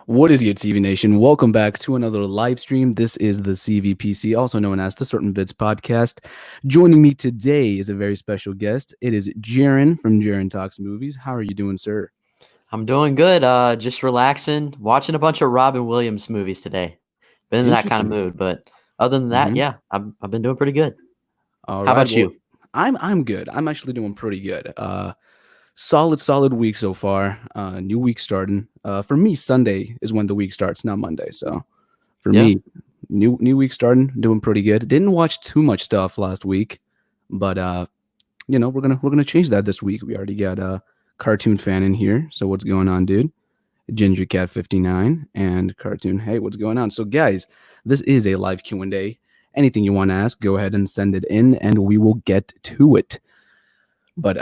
What is your TV Nation? Welcome back to another live stream. This is the CVPC, also known as the Certain Vids Podcast. Joining me today is a very special guest. It is Jaren from Jaren Talks Movies. How are you doing, sir? I'm doing good. Just relaxing, watching a bunch of Robin Williams movies today. Been in that kind of Interesting. mood, but other than that, Mm-hmm. yeah, I've been doing pretty good. All How right. about Well, you? I'm good. I'm actually doing pretty good. Solid week so far. New week starting. For me, Sunday is when the week starts, not Monday. So for Yeah, me, new week starting, doing pretty good. Didn't watch too much stuff last week, but we're gonna change that this week. We already got a cartoon fan in here. So what's going on, dude? Ginger Cat 59 and cartoon. Hey, what's going on? So guys, this is a live Q&A. Anything you want to ask, go ahead and send it in and we will get to it. But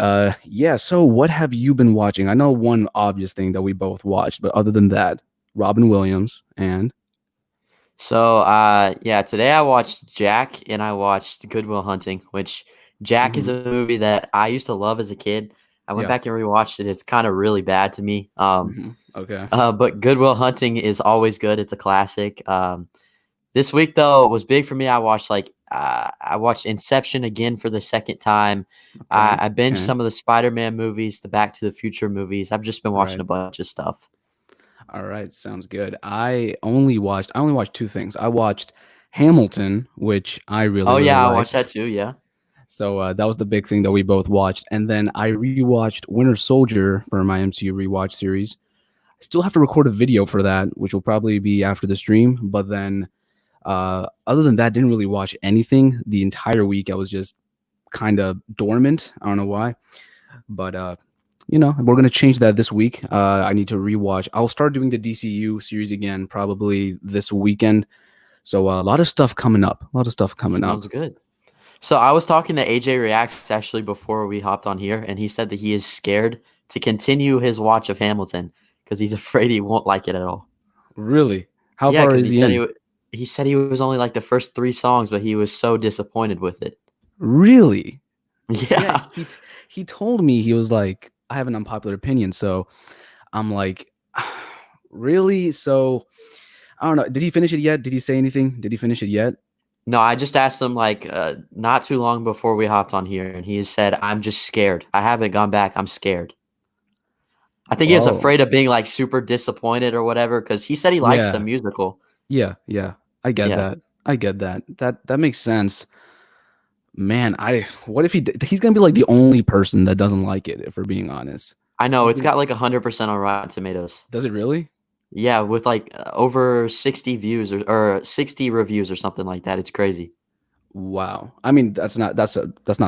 yeah, so what have you been watching? I know one obvious thing that we both watched, but other than that, Robin Williams and So yeah, today I watched Jack and I watched Good Will Hunting, which Jack is Mhm. a movie that I used to love as a kid. I went Yeah. back and rewatched it. It's kind of really bad to me. Okay. But Good Will Hunting is always good. It's a classic. This week though was big for me. I watched Inception again for the second time. Okay. I binged Okay. some of the Spider-Man movies, the Back to the Future movies. I've just been All watching right. a bunch of stuff. All right, sounds good. I only watched two things. I watched Hamilton, which I really Oh really yeah, I watched liked. that too. Yeah. So that was the big thing that we both watched. And then I rewatched Winter Soldier for my MCU rewatch series. I still have to record a video for that, which will probably be after the stream. But then, other than that, didn't really watch anything the entire week. I was just kind of dormant. I don't know why, but we're gonna change that this week. I need to rewatch. I'll start doing the DCU series again probably this weekend. So a lot of stuff coming up. A lot of stuff coming up. Sounds good. So I was talking to AJ Reacts actually before we hopped on here, and he said that he is scared to continue his watch of Hamilton because he's afraid he won't like it at all. Really? How Yeah, far because is he in? he said he was only like the first three songs, but he was so disappointed with it. Really? Yeah, Yeah. he told me he was like, I have an unpopular opinion. So I'm like, really? So I don't know. Did he finish it yet? Did he say anything? Did he finish it yet? No, I just asked him like not too long before we hopped on here, and he said, "I'm just scared. I haven't gone back. I'm scared." I think he was Whoa. afraid of being like super disappointed or whatever because he said he likes the Yeah. musical. Yeah. I get Yeah, that. I get that. That makes sense. Man, what if he's gonna be like the only person that doesn't like it, if we're being honest. I know He's it's gonna, got like 100% on Rotten Tomatoes. does it really? Yeah, with like over 60 views or 60 reviews or something like that. It's crazy. Wow. I mean, that's not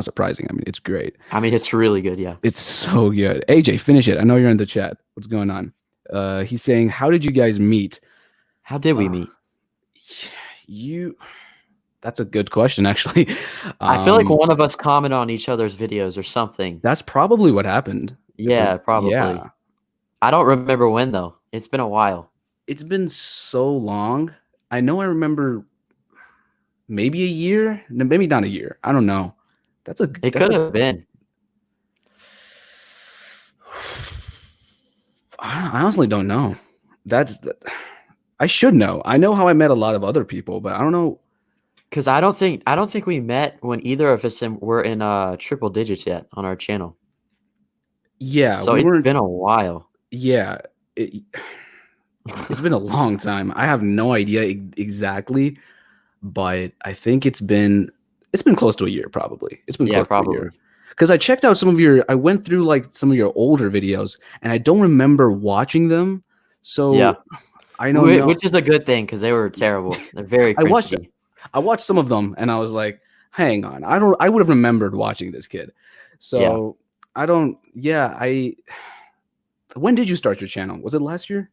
surprising. I mean, it's great. I mean, it's really good. Yeah. It's so good. AJ, finish it. I know you're in the chat. What's going on? He's saying, how did you guys meet? How did we Uh, meet? you That's a good question, actually. I feel like Um, one of us commented on each other's videos or something. that's probably what happened. If we're Yeah, probably. Yeah. I don't remember when though. It's been a while. It's been so long. I know I remember maybe a year, no, maybe not a year. I don't know. It That's could a have been. I honestly don't know. That's I should know. I know how I met a lot of other people, but I don't know. Because I don't think we met when either of us were in triple digits yet on our channel. Yeah, So we it's weren't. been a while. Yeah, it's been a long time. I have no idea exactly, but I think it's been close to a year probably. It's been Yeah, close to a year. probably. Because I went through like some of your older videos and I don't remember watching them. Yeah. So I don't know. Which is a good thing because they were terrible. They're very I watched cringy. I watched some of them and I was like, hang on. I would have remembered watching this kid. Yeah. So I don't yeah, I when did you start your channel? Was it last year?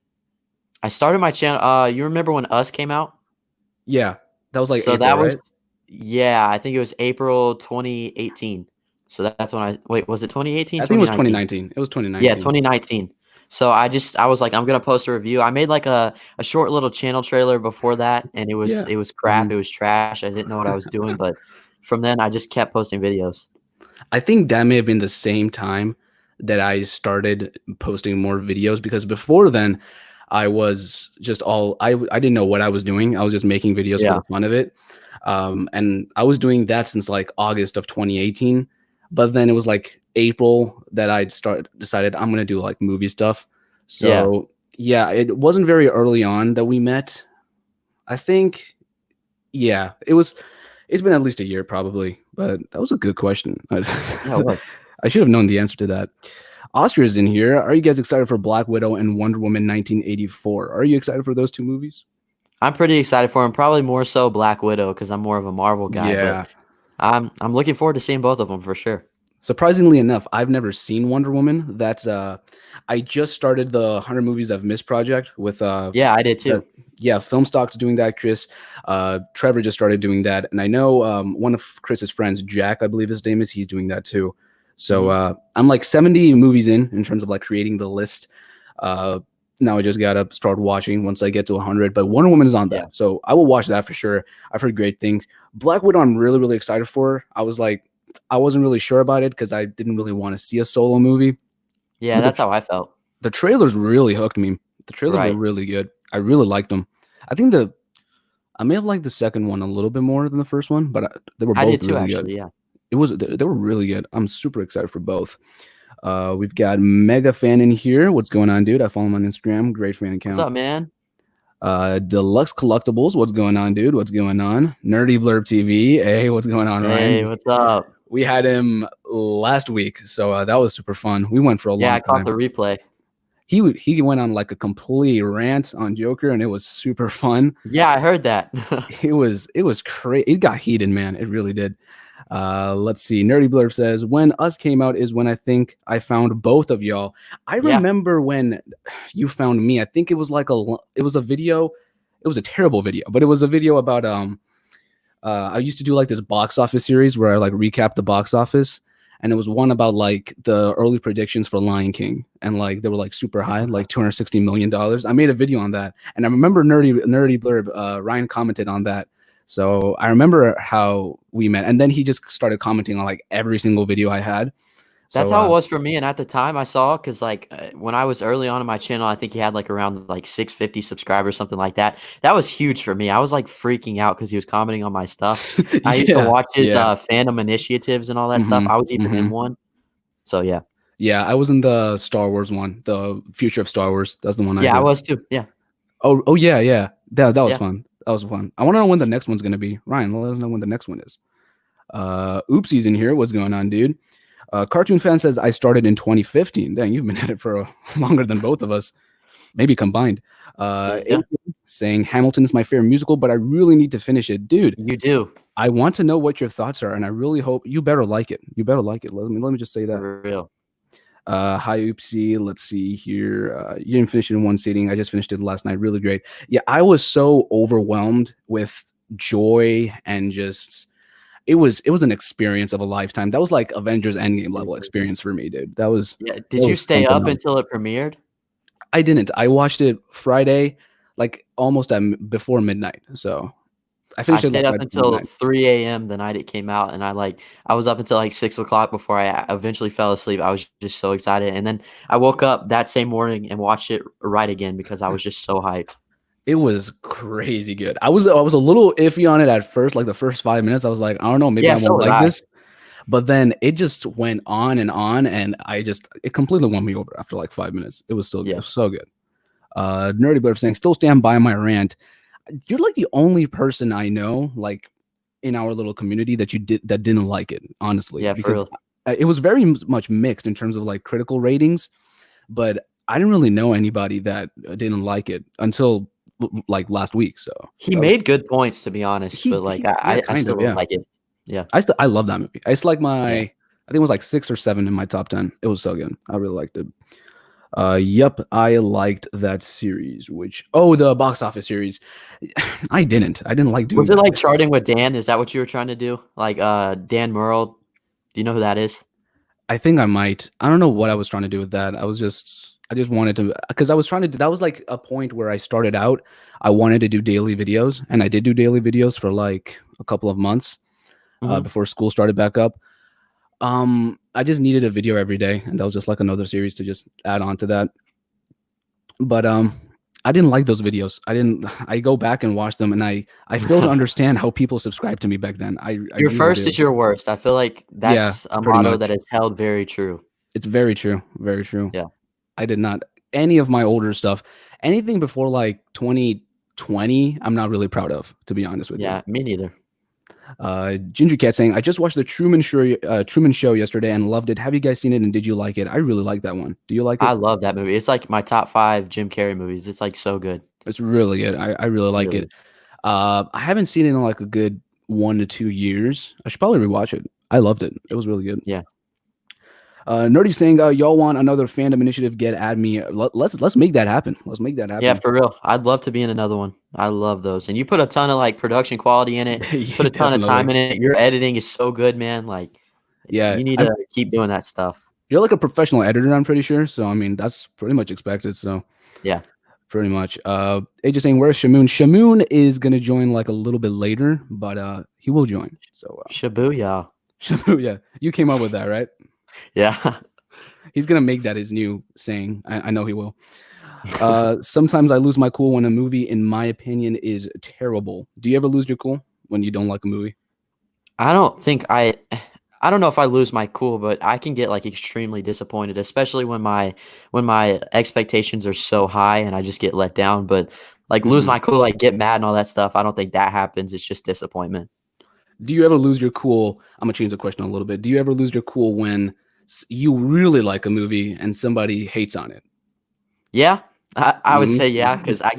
I started my channel. You remember when Us came out? Yeah. That was like So April, that right? was, yeah, I think it was April 2018. So that's when wait, was it 2018, I think it was 2019? 2019. It was Yeah, 2019. 2019. So I was like, I'm gonna post a review. I made like a short little channel trailer before that, and it was Yeah. it was crap. Mhm. It was trash. I didn't know what I was doing, but from then I just kept posting videos. I think that may have been the same time that I started posting more videos because before then, I was just all I didn't know what I was doing. I was just making videos for Yeah. the fun of it. And I was doing that since like August of 2018. But then it was like April that I decided I'm gonna do like movie stuff. Yeah. So yeah, it wasn't very early on that we met. I think yeah, it's been at least a year probably, but that was a good question. Yeah, it was. I should have known the answer to that. Oscar is in here. Are you guys excited for Black Widow and Wonder Woman 1984? Are you excited for those two movies? I'm pretty excited for him. Probably more so Black Widow because I'm more of a Marvel guy, but Yeah. I'm looking forward to seeing both of them for sure. Surprisingly enough, I've never seen Wonder Woman. That's I just started the 100 Movies I've Missed project with Yeah, I did that too. yeah, Film Stock's doing that, Chris. Trevor just started doing that. And I know one of Chris's friends, Jack, I believe his name is, he's doing that too. So Mhm. I'm like 70 movies in terms of like creating the list. Uh, now I just gotta start watching once I get to 100. But Wonder Woman is on Yeah. that, so I will watch that for sure. I've heard great things. Black Widow, I'm really really excited for. I wasn't really sure about it because I didn't really want to see a solo movie, Yeah, but that's how I felt. the trailers really hooked me. The trailers were Right. really good. I really liked them. I think I may have liked the second one a little bit more than the first one, but they were I both did too, really good. actually. Yeah. They were really good. I'm super excited for both. We've got Mega Fan in here. What's going on, dude? I follow him on Instagram. Great fan What's account. up, man? Deluxe Collectibles. What's going on, dude? What's going on? Nerdy Blurb TV. Hey, what's going on, Hey, Ryan? what's up? We had him last week, so that was super fun. We went for a Yeah, long I caught time. the replay. He went on like a complete rant on Joker, and it was super fun. Yeah, I heard that. It was crazy. It got heated, man. It really did. Let's see. Nerdy Blurb says, when Us came out is when I think I found both of y'all. I Yeah. remember when you found me. I think it was like it was a video. It was a terrible video, but it was a video about I used to do like this box office series where I like recap the box office, and it was one about like the early predictions for Lion King, and like they were like super high, like $260 million. I made a video on that, and I remember Nerdy Blurb Ryan commented on that, so I remember how we met, and then he just started commenting on like every single video I had. That's So how it was for me, and at the time I saw, because like when I was early on in my channel, I think he had like around like 650 subscribers, something like that. That was huge for me. I was like freaking out because he was commenting on my stuff. I used to yeah, watch his yeah, fandom initiatives and all that stuff. hmm I was even hmm in one. So yeah. yeah. I was in the Star Wars one, the Future of Star Wars. That's the one I Yeah, I did. was too. Yeah. Oh yeah, yeah. That was Yeah. fun. That was fun. I want to know when the next one's gonna be. Ryan, let us know when the next one is. Oopsies in here. What's going on, dude? Cartoon fan says I started in 2015. Dang, you've been at it for longer than both of us, maybe combined. Yeah. Adrian saying Hamilton is my favorite musical, but I really need to finish it, dude. You do. I want to know what your thoughts are, and I really hope you better like it. You better like it. Let me just say that. For real. Hi, Oopsie. Let's see here. You didn't finish it in one sitting. I just finished it last night. Really great. Yeah, I was so overwhelmed with joy and just it was an experience of a lifetime. That was like Avengers Endgame level experience for me, dude. Yeah. That Did you was stay something up else. until it premiered? I didn't. I watched it Friday, like almost before midnight. So I I finished it like stayed up right before until midnight. 3 a.m. the night it came out, and I was up until like 6 o'clock before I eventually fell asleep. I was just so excited, and then I woke up that same morning and watched it right again because I was just so hyped. It was crazy good. I was a little iffy on it at first, like the first 5 minutes. I was like, I don't know, maybe Yeah, I so won't was like I. this. But then it just went on, and it completely won me over after like 5 minutes. It was still good. It Yeah, was so good. Nerdy Blurb saying, still stand by my rant. You're like the only person I know, like in our little community that didn't like it, honestly, yeah, for because real. it was very much mixed in terms of like critical ratings, but I didn't really know anybody that didn't like it until like last week. So He that was made good points, to be honest, but like yeah, I kind still of, don't yeah. like it. Yeah, I love that movie. It's like yeah. I think it was like 6 or 7 in my top 10. It was so good. I really liked it. Yep, I liked that series. The box office series. I didn't. I didn't like doing Was it that. like charting with Dan? Is that what you were trying to do? Like Dan Murrell? Do you know who that is? I think I might. I don't know what I was trying to do with that. I just wanted to, because I was trying to that was like a point where I started out. I wanted to do daily videos, and I did do daily videos for like a couple of months Hmm. before school started back up. I just needed a video every day, and that was just like another series to just add on to that. But I didn't like those videos. I didn't. I go back and watch them, and I fail to understand how people subscribed to me back then. I Your really first do. is your worst. I feel like Yeah, that's a pretty motto much. that is held very true. It's very true. Very true. Yeah. I did not any of my older stuff, anything before like 2020. I'm not really proud of, to be honest with you. Yeah, me neither. Ginger Cat saying, I just watched the Truman Show yesterday and loved it. Have you guys seen it and did you like it? I really like that one. Do you like I it? love that movie. It's like my top 5 Jim Carrey movies. It's, like, so good. It's really good. I really like Really. it. I haven't seen it in like a good 1 to 2 years. I should probably rewatch it. I loved it. It was really good. Yeah. Nerdy saying, y'all want another fandom initiative? Get at me. Let's make that happen. Let's make that Yeah, happen. for real. I'd love to be in another one. I love those. And you put a ton of, like, production quality in it, put Yeah, a ton of time definitely. in it. Your editing is so good, man. Like, Yeah, you need to keep doing that stuff. you're like a professional editor, I'm pretty sure. So I mean, that's pretty much expected. So Yeah. pretty much. AJ saying, where's Shamoon? Shamoon is gonna join like a little bit later, but he will join. So Shibuya. Shamoon, yeah, you came up with that, right? Yeah. He's gonna make that his new saying. I know he will. Sometimes I lose my cool when a movie, in my opinion, is terrible. Do you ever lose your cool when you don't like a movie? I don't think I don't know if I lose my cool, but I can get, like, extremely disappointed, especially when my expectations are so high and I just get let down, but, like, lose Mhm. my cool, like, get mad and all that stuff, I don't think that happens, it's just disappointment. Do you ever lose your cool? I'm gonna change the question a little bit. Do you ever lose your cool when you really like a movie and somebody hates on it? Yeah, I would Mhm. say yeah, because I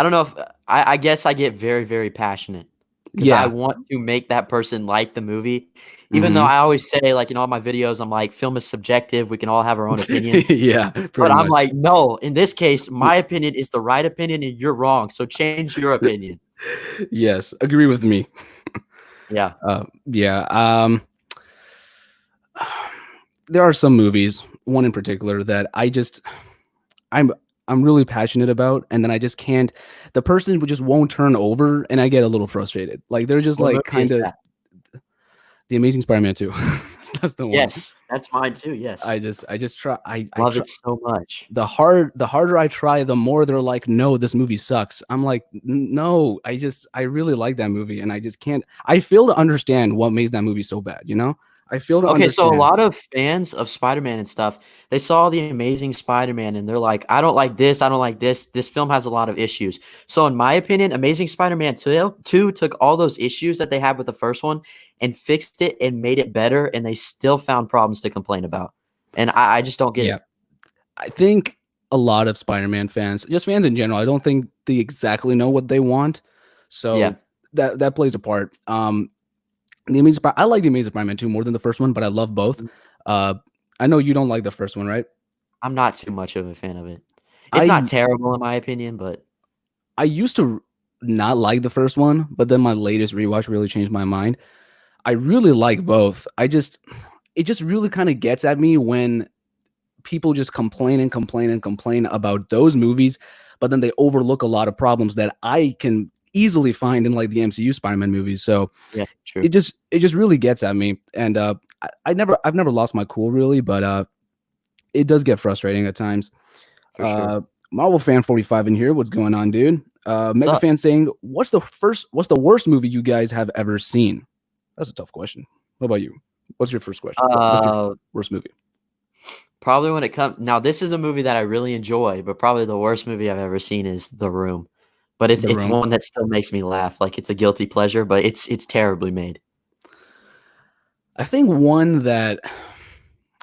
don't know if I guess I get very, very passionate because I Yeah. want to make that person like the movie, even though Mhm. I always say, like, in all my videos, I'm like, "Film is subjective, we can all have our own opinions." Yeah, But pretty I'm much. like, "No, in this case, my opinion is the right opinion and you're wrong, so change your opinion." Yes, agree with me. Yeah. Yeah. There are some movies, one in particular, that I'm I'm really passionate about, and then I just can't. The person just won't turn over, and I get a little frustrated. Like they're just What like movie kind is of that? the Amazing Spider-Man 2. That's the one. Yes, that's mine too, yes. I just try. I Love try. it so much. The harder I try, the more they're like, no, this movie sucks. I'm like, no, I really like that movie, and I just can't. I fail to understand what makes that movie so bad. You know, I fail to Okay, so a understand. lot of fans of Spider-Man and stuff, they saw The Amazing Spider-Man and they're like, "I don't like this, I don't like this. This film has a lot of issues." So in my opinion, Amazing Spider-Man 2 took all those issues that they had with the first one and fixed it and made it better, and they still found problems to complain about. And I just don't get Yeah, it. I think a lot of Spider-Man fans, just fans in general, I don't think they exactly know what they want. Yeah. So that plays a part. I like the Amazing Spider-Man 2 more than the first one, but I love both. Mm, Uh, I know you don't like the first one, right? I'm not too much of a fan of it. It's not I terrible in my opinion, but I used to not like the first one, but then my latest rewatch really changed my mind. I really like both. It just really kind of gets at me when people just complain and complain and complain about those movies, but then they overlook a lot of problems that I can easily find in like the MCU Spider-Man movies. So yeah, true. it just really gets at me. And I've never lost my cool really, but it does get frustrating at times. For sure. Uh Marvel fan 45 in here. What's going on, dude? What's Mega up? fan saying, what's the worst movie you guys have ever seen? That's a tough question. What about you? What's your first question? What's your Uh worst movie? Probably when it comes now, this is a movie that I really enjoy, but probably the worst movie I've ever seen is The Room. But The it's Room. one that still makes me laugh, like, it's a guilty pleasure, but it's terribly made. I think one that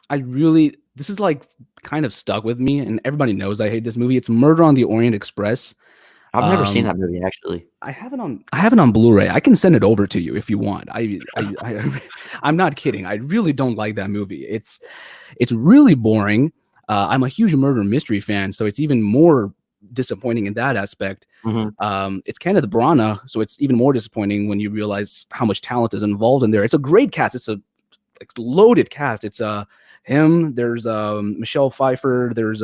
I really this is like kind of stuck with me, and everybody knows I hate this movie. It's Murder on the Orient Express. I've never seen Um, that movie, actually. I have it on Blu-ray. I can send it over to you if you want. I'm not kidding. I really don't like that movie. It's really boring. I'm a huge murder mystery fan, so it's even more disappointing in that aspect. Mhm. It's Kenneth Branagh, so it's even more disappointing when you realize how much talent is involved in there. It's a great cast. It's a like loaded cast. It's him. There's Michelle Pfeiffer. There's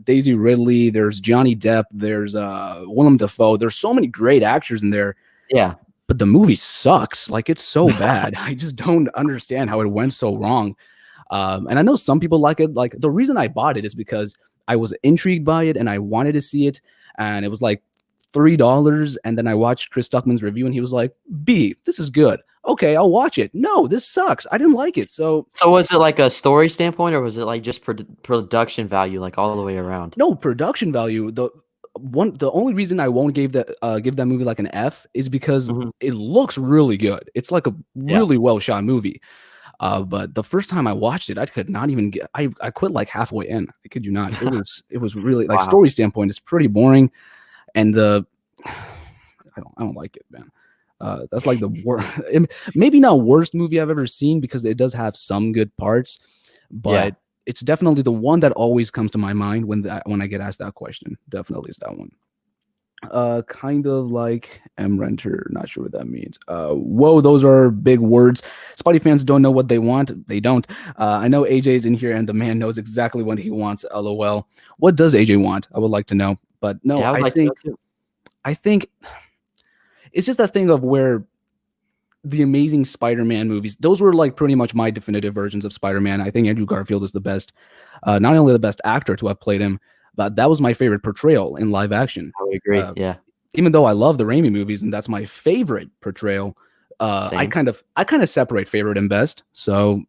Daisy Ridley. There's Johnny Depp. There's Willem Dafoe. There's so many great actors in there, Yeah. but the movie sucks. Like it's so bad. I just don't understand how it went so wrong. And I know some people like it. Like the reason I bought it is because I was intrigued by it and I wanted to see it. and it was like $3. And then I watched Chris Stuckman's review, and he was like, "B, this is good. Okay, I'll watch it. No, this sucks. I didn't like it." So So was it like a story standpoint, or was it like just production value, like all the way around? no production value. The only reason I won't give that movie like an F is because Mhm. it looks really good. It's like a Yeah. really well shot movie. But the first time I watched it, I could not even get. I quit like halfway in. I kid you not. It was really like Wow. story standpoint. It's pretty boring, and I don't like it, man. That's like the worst, maybe not worst movie I've ever seen because it does have some good parts, Yeah. but it's definitely the one that always comes to my mind when I get asked that question. Definitely is that one. Kind of like M Renter. Not sure what that means. Whoa, those are big words. Spidey fans don't know what they want. They don't. I know AJ's in here, and the man knows exactly what he wants. LOL. What does AJ want? I would like to know. But no, Yeah, I would I like to know think too. I think it's just that thing of where the Amazing Spider-Man movies, those were like pretty much my definitive versions of Spider-Man. I think Andrew Garfield is the best, not only the best actor to have played him, but that was my favorite portrayal in live action. I would agree. Uh, Yeah. Even though I love the Raimi movies and that's my favorite portrayal, I Same. kind of separate favorite and best. So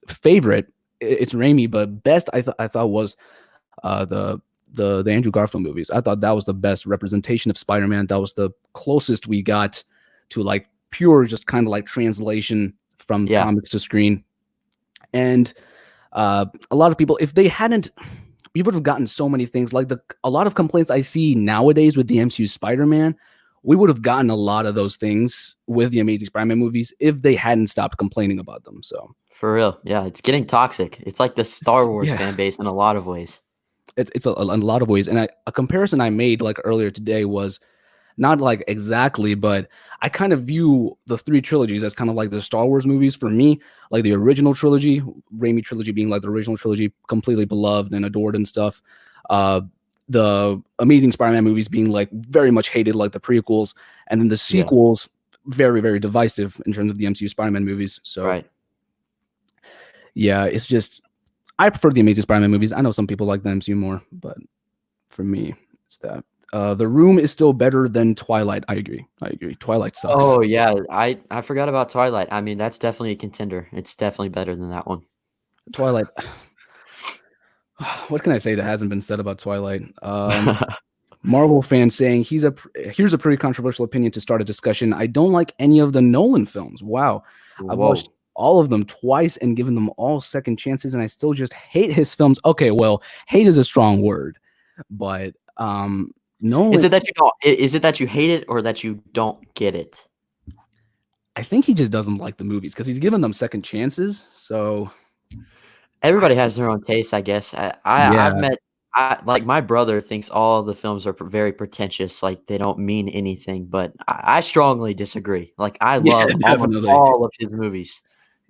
favorite, it's Raimi, but best I thought was the Andrew Garfield movies. I thought that was the best representation of Spider-Man. That was the closest we got to like pure, just kind of like translation from Yeah. comics to screen. And a lot of people, if they hadn't, we would have gotten so many things. Like a lot of complaints I see nowadays with the MCU Spider-Man, we would have gotten a lot of those things with the Amazing Spider-Man movies if they hadn't stopped complaining about them. So For real. Yeah, it's getting toxic. It's like the Star Wars yeah, fan base in a lot of ways. it's a lot of ways. And a comparison I made like earlier today was not like exactly, but I kind of view the three trilogies as kind of like the Star Wars movies for me, like the original trilogy, Raimi trilogy being like the original trilogy, completely beloved and adored and stuff. Uh, the Amazing Spider-Man movies being like very much hated, like the prequels, and then the Yeah. sequels, very, very divisive in terms of the MCU Spider-Man movies. So Right. yeah, it's just I prefer the Amazing Spider-Man movies. I know some people like the MCU more, but for me, it's that. The Room is still better than Twilight. I agree. Twilight sucks. Oh yeah, I forgot about Twilight. I mean, that's definitely a contender. It's definitely better than that one. Twilight. What can I say that hasn't been said about Twilight? Marvel fans saying here's a pretty controversial opinion to start a discussion. I don't like any of the Nolan films. Wow, I've watched Whoa. all of them twice and given them all second chances, and I still just hate his films. Okay, well, hate is a strong word, but Is Nolan, it that you don't is it that you hate it or that you don't get it? I think he just doesn't like the movies because he's given them second chances. So Everybody has their own taste, I guess. yeah, I've met like my brother thinks all the films are very pretentious, like they don't mean anything, but I strongly disagree. Like I yeah, love almost definitely. all of his movies,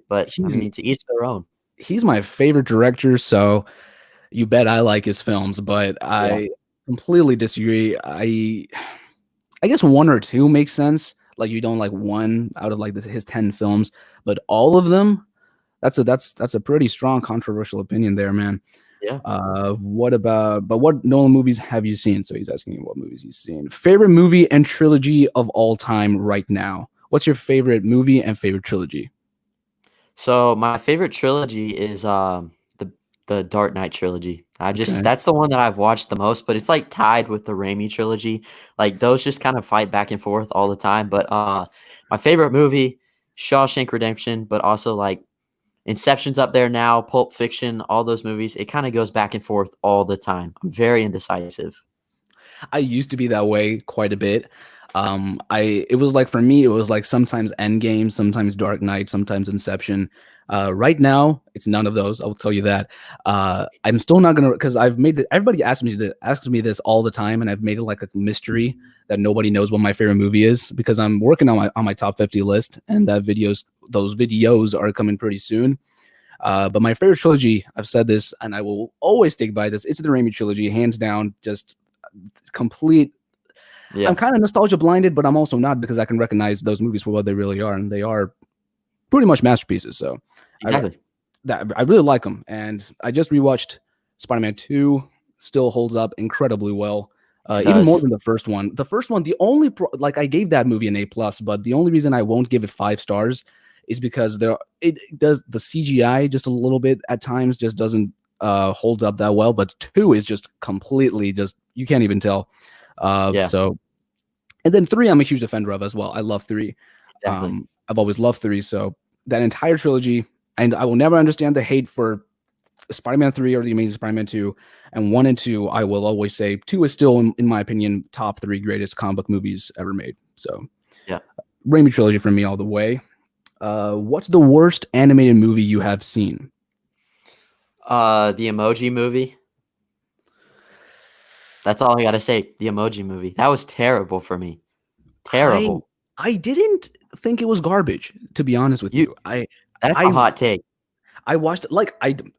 but I He's mean to each their own. he's my favorite director, so you bet I like his films, but Yeah. I completely disagree. I guess one or two makes sense. Like you don't like one out of like his 10 films, but all of them, that's a pretty strong controversial opinion there, man. Yeah. What Nolan movies have you seen? So he's asking you what movies he's seen. Favorite movie and trilogy of all time right now. What's your favorite movie and favorite trilogy? So my favorite trilogy is the Dark Knight trilogy. Okay. That's the one that I've watched the most, but it's like tied with the Raimi trilogy. Like those just kind of fight back and forth all the time. But my favorite movie, Shawshank Redemption, but also like Inception's up there now, Pulp Fiction, all those movies. It kind of goes back and forth all the time. I'm very indecisive. I used to be that way quite a bit. It was like for me, it was like sometimes Endgame, sometimes Dark Knight, sometimes Inception. Right now, it's none of those. I'll tell you that. I'm still not gonna because I've made it. Everybody asks me this all the time, and I've made it like a mystery that nobody knows what my favorite movie is because I'm working on my top 50 list, and those videos are coming pretty soon. But my favorite trilogy, I've said this, and I will always stick by this. It's the Raimi trilogy, hands down. Just complete. I'm Yeah, kind of nostalgia blinded, but I'm also not because I can recognize those movies for what they really are, and they are pretty much masterpieces. So I exactly. I really like them, and I just rewatched Spider-Man 2. Still holds up incredibly well. It Even more does. than the first one. The first one, the only like I gave that movie an A+, but the only reason I won't give it 5 stars is because it does the CGI just a little bit at times just doesn't hold up that well. But 2 is just completely just you can't even tell. Yeah, So and then 3 I'm a huge defender of as well. I love 3. exactly. I've always loved 3. So that entire trilogy, and I will never understand the hate for Spider-Man 3 or the Amazing Spider-Man 2, and 1 and 2, I will always say 2 is still, in my opinion, top 3 greatest comic book movies ever made. So, Yeah. Raimi trilogy for me all the way. What's the worst animated movie you have seen? The Emoji Movie. That's all I gotta say. The Emoji Movie. That was terrible for me. I Terrible. I didn't think it was garbage, to be honest with You you. That's a I hot take. I watched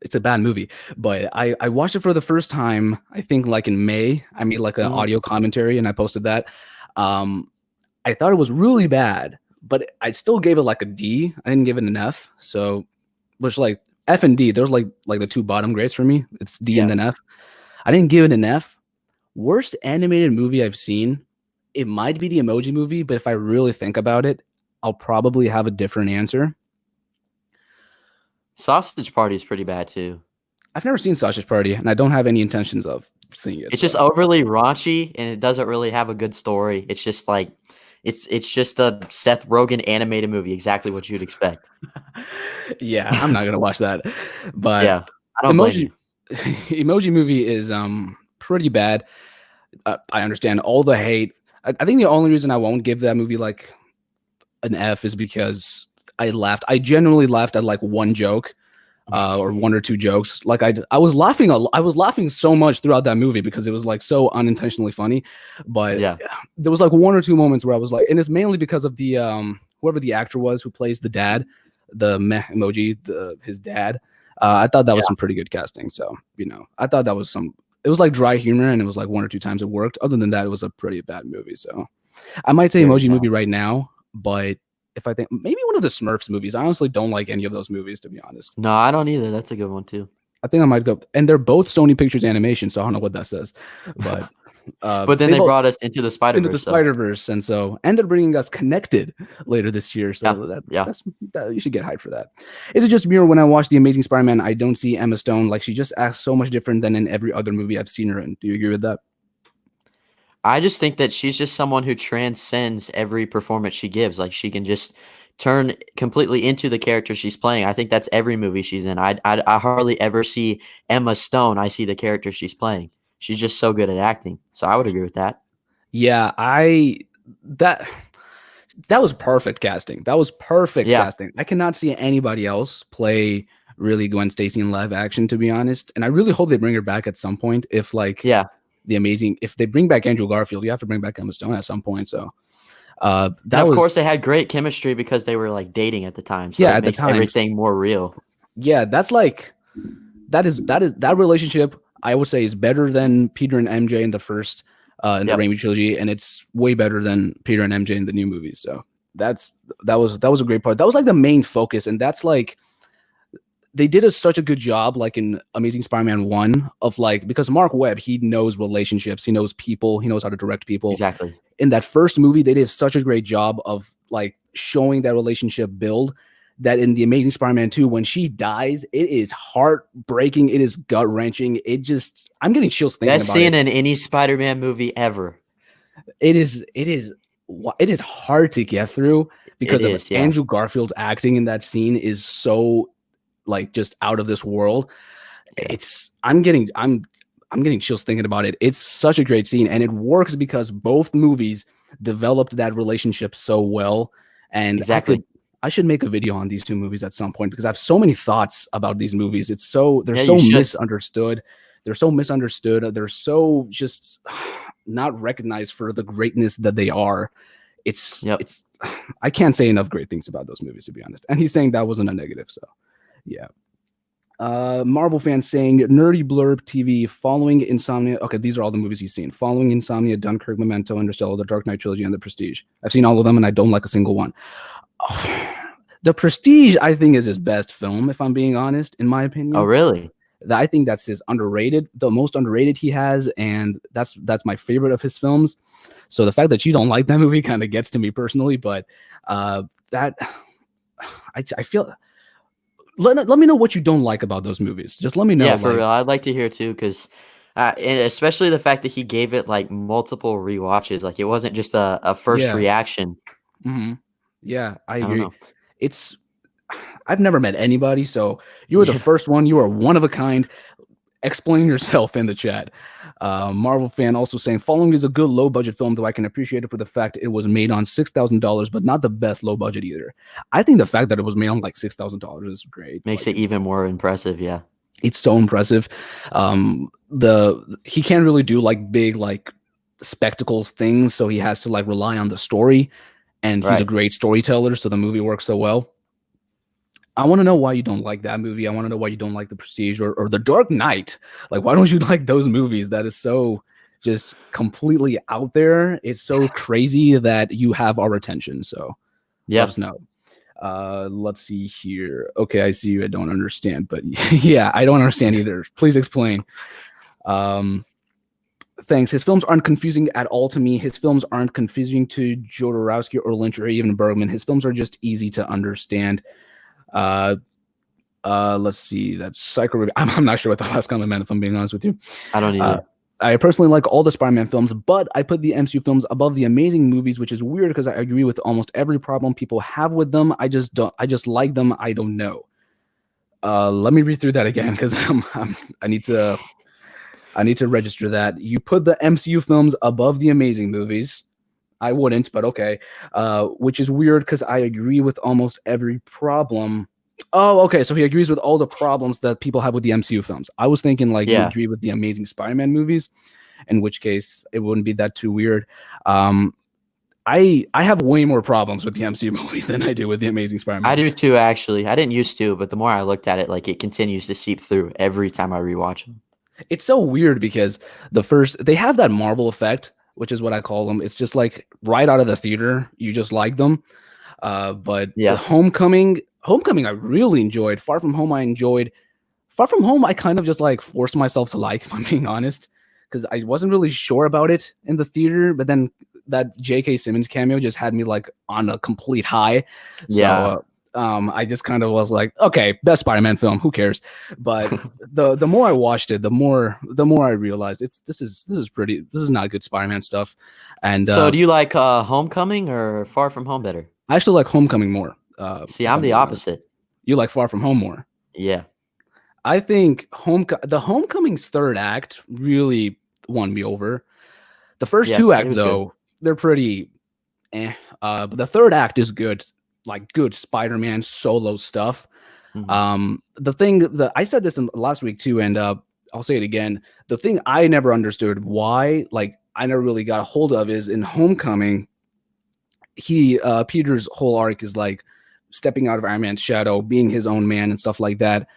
it's a bad movie, but I watched it for the first time, I think like in May. I made like an Mhm. audio commentary and I posted that. Um, I thought it was really bad, but I still gave it like a D. I didn't give it an F. So, which like F and D, there's like the two bottom grades for me. It's D and Yeah. then F. I didn't give it an F. Worst animated movie I've seen, it might be the Emoji Movie, but if I really think about it, I'll probably have a different answer. Sausage Party is pretty bad too. I've never seen Sausage Party, and I don't have any intentions of seeing it. It's just So, overly raunchy, and it doesn't really have a good story. It's just like it's just a Seth Rogen animated movie, exactly what you'd expect. yeah, I'm not gonna watch that. But Yeah, I don't blame Emoji you. Emoji Movie is pretty bad. I understand all the hate. I think the only reason I won't give that movie like an F is because I laughed. I genuinely laughed at like one joke, or one or two jokes. Like I was laughing. I was laughing so much throughout that movie because it was like so unintentionally funny. But Yeah, there was like one or two moments where I was like, and it's mainly because of the whoever the actor was who plays the dad, the meh emoji, his dad. I thought that was yeah, some pretty good casting. So I thought that was some. It was like dry humor, and it was like one or two times it worked. Other than that, it was a pretty bad movie. So I might say very Emoji bad. Movie right now, but if I think maybe one of the Smurfs movies, I honestly don't like any of those movies to be honest. No, I don't either. That's a good one too. I think I might go, and they're both Sony Pictures Animation, so I don't know what that says, but But then they they both brought us into the Spider into the Verse, though. Spider Verse, and they're bringing us Connected later this year, Yeah, so yeah. that you should get hyped for that. Is it just me or when I watch the Amazing Spider-Man, I don't see Emma Stone like she just acts so much different than in every other movie I've seen her in? Do you agree with that? I just think that she's just someone who transcends every performance she gives. Like she can just turn completely into the character she's playing. I think that's every movie she's in. I hardly ever see Emma Stone. I see the character she's playing. She's just so good at acting. So I would agree with that. Yeah, I that that was perfect casting. That was perfect Yeah, casting. I cannot see anybody else play really Gwen Stacy in live action, to be honest. And I really hope they bring her back at some point. If like yeah. if they bring back Andrew Garfield, you have to bring back Emma Stone at some point. So And that of was course, they had great chemistry because they were like dating at the time. So yeah it at the makes time. everything more real. Yeah, that's like that relationship. I would say is better than Peter and MJ in the first in the Yep, Raimi trilogy, and it's way better than Peter and MJ in the new movies. So that was a great part. That was like the main focus, and that's like they did such a good job, like in Amazing Spider-Man 1, of like because Mark Webb he knows relationships, he knows people, he knows how to direct people. exactly. In that first movie, they did such a great job of like showing that relationship build that in the Amazing Spider-Man 2, when she dies, it is heartbreaking. It is gut wrenching. I'm getting chills thinking Best about scene it. in any Spider-Man movie ever. It is hard to get through It because of is, yeah, Andrew Garfield's acting in that scene is so like just out of this world. yeah, I'm getting chills thinking about it. It's such a great scene, and it works because both movies developed that relationship so well. And exactly. I should make a video on these two movies at some point because I have so many thoughts about these movies. They're Yeah, so you should. misunderstood. They're so misunderstood. They're so just not recognized for the greatness that they are. It's Yep. it's I can't say enough great things about those movies to be honest. And he's saying that wasn't a negative, so yeah. Marvel fans saying Nerdy Blurb TV, Following Insomnia. Okay, these are all the movies he's seen. Following Insomnia, Dunkirk, Memento, Interstellar, The Dark Knight Trilogy, and The Prestige. I've seen all of them, and I don't like a single one. Oh, The Prestige, I think, is his best film, if I'm being honest, in my Oh, opinion. really? I think that's his underrated, the most underrated he has, and that's my favorite of his films. So the fact that you don't like that movie kind of gets to me personally, but that I feel let me know what you don't like about those movies. Just let me know, Yeah, for like, real. I'd like to hear too, because and especially the fact that he gave it like multiple rewatches. Like it wasn't just a first yeah, reaction. hmm yeah, I I don't agree. know. It's I've never met anybody, so you are the Yeah. first one. You are one of a kind. Explain yourself in the chat. Marvel fan also saying, "Following is a good low budget film, though I can appreciate it for the fact it was made on $6,000, but not the best low budget either." I think the fact that it was made on like $6,000 is great. Makes Like it even more impressive. Yeah. it's so impressive. The he can't really do like big like spectacles things, so he has to like rely on the story, and he's a Right. great storyteller, so the movie works so well. I want to know why you don't like that movie. I want to know why you don't like The Prestige or The Dark Knight. Like, why don't you like those movies? That is so just completely out there. It's so crazy that you have our attention. So let Yeah. us know. Let's see here. Okay, I see you. I don't understand, but yeah, I don't understand either. Please explain. Um, Thanks. His films aren't confusing at all to me. His films aren't confusing to Jodorowsky or Lynch or even Bergman. His films are just easy to understand. Uh, let's see. That's Psycho. I'm not sure what the last comment meant, if I'm being honest with you. I don't Uh, either. I personally like all the Spider-Man films, but I put the MCU films above the Amazing movies, which is weird because I agree with almost every problem people have with them. I just don't. I just like them. I don't know. Let me read through that again because I need to. I need to register that. You put the MCU films above the Amazing movies. I wouldn't, but okay. Which is weird because I agree with almost every problem. Oh, okay. So he agrees with all the problems that people have with the MCU films. I was thinking like you Yeah. agree with the Amazing Spider-Man movies, in which case it wouldn't be that too weird. Um, I have way more problems with the MCU movies than I do with the Amazing I Spider-Man. do too, actually. I didn't used to, but the more I looked at it, like it continues to seep through every time I rewatch them. It's so weird because they have that Marvel effect, which is what I call them. It's just like right out of the theater, you just like them. But the Yeah. Homecoming, I really enjoyed. Far From Home, I enjoyed. Far From Home, I kind of just like forced myself to like, if I'm being honest, because I wasn't really sure about it in the theater. But then that J.K. Simmons cameo just had me like on a complete high. So Yeah. I just kind of was like, okay, best Spider-Man film, who cares? But the more I watched it, the more I realized this is not good Spider-Man stuff. And So do you like Homecoming or Far From Home better? I actually like Homecoming more. See, If I'm I'm the being honest, opposite. you like Far From Home more. Yeah. I think the Homecoming's third act really won me over. The first Yeah. two It acts, was good. though, they're pretty eh. But the third act is good, like good Spider-Man solo stuff. Hmm. The thing that I said this in last week too, and I'll say it again. The thing I never understood why, like I never really got a hold of, is in Homecoming, Peter's whole arc is like stepping out of Iron Man's shadow, being his own man, and stuff like that.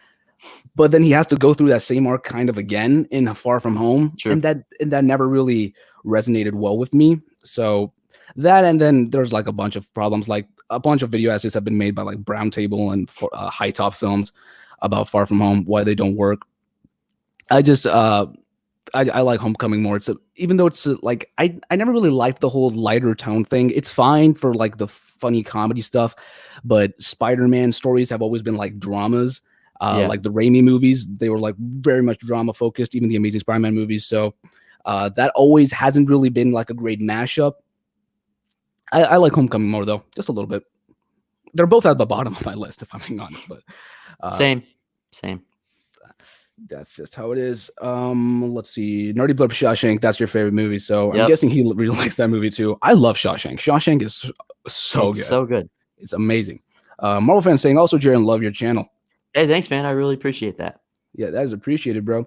But then he has to go through that same arc kind of again in Far From Home, True. and that never really resonated well with me. So that, and then there's like a bunch of problems, like a bunch of video essays have been made by like Brown Table and High Top Films about Far From Home, why they don't work. I just I like Homecoming more. Even though like I never really liked the whole lighter tone thing. It's fine for like the funny comedy stuff, but Spider-Man stories have always been like dramas. Yeah. Like the Raimi movies, they were like very much drama focused. Even the Amazing Spider-Man movies, so that always hasn't really been like a great mashup. I like Homecoming more though, just a little bit. They're both at the bottom of my list, if I'm being honest, but uh, Same. Same. that's just how it is. Let's see. Nerdy Blurb Shawshank, that's your favorite movie. So I'm Yep. guessing he really likes that movie too. I love Shawshank. Shawshank is so It's good. so good. It's amazing. Marvel fans saying also, Jaren, love your channel. Hey, thanks, man. I really appreciate that. Yeah, that is appreciated, bro.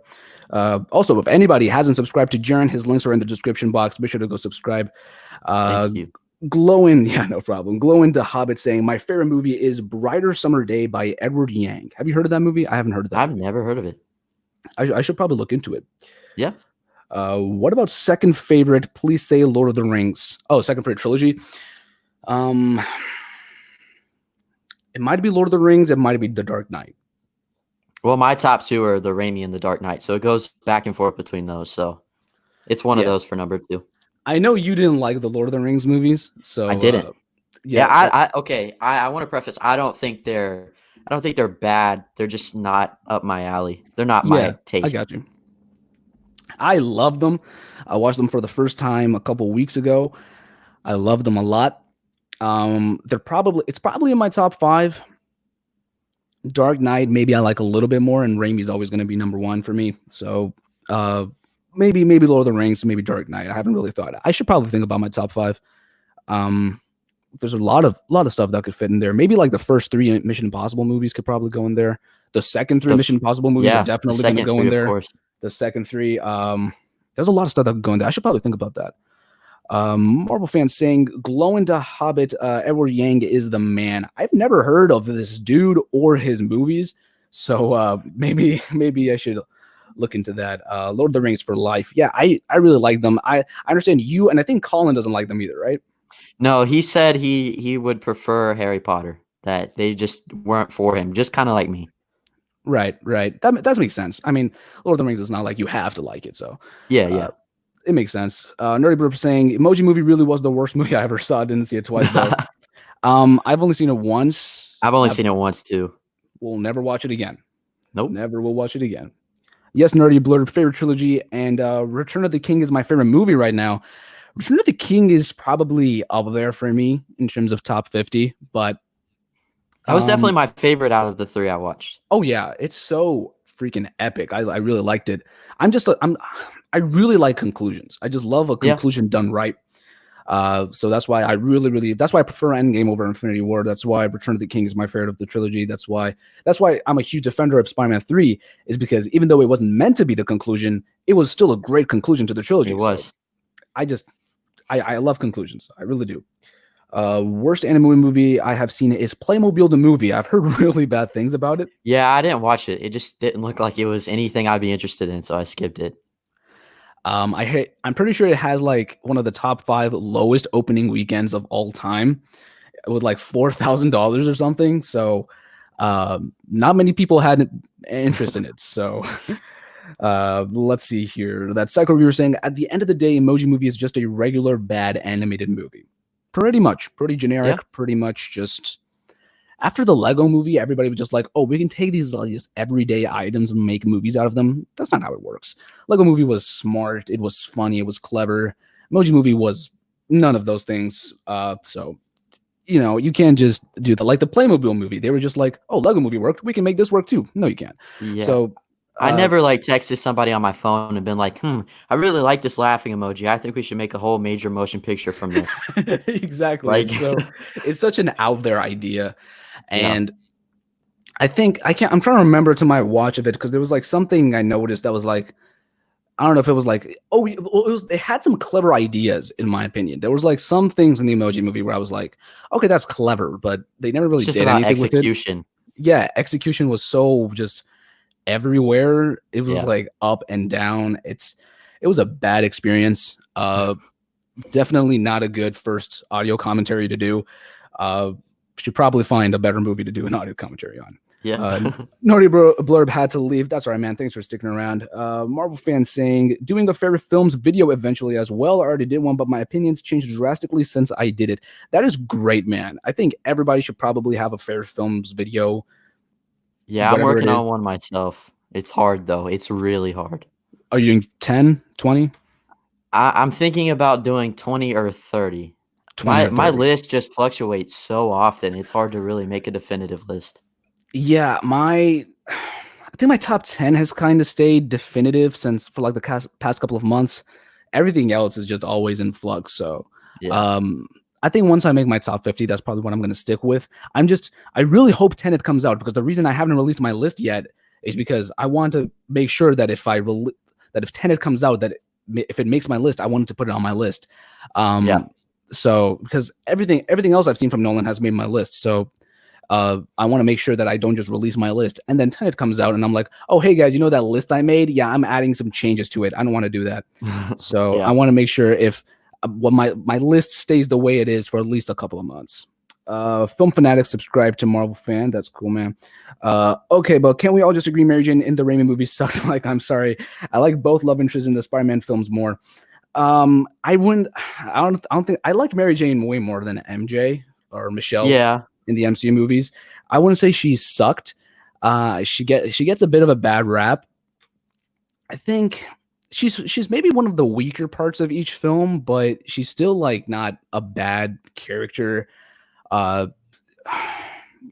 Also, if anybody hasn't subscribed to Jaren, his links are in the description box. Be sure to go subscribe. Uh, Thank you. Glowing, yeah, no problem. Glowing to Hobbit saying, my favorite movie is Brighter Summer Day by Edward Yang. Have you heard of that movie? I haven't heard of that I've movie. never heard of it. I should probably look into it. Yeah. What about second favorite? Please say Lord of the Rings. Oh, second favorite trilogy. It might be Lord of the Rings. It might be The Dark Knight. Well, my top two are the Raimi and the Dark Knight, so it goes back and forth between those. So it's one of Yeah, those for number two. I know you didn't like the Lord of the Rings movies, I so didn't. Yeah, yeah, that okay. I want to preface. I don't think they're bad. They're just not up my alley. They're not yeah, my I taste. got you. I love them. I watched them for the first time a couple weeks ago. I love them a lot. It's probably in my top five. Dark Knight, maybe I like a little bit more, and Raimi's always going to be number one for me. So uh, maybe Lord of the Rings, maybe Dark Knight. I haven't really thought. I should probably think about my top five. Um, there's a lot of stuff that could fit in there. Maybe like the first three Mission Impossible movies could probably go in there. The second three The Mission Impossible movies are Yeah, the definitely going to second go three, in of there. course. The second three, there's a lot of stuff that could go in there. I should probably think about that. Marvel fans saying glow into Hobbit. Edward Yang is the man. I've never heard of this dude or his movies, so maybe I should look into that. Lord of the Rings for life. Yeah, I really like them. I understand you, and I think Colin doesn't like them either, right? No, he said he would prefer Harry Potter. That they just weren't for him. Just kind of like me. Right, right. That makes sense. I mean, Lord of the Rings is not like you have to like it, so Yeah, uh, yeah. it makes sense. Nerdy Burp saying Emoji Movie really was the worst movie I ever saw. Didn't see it twice though. I've only seen it once. I've only I seen it once too. will never watch it again. Nope. Never will watch it again. Yes, Nerdy Blurred, favorite trilogy, and Return of the King is my favorite movie right now. Return of the King is probably up there for me in terms of top 50, but That was definitely my favorite out of the three I watched. oh yeah, it's so freaking epic. I really liked it. I really like conclusions. I just love a Yeah. conclusion done right. So that's why that's why I prefer Endgame over Infinity War. That's why Return of the King is my favorite of the trilogy. That's why I'm a huge defender of Spider-Man 3, is because even though it wasn't meant to be the conclusion, it was still a great conclusion to the trilogy. It So was. I just I love conclusions. I really do. Worst anime movie I have seen is Playmobil the movie. I've heard really bad things about it. Yeah, I didn't watch it. It just didn't look like it was anything I'd be interested in, so I skipped it. I'm pretty sure it has like one of the top 5 lowest opening weekends of all time, with like $4,000 or something. So, not many people had interest in it. So, let's see here. That Psycho Reviewer saying at the end of the day, Emoji Movie is just a regular bad animated movie. Pretty much, pretty generic. Yeah. Pretty much just. After the Lego movie, everybody was just like, oh, we can take these just everyday items and make movies out of them. That's not how it works. Lego movie was smart. It was funny. It was clever. Emoji movie was none of those things. So, you can't just do that. Like the Playmobil movie, they were just like, oh, Lego movie worked. We can make this work too. No, you can't. Yeah. So, I never like texted somebody on my phone and been like, I really like this laughing emoji. I think we should make a whole major motion picture from this. exactly. Like, So it's such an out there idea. yeah. And I'm trying to remember to my watch of it, because there was like something I noticed that was like, I don't know if it was like, they had some clever ideas, in my opinion. There was like some things in the Emoji Movie where I was like, okay, that's clever, but they never really It's just did about anything with it. execution. Yeah, execution was so just everywhere. It was Yeah. like up and down. It was a bad experience. Definitely not a good first audio commentary to do. Should probably find a better movie to do an audio commentary on. Yeah. Naughty Blurb had to leave. That's all right, man. Thanks for sticking around. Marvel fans saying, doing a favorite films video eventually as well. I already did one, but my opinions changed drastically since I did it. That is great, man. I think everybody should probably have a favorite films video. Yeah, I'm Whatever it working is. on one myself. It's hard though. It's really hard. Are you doing 10, 20? I'm thinking about doing 20 or 30. 20 or My 30? list just fluctuates so often. It's hard to really make a definitive list. Yeah, I think my top 10 has kind of stayed definitive since for like the past couple of months. Everything else is just always in flux. So, Yeah. I think once I make my top 50, that's probably what I'm going to stick with. I really hope Tenet comes out, because the reason I haven't released my list yet is because I want to make sure that if Tenet comes out, that if it makes my list, I wanted to put it on my list. Yeah. So because everything else I've seen from Nolan has made my list. So, I want to make sure that I don't just release my list and then Tenet comes out and I'm like, oh, hey guys, that list I made? Yeah, I'm adding some changes to it. I don't want to do that. So Yeah. I want to make sure if my list stays the way it is for at least a couple of months. Film fanatic subscribe to Marvel fan. That's cool, man. Okay, but can't we all just agree Mary Jane in the Raimi movies sucked? Like, I'm sorry, I like both love interests in the Spider-Man films more. I wouldn't. I don't think I like Mary Jane way more than MJ or Michelle Yeah, in the MCU movies. I wouldn't say she sucked. She gets a bit of a bad rap. I think she's maybe one of the weaker parts of each film, but she's still like not a bad character. Uh,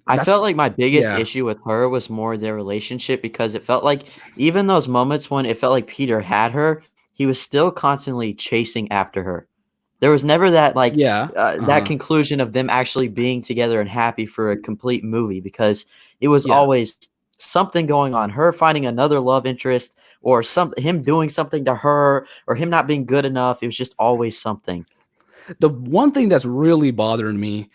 I felt that's like my biggest yeah, issue with her was more their relationship because it felt like even those moments when it felt like Peter had her, he was still constantly chasing after her. There was never that yeah, that uh-huh, conclusion of them actually being together and happy for a complete movie because it was yeah. always something going on. Her finding another love interest or him doing something to her or him not being good enough. It was just always something. The one thing that's really bothering me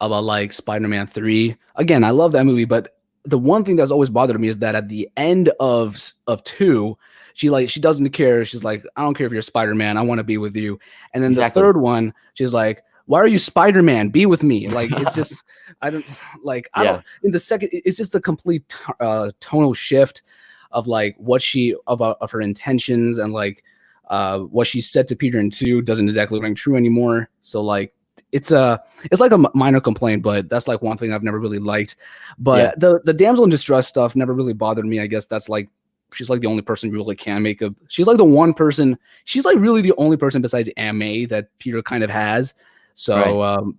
about like Spider-Man 3, again, I love that movie, but the one thing that's always bothered me is that at the end of 2, she doesn't care. She's like, I don't care if you're Spider-Man, I want to be with you. And then the Exactly. third one, she's like, why are you Spider-Man? Be with me. Like it's just I don't like I don't Yeah. in the second it's just a complete tonal shift of like what she of her intentions and like what she said to Peter in 2 doesn't exactly ring true anymore. So like it's like a minor complaint, but that's like one thing I've never really liked. Yeah. But the damsel in distress stuff never really bothered me. I guess that's like she's like the only person who really can make a. She's like the one person. She's like really the only person besides Aunt May that Peter kind of has. Right. So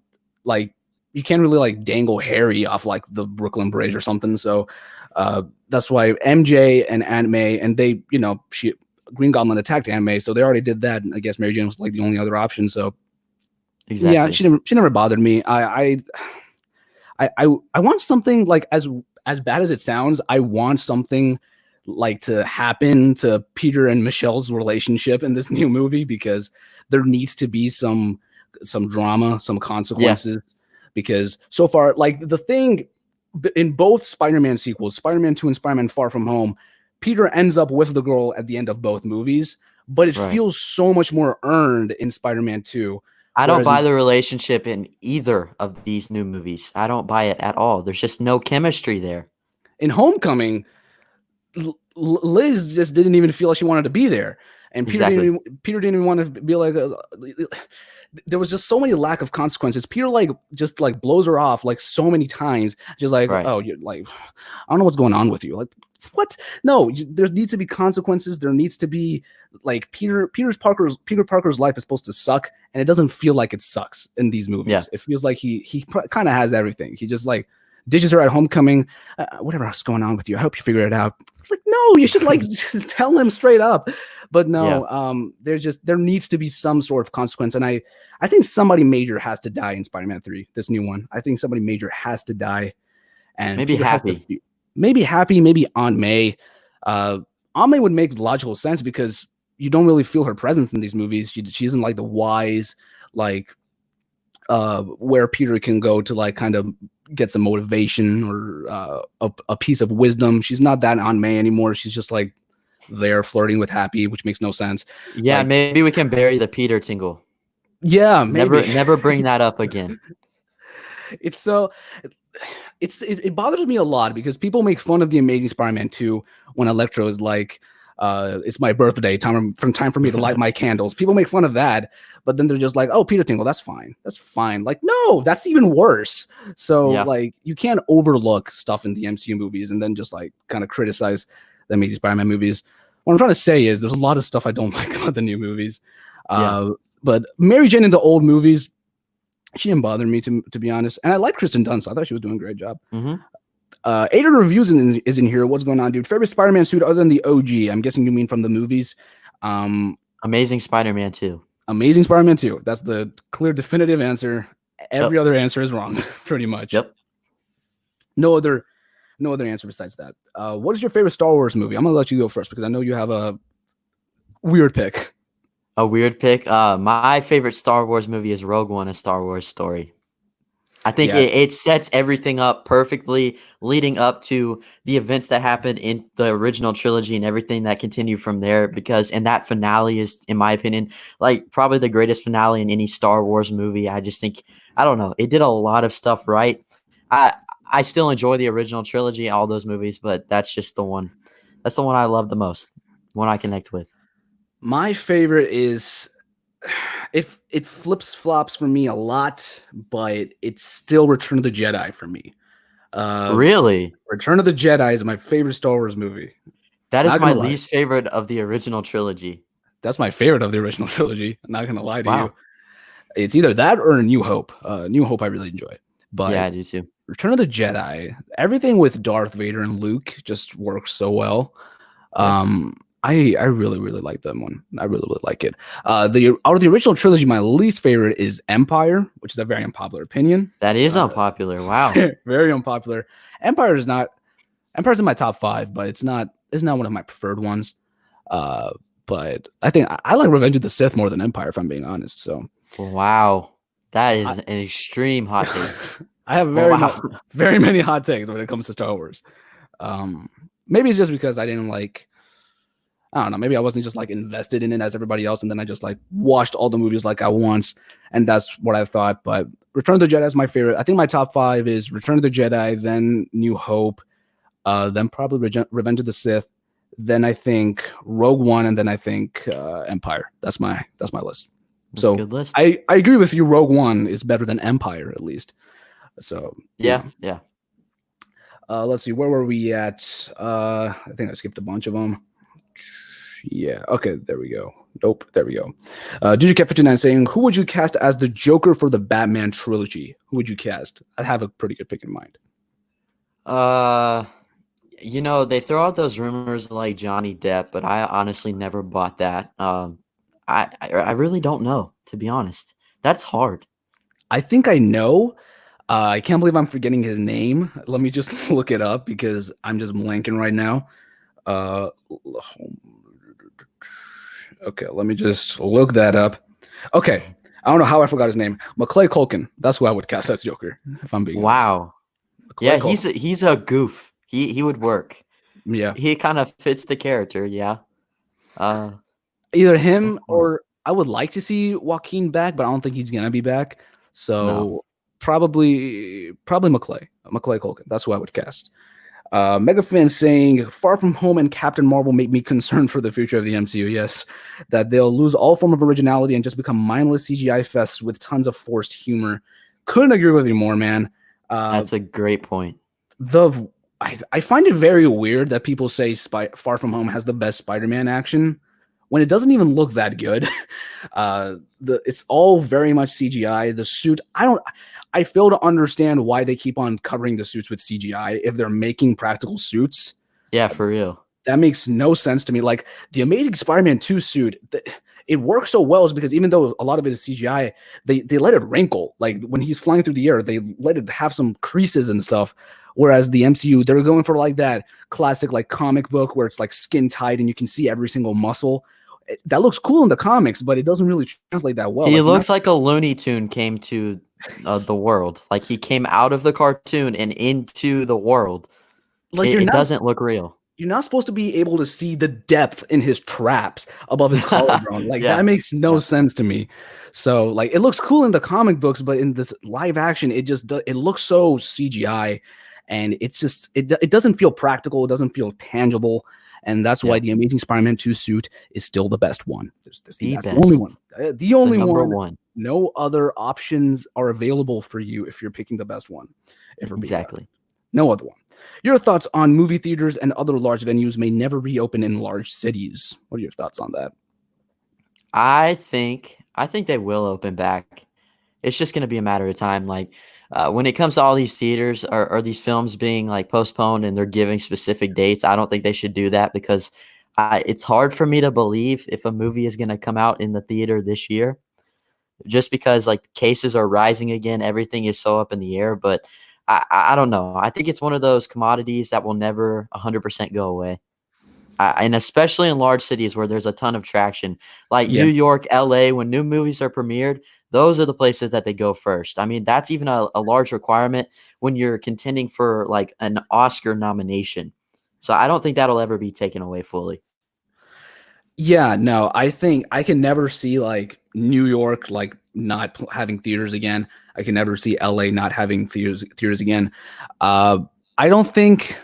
like you can't really like dangle Harry off like the Brooklyn Bridge or something. So that's why MJ and Aunt May and they she Green Goblin attacked Aunt May, so they already did that. And I guess Mary Jane was like the only other option. So yeah, Exactly. she never bothered me. I want something like as bad as it sounds. I want something like to happen to Peter and Michelle's relationship in this new movie because there needs to be some drama, some Yeah. consequences. Because so far, like the thing in both Spider-Man sequels, Spider-Man 2 and Spider-Man Far From Home, Peter ends up with the girl at the end of both movies, but it Right. feels so much more earned in Spider-Man 2. I don't Whereas in buy the relationship in either of these new movies. I don't buy it at all. There's just no chemistry there. Homecoming, Liz just didn't even feel like she wanted to be there, and Exactly. Peter didn't even want to be like. There was just so many lack of consequences. Peter like just like blows her off like so many times. Just like, Right. oh, you're like, I don't know what's going on with you. Like, what? No, there needs to be consequences. There needs to be like Peter Parker's life is supposed to suck, and it doesn't feel like it sucks in these Yeah. movies. It feels like he kind of has everything. He just like ditches her at homecoming. Whatever else going on with you, I hope you figure it out. Like, no, you should like tell him straight up. But Yeah. no, there needs to be some sort of consequence, and I think somebody major has to die in Spider-Man 3, this new one. I think somebody major has to die, and Maybe Peter has to happy. be maybe happy, maybe Aunt May. Uh, Aunt May would make logical sense because you don't really feel her presence in these movies. She isn't like the wise like where Peter can go to like kind of get some motivation or a piece of wisdom. She's not that on May anymore. She's just like there flirting with Happy, which makes no sense. Yeah, Like, maybe we can bury the Peter tingle. yeah, maybe. Never bring that up again. It's so it bothers me a lot because people make fun of the Amazing Spider-Man 2 when Electro is like, it's my birthday, time for me to light my candles. People make fun of that, but then they're just like, oh, Peter Tingle, that's fine. That's fine. Like, no, that's even worse. So Yeah. like you can't overlook stuff in the MCU movies and then just like kind of criticize the Amazing Spider-Man movies. What I'm trying to say is there's a lot of stuff I don't like about the new movies. Yeah. But Mary Jane in the old movies, she didn't bother me to be honest. And I like Kristen Dunst. I thought she was doing a great job. Mhm. Aided Reviews is in here. What's going on, dude? Favorite Spider-Man suit other than the OG? I'm guessing you mean from the movies. Um, Amazing Spider-Man 2. Amazing Spider-Man 2. That's the clear, definitive answer. Every Yep. other answer is wrong, pretty much. Yep. No other, no other answer besides that. What is your favorite Star Wars movie? I'm gonna let you go first because I know you have a weird pick. A weird pick. My favorite Star Wars movie is Rogue One: A Star Wars Story. I think Yeah, it sets everything up perfectly, leading up to the events that happened in the original trilogy and everything that continued from there. And that finale is, in my opinion, like probably the greatest finale in any Star Wars movie. I just think, I don't know, it did a lot of stuff right. I I still enjoy the original trilogy, all those movies, but that's just the one. That's the one I love the most, one I connect with. my favorite is it flips flops for me a lot, but it's still Return of the Jedi for me. Uh, Really? Return of the Jedi is my favorite Star Wars movie. That is Not my gonna lie, least favorite of the original trilogy. that's my favorite of the original trilogy. I'm not gonna lie to you. Wow. It's either that or A New Hope. New Hope I really enjoy, Yeah, but I do too. Return of the Jedi, everything with Darth Vader and Luke just works so well. Yep. Um, I really like that one. I really like it. The out of the original trilogy, my least favorite is Empire, which is a very unpopular opinion. That is Uh, unpopular. Wow. very unpopular. Empire is not Empire's in my top five, but it's not one of my preferred ones. Uh, but I think I like Revenge of the Sith more than Empire, if I'm being honest. So Wow. That I, is an extreme hot take. I have Wow. very many hot takes when it comes to Star Wars. Um, maybe it's just because I didn't like. I don't know. Maybe I wasn't just like invested in it as everybody else, and then I just like watched all the movies like I once, and that's what I thought. But Return of the Jedi is my favorite. I think my top five is Return of the Jedi, then New Hope, then probably Revenge of the Sith, then I think Rogue One, and then I think Empire. That's my list. That's a So good list. I agree with you. Rogue One is better than Empire at least. So Yeah, yeah. let's see, where were we at? I think I skipped a bunch of them. Yeah. Okay. There we go. Nope. There we go. GGCat59 saying, who would you cast as the Joker for the Batman trilogy? Who would you cast? I have a pretty good pick in mind. Uh, they throw out those rumors like Johnny Depp, but I honestly never bought that. I really don't know, to be honest. That's hard. I think I know. I can't believe I'm forgetting his name. Let me just look it up because I'm just blanking right now. Uh, okay, let me just look that up. Okay, I don't know how I forgot his name. Macaulay Culkin. That's who I would cast as Joker, if I'm being honest. Wow. Macaulay Yeah, Culkin. he's a goof. He would work. Yeah, He kind of fits the character, yeah. Uh, either that's him smart. or I would like to see Joaquin back, but I don't think he's gonna be back. No. So probably Macaulay Culkin. That's who I would cast. Mega fan saying, Far From Home and Captain Marvel make me concerned for the future of the MCU. Yes, that they'll lose all form of originality and just become mindless CGI fests with tons of forced humor. Couldn't agree with you more, man. Uh, That's a great point. the I find it very weird that people say Far From Home has the best Spider-Man action when it doesn't even look that good. It's all very much CGI. The suit, I fail to understand why they keep on covering the suits with CGI if they're making practical suits. Yeah, for real. That makes no sense to me. Like the Amazing Spider-Man 2 suit, it works so well is because even though a lot of it is CGI, they let it wrinkle. Like when he's flying through the air, they let it have some creases and stuff. Whereas the MCU, they're going for like that classic like comic book where it's like skin tight and you can see every single muscle. That looks cool in the comics, but it doesn't really translate that well. He Like you're not looks like a Looney Tune came to the world. Like he came out of the cartoon and into the world. like It, you're it not doesn't look real. you're not supposed to be able to see the depth in his traps above his collarbone. Like Yeah, that makes no yeah, sense to me. So like it looks cool in the comic books, but in this live action, it looks so CGI, and it doesn't feel practical. It doesn't feel tangible, and that's why yeah. the Amazing Spider-Man 2 suit is still the best one. The That's the only one. best, The the only number one. one. No other options are available for you if you're picking the best one. If we're being honest. Exactly. No other one. Your thoughts on movie theaters and other large venues may never reopen in large cities. What are your thoughts on that? I think they will open back. It's just going to be a matter of time. Like when it comes to all these theaters or these films being like postponed and they're giving specific dates, I don't think they should do that because it's hard for me to believe if a movie is going to come out in the theater this year, just because like cases are rising again. Everything is so up in the air, but I don't know. I think it's one of those commodities that will never 100% go away. And especially in large cities where there's a ton of traction, like New Yeah, York, LA, when new movies are premiered, those are the places that they go first. I mean, that's even a large requirement when you're contending for like an Oscar nomination. So I don't think that'll ever be taken away fully. Yeah, no, I think I can never see like New York like not having theaters again. I can never see LA not having theaters again. Uh, I don't think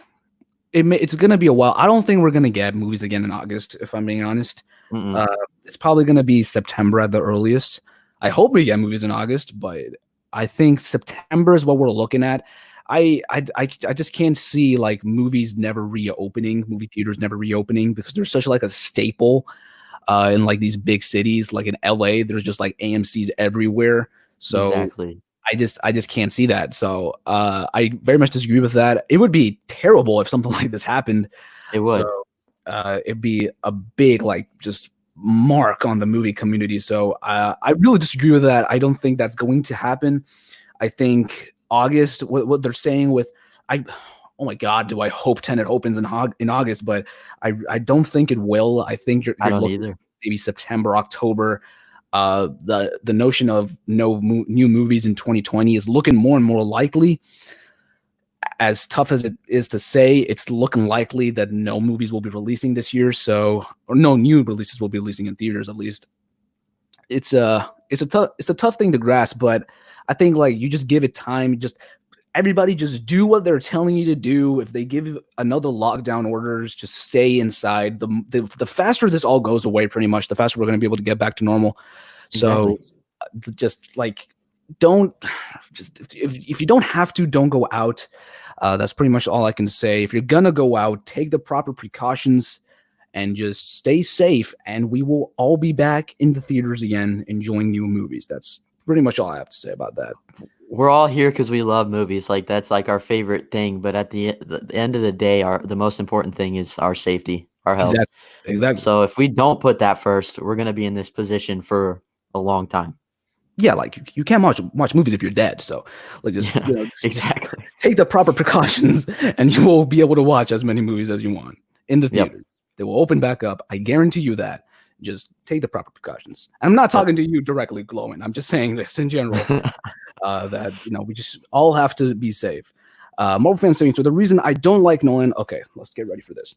it's gonna be a while. I don't think we're gonna get movies again in August, if I'm being honest. Mm-mm. Uh, it's probably gonna be September at the earliest. I hope we get movies in August, but I think September is what we're looking at. I just can't see like movies never reopening, movie theaters never reopening because there's such like a staple in like these big cities, like in LA. There's just like AMC's everywhere. So Exactly. I just can't see that. So I very much disagree with that. It would be terrible if something like this happened. It So would. it'd be a big like just mark on the movie community. So I really disagree with that. I don't think that's going to happen. I think August, what they're saying with I. Oh my God! Do I hope Tenet opens in August? But I don't think it will. I think I you're don't looking either. maybe September, October. The notion of new movies in 2020 is looking more and more likely. As tough as it is to say, it's looking likely that no movies will be releasing this year. So, or no new releases will be releasing in theaters at least. It's a tough thing to grasp, but I think like you just give it time. Just everybody just do what they're telling you to do. If they give another lockdown orders, just stay inside. The faster this all goes away, pretty much, the faster we're going to be able to get back to normal. So Exactly. just like don't just if you don't have to, don't go out. That's pretty much all I can say. If you're gonna go out, take the proper precautions and just stay safe, and we will all be back in the theaters again enjoying new movies. That's pretty much all I have to say about that. We're all here because we love movies. Like that's like our favorite thing. But at the end of the day, the most important thing is our safety, our health. Exactly. Exactly. So if we don't put that first, we're gonna be in this position for a long time. Yeah, like you can't watch movies if you're dead. So like just Yeah, just exactly. take the proper precautions, and you will be able to watch as many movies as you want in the Yep. theater. They will open back up. I guarantee you that. Just take the proper precautions. And I'm not Yep. talking to you directly, Glowing. I'm just saying this in general. That we just all have to be safe. Marvel fans saying so. The reason I don't like Nolan, okay, let's get ready for this.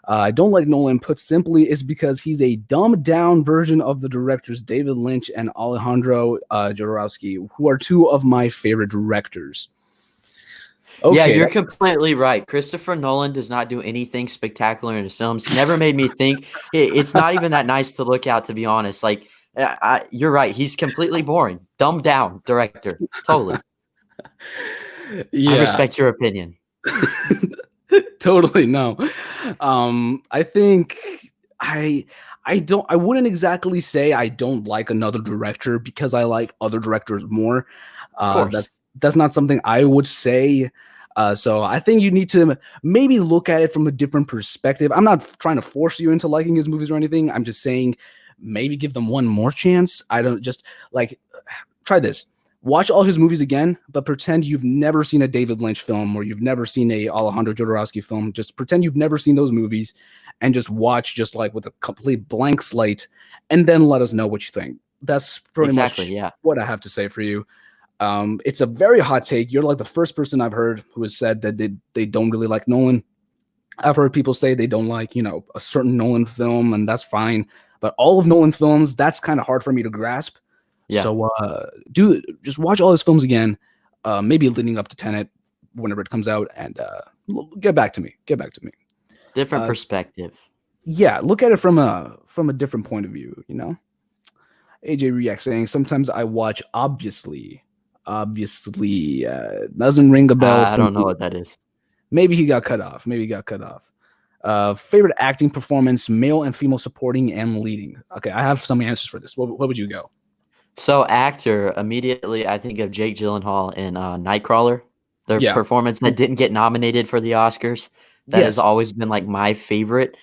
I don't like Nolan, put simply, is because he's a dumbed down version of the directors David Lynch and Alejandro Jodorowsky, who are two of my favorite directors. Yeah, Okay, you're completely right. Christopher Nolan does not do anything spectacular in his films. Never made me think. It's not even that nice to look at, to be honest. Like, you're right. He's completely boring. Dumbed down director. Totally. I yeah, respect your opinion. totally no. I think I I wouldn't exactly say I don't like another director because I like other directors more. Of Uh, course. that's that's not something I would say. So I think you need to maybe look at it from a different perspective. I'm not trying to force you into liking his movies or anything. I'm just saying maybe give them one more chance. I don't just like try this. Watch all his movies again, but pretend you've never seen a David Lynch film or you've never seen a Alejandro Jodorowsky film. Just pretend you've never seen those movies and just watch just like with a complete blank slate and then let us know what you think. That's pretty Exactly. much Yeah. what I have to say for you. It's a very hot take. You're like the first person I've heard who has said that they don't really like Nolan. I've heard people say they don't like, a certain Nolan film, and that's fine. But all of Nolan films, that's kind of hard for me to grasp. Yeah. So do just watch all his films again, maybe leading up to Tenet whenever it comes out, and get back to me. Get back to me. Different Uh, perspective. yeah, look at it from a different point of view. AJ Reacts saying sometimes I watch obviously doesn't ring a bell I for don't know me. what that is. Maybe he got cut off. Maybe he got cut off. Favorite acting performance, male and female supporting and leading. Okay, I have some answers for this. What would you go? So, actor, immediately I think of Jake Gyllenhaal in Nightcrawler. Their Yeah. performance that didn't get nominated for the Oscars. That has Yes. always been like my favorite.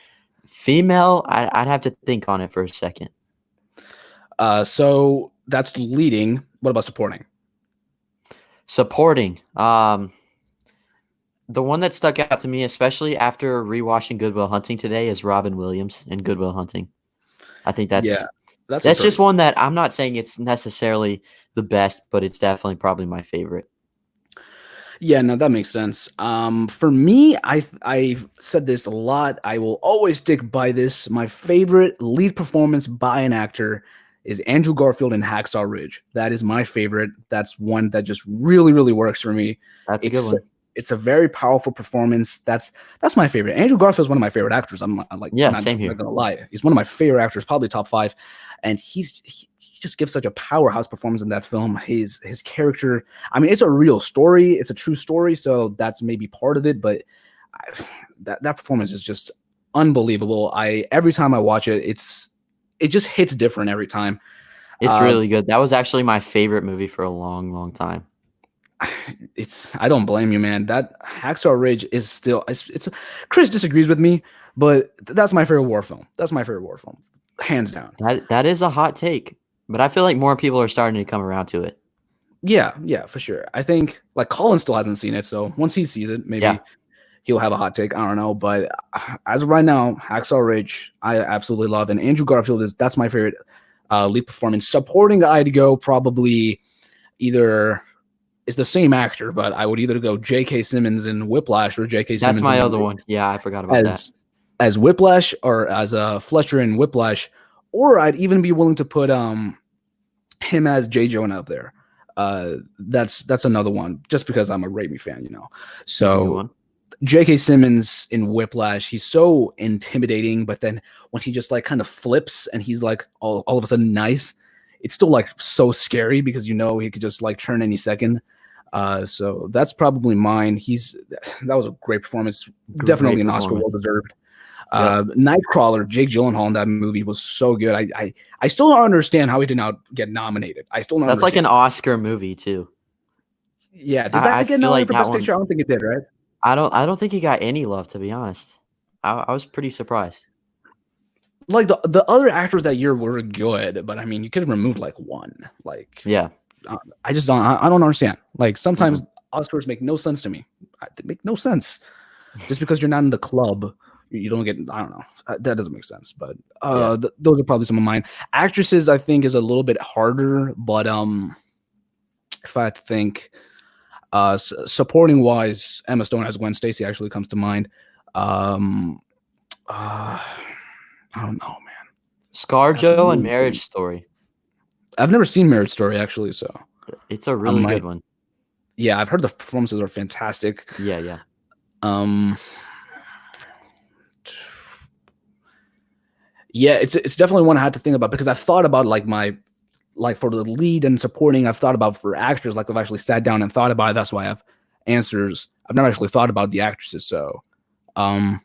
Female, I'd have to think on it for a second. So that's leading. What about supporting? Supporting. The one that stuck out to me, especially after rewatching Good Will Hunting today, is Robin Williams in Good Will Hunting. I think Yeah. That's That's just encouraging. one that I'm not saying it's necessarily the best, but it's definitely probably my favorite. Yeah, no, that makes sense. For me, I've said this a lot. I will always stick by this. My favorite lead performance by an actor is Andrew Garfield in Hacksaw Ridge. That is my favorite. That's one that just really, really works for me. That's a good It's one. it's a very powerful performance. That's my favorite. Andrew Garfield is one of my favorite actors. I'm like Yeah, not, same not here. gonna lie. He's one of my favorite actors, probably top five. And he just gives such a powerhouse performance in that film. His character, I mean, it's a real story. It's a true story, so that's maybe part of it. But that performance is just unbelievable. I every time I watch it, it just hits different every time. It's Uh, really good. That was actually my favorite movie for a long, long time. I don't blame you, man. That Hacksaw Ridge is still it's Chris disagrees with me, but that's my favorite war film. That's my favorite war film, hands down. That is a hot take, but I feel like more people are starting to come around to it. Yeah, for sure. I think like Colin still hasn't seen it, so once he sees it, Yeah, maybe he'll have a hot take. I don't know, but as of right now, Hacksaw Ridge, I absolutely love, and Andrew Garfield that's my favorite lead performance. Supporting, I'd go probably either it's the same actor, but I would either go J.K. Simmons in Whiplash or J.K. that's Simmons my in other one. Yeah, I forgot about that. as as Whiplash or as Fletcher in Whiplash, or I'd even be willing to put him as J. Jonah up there. That's another one, just because I'm a Raimi fan, you know. That's a good So one. J.K. Simmons in Whiplash, he's so intimidating, but then when he just like kind of flips and he's like all of a sudden nice, it's still like so scary because you know he could just like turn any second. So that's probably mine. That was a great performance, definitely Great an Oscar well performance. deserved. Yep. Nightcrawler, Jake Gyllenhaal in that movie was so good. I still don't understand how he did not get nominated. I still don't That's like understand. an Oscar movie too. Yeah, did I that get feel nominated like for that Best one. Picture? I don't think it did, right? I don't think he got any love, to be honest. I was pretty surprised. Like the other actors that year were good, but I mean, you could have removed like one. Like, Yeah. I just don't. I don't understand. Like sometimes Mm-mm. Oscars make no sense to me. They make no sense. Just because you're not in the club, you don't get. I don't know. That doesn't make sense. But Yeah. those are probably some of mine. Actresses, I think, is a little bit harder. But if I had to think, supporting wise, Emma Stone as Gwen Stacy actually comes to mind. Um, I don't know, man. That's ScarJo and really Marriage Story. I've never seen Marriage Story actually, so It's a I really might. good one. Yeah, I've heard the performances are fantastic. Yeah, yeah. Um, yeah, it's definitely one I had to think about because I've thought about like for the lead and supporting. I've thought about for actors. Like I've actually sat down and thought about it. That's why I have answers. I've never actually thought about the actresses. So, um,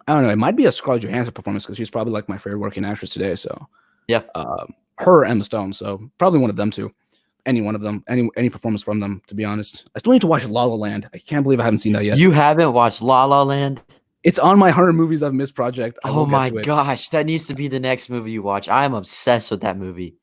I don't know. It might be a Scarlett Johansson performance because she's probably like my favorite working actress today. So, Yeah. her or Emma Stone. So probably one of them too. Any one of them. Any performance from them. To be honest, I still need to watch La La Land. I can't believe I haven't seen that yet. You haven't watched La La Land? It's on my 100 movies I've missed project. I Oh will get my to it. gosh, that needs to be the next movie you watch. I am obsessed with that movie.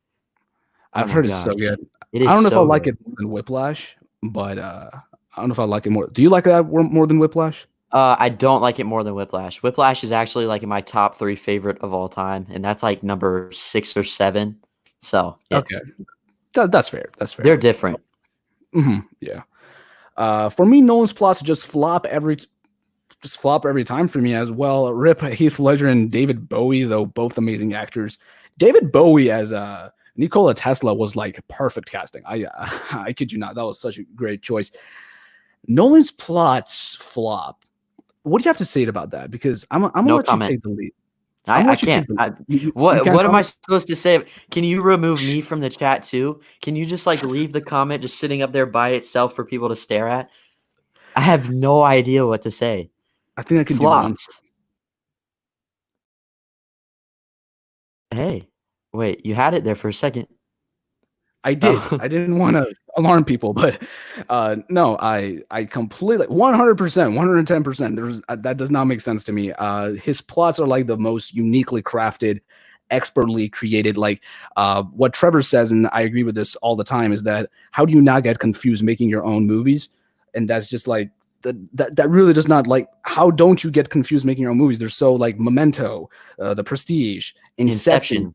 Oh I've my heard it's so gosh. good. It I is don't know if I so like good. it more than Whiplash, but I don't know if I like it more. Do you like that more than Whiplash? I don't like it more than Whiplash. Whiplash is actually like in my top 3 favorite of all time, and that's like number 6 or 7. So, yeah. Okay, that's fair. That's They're fair. different. Yeah. For me, Nolan's plots just flop every time for me as well. Rip Heath Ledger and David Bowie, though both amazing actors. David Bowie as Nikola Tesla was like perfect casting. I kid you not, that was such a great choice. Nolan's plots flop. What do you have to say about that? Because I'm gonna No let you comment. take the lead. I'm gonna I let you can't. take the you What can't am I comment. supposed to say? Can you remove me from the chat too? Can you just like leave the comment just sitting up there by itself for people to stare at? I have no idea what to say. I think I can do one. Flops. Hey, wait, you had it there for a second. I did. Oh, I didn't want to alarm people, but no, I completely 100%, 110%. There's that does not make sense to me. His plots are like the most uniquely crafted, expertly created. Like what Trevor says, and I agree with this all the time, is that how do you not get confused making your own movies? And that's just like that really does not like how don't you get confused making your own movies? They're so like Memento, The Prestige, Inception. Inception.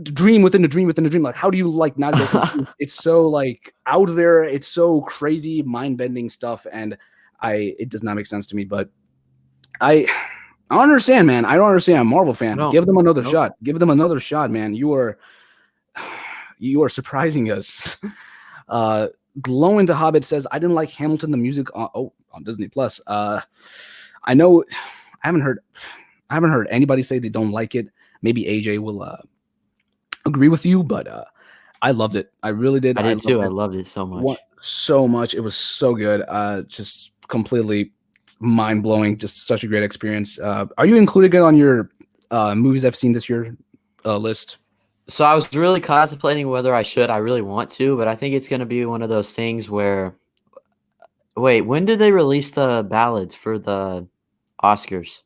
dream within a dream within a dream. Like, how do you like not go confused? It's so like out there. It's so crazy, mind bending stuff, and it does not make sense to me. But I I don't understand, man. I don't understand. I'm a Marvel fan. No, Give them another nope. shot. Give them another shot, man. You are surprising us. Glow into Hobbit says, I didn't like Hamilton the music on Disney Plus. I know I haven't heard anybody say they don't like it. Maybe AJ will agree with you, but I loved it. I really did. I did too. I It. loved it so much. So much. It was so good. Just completely mind blowing. Just such a great experience. Are you including it on your movies I've seen this year list? So I was really contemplating whether I should. I really want to, but I think it's going to be one of those things where. Wait, when did they release the ballads for the Oscars?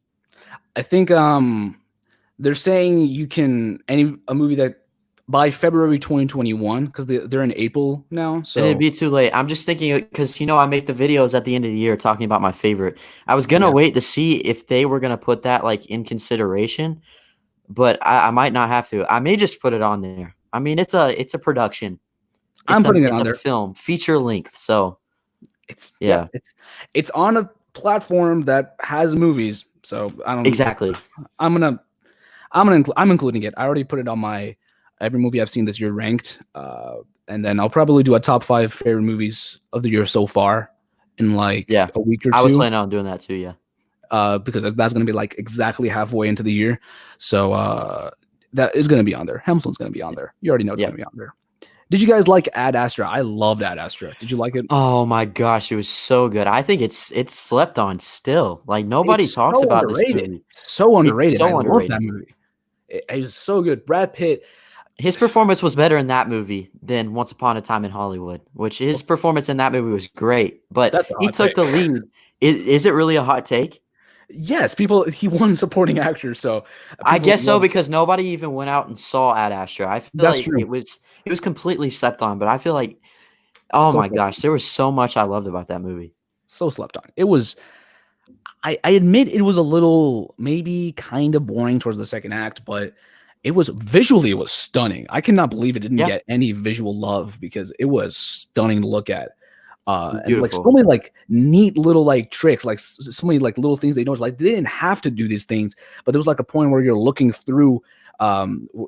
I think they're saying you can a movie that by February 2021 because they're in April now. So And it'd be too late. I'm just thinking because I make the videos at the end of the year talking about my favorite. I was gonna wait to see if they were gonna put that like in consideration, but I might not have to. I may just put it on there. I mean, it's a production. I'm putting it on it's there. a film feature length. So it's on a platform that has movies. So I don't exactly. I'm including it. I already put it on my every movie I've seen this year ranked, and then I'll probably do a top 5 favorite movies of the year so far in like a week or two. I was planning on doing that too. Yeah. Because that's going to be like exactly halfway into the year. So that is going to be on there. Hamilton's going to be on there. You already know it's going to be on there. Did you guys like Ad Astra? I loved Ad Astra. Did you like it? Oh my gosh, it was so good. I think it's slept on still. Like nobody talks about this movie. So underrated. I love that movie. It was so good. Brad Pitt. His performance was better in that movie than Once Upon a Time in Hollywood, which his performance in that movie was great. But he took the lead. Is it really a hot take? Yes, he won supporting actor, so I guess so because nobody even went out and saw Ad Astra. I feel like it was completely slept on, but I feel like my gosh, there was so much I loved about that movie. So slept on. It was I admit it was a little maybe kind of boring towards the second act, but it was stunning. I cannot believe it didn't get any visual love because it was stunning to look at. And like so many like neat little like tricks, like so many like little things they noticed. Like they didn't have to do these things, but there was like a point where you're looking through,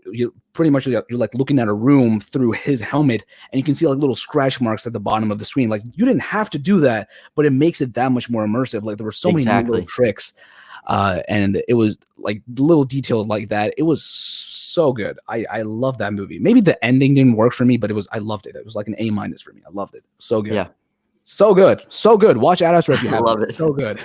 you pretty much you're like looking at a room through his helmet, and you can see like little scratch marks at the bottom of the screen. Like you didn't have to do that, but it makes it that much more immersive. Like there were so many little tricks, and it was like little details like that. It was so good. I love that movie. Maybe the ending didn't work for me, but I loved it. It was like an A- for me. I loved it. So good. Yeah. So good. So good. Watch Ad Astra if you haven't. Love it. So good.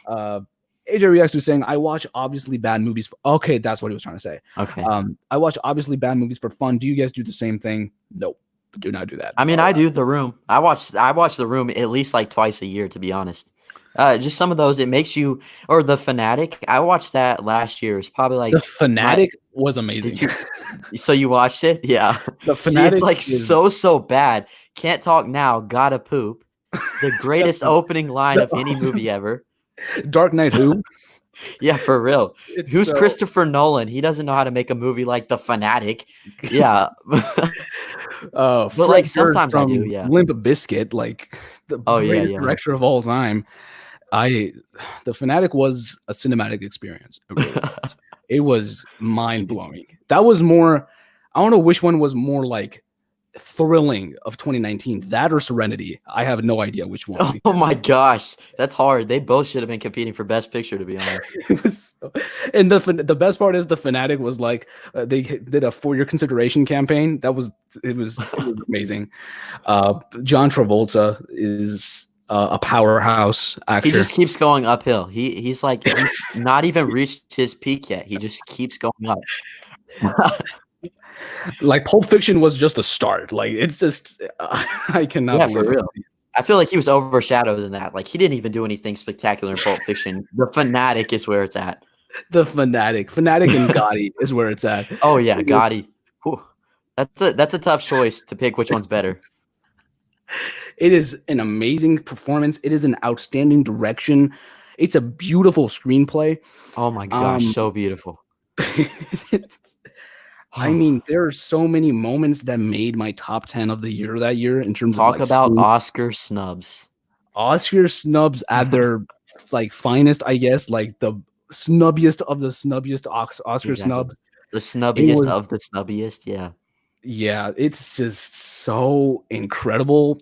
AJ Reacts was saying, I watch obviously bad movies. Okay, that's what he was trying to say. Okay. I watch obviously bad movies for fun. Do you guys do the same thing? Nope. Do not do that. I mean, I do The Room. I watch The Room at least like twice a year, to be honest. Just some of those, it makes you, or The Fanatic. I watched that last year. It's probably like The Fanatic was amazing. So you watched it? Yeah. The Fanatic it's like so bad. Can't talk now. Gotta poop. The greatest opening line of any movie ever. Dark Knight who? Yeah, for real. Who's Christopher Nolan? He doesn't know how to make a movie like The Fanatic. Yeah. But like sometimes I do, yeah. Limp Bizkit, like the greatest director of all time. The Fanatic was a cinematic experience. It really was. It was mind-blowing. That was more, I don't know which one was more like thrilling of 2019, that or Serenity. I have no idea which one. Oh my gosh, that's hard. They both should have been competing for Best Picture, to be honest. And the best part is The Fanatic was like they did a for your consideration campaign. It was amazing. John Travolta is a powerhouse actor. He just keeps going uphill. He's not even reached his peak yet. He just keeps going up. Like Pulp Fiction was just the start. Like it's just I cannot believe for real. I feel like he was overshadowed in that. Like he didn't even do anything spectacular in Pulp Fiction. The Fanatic is where it's at. The Fanatic and Gotti is where it's at. Oh yeah, Gotti. Whew. That's a tough choice to pick which one's better. It is an amazing performance. It is an outstanding direction. It's a beautiful screenplay. Oh my gosh, so beautiful. I mean, there are so many moments that made my top 10 of the year that year in terms of Talk like about scenes. Oscar snubs. Oscar snubs at their like finest, I guess, like the snubbiest of the snubbiest Oscar Exactly. snubs. The It snubbiest was, of the snubbiest, yeah. yeah, it's just so incredible.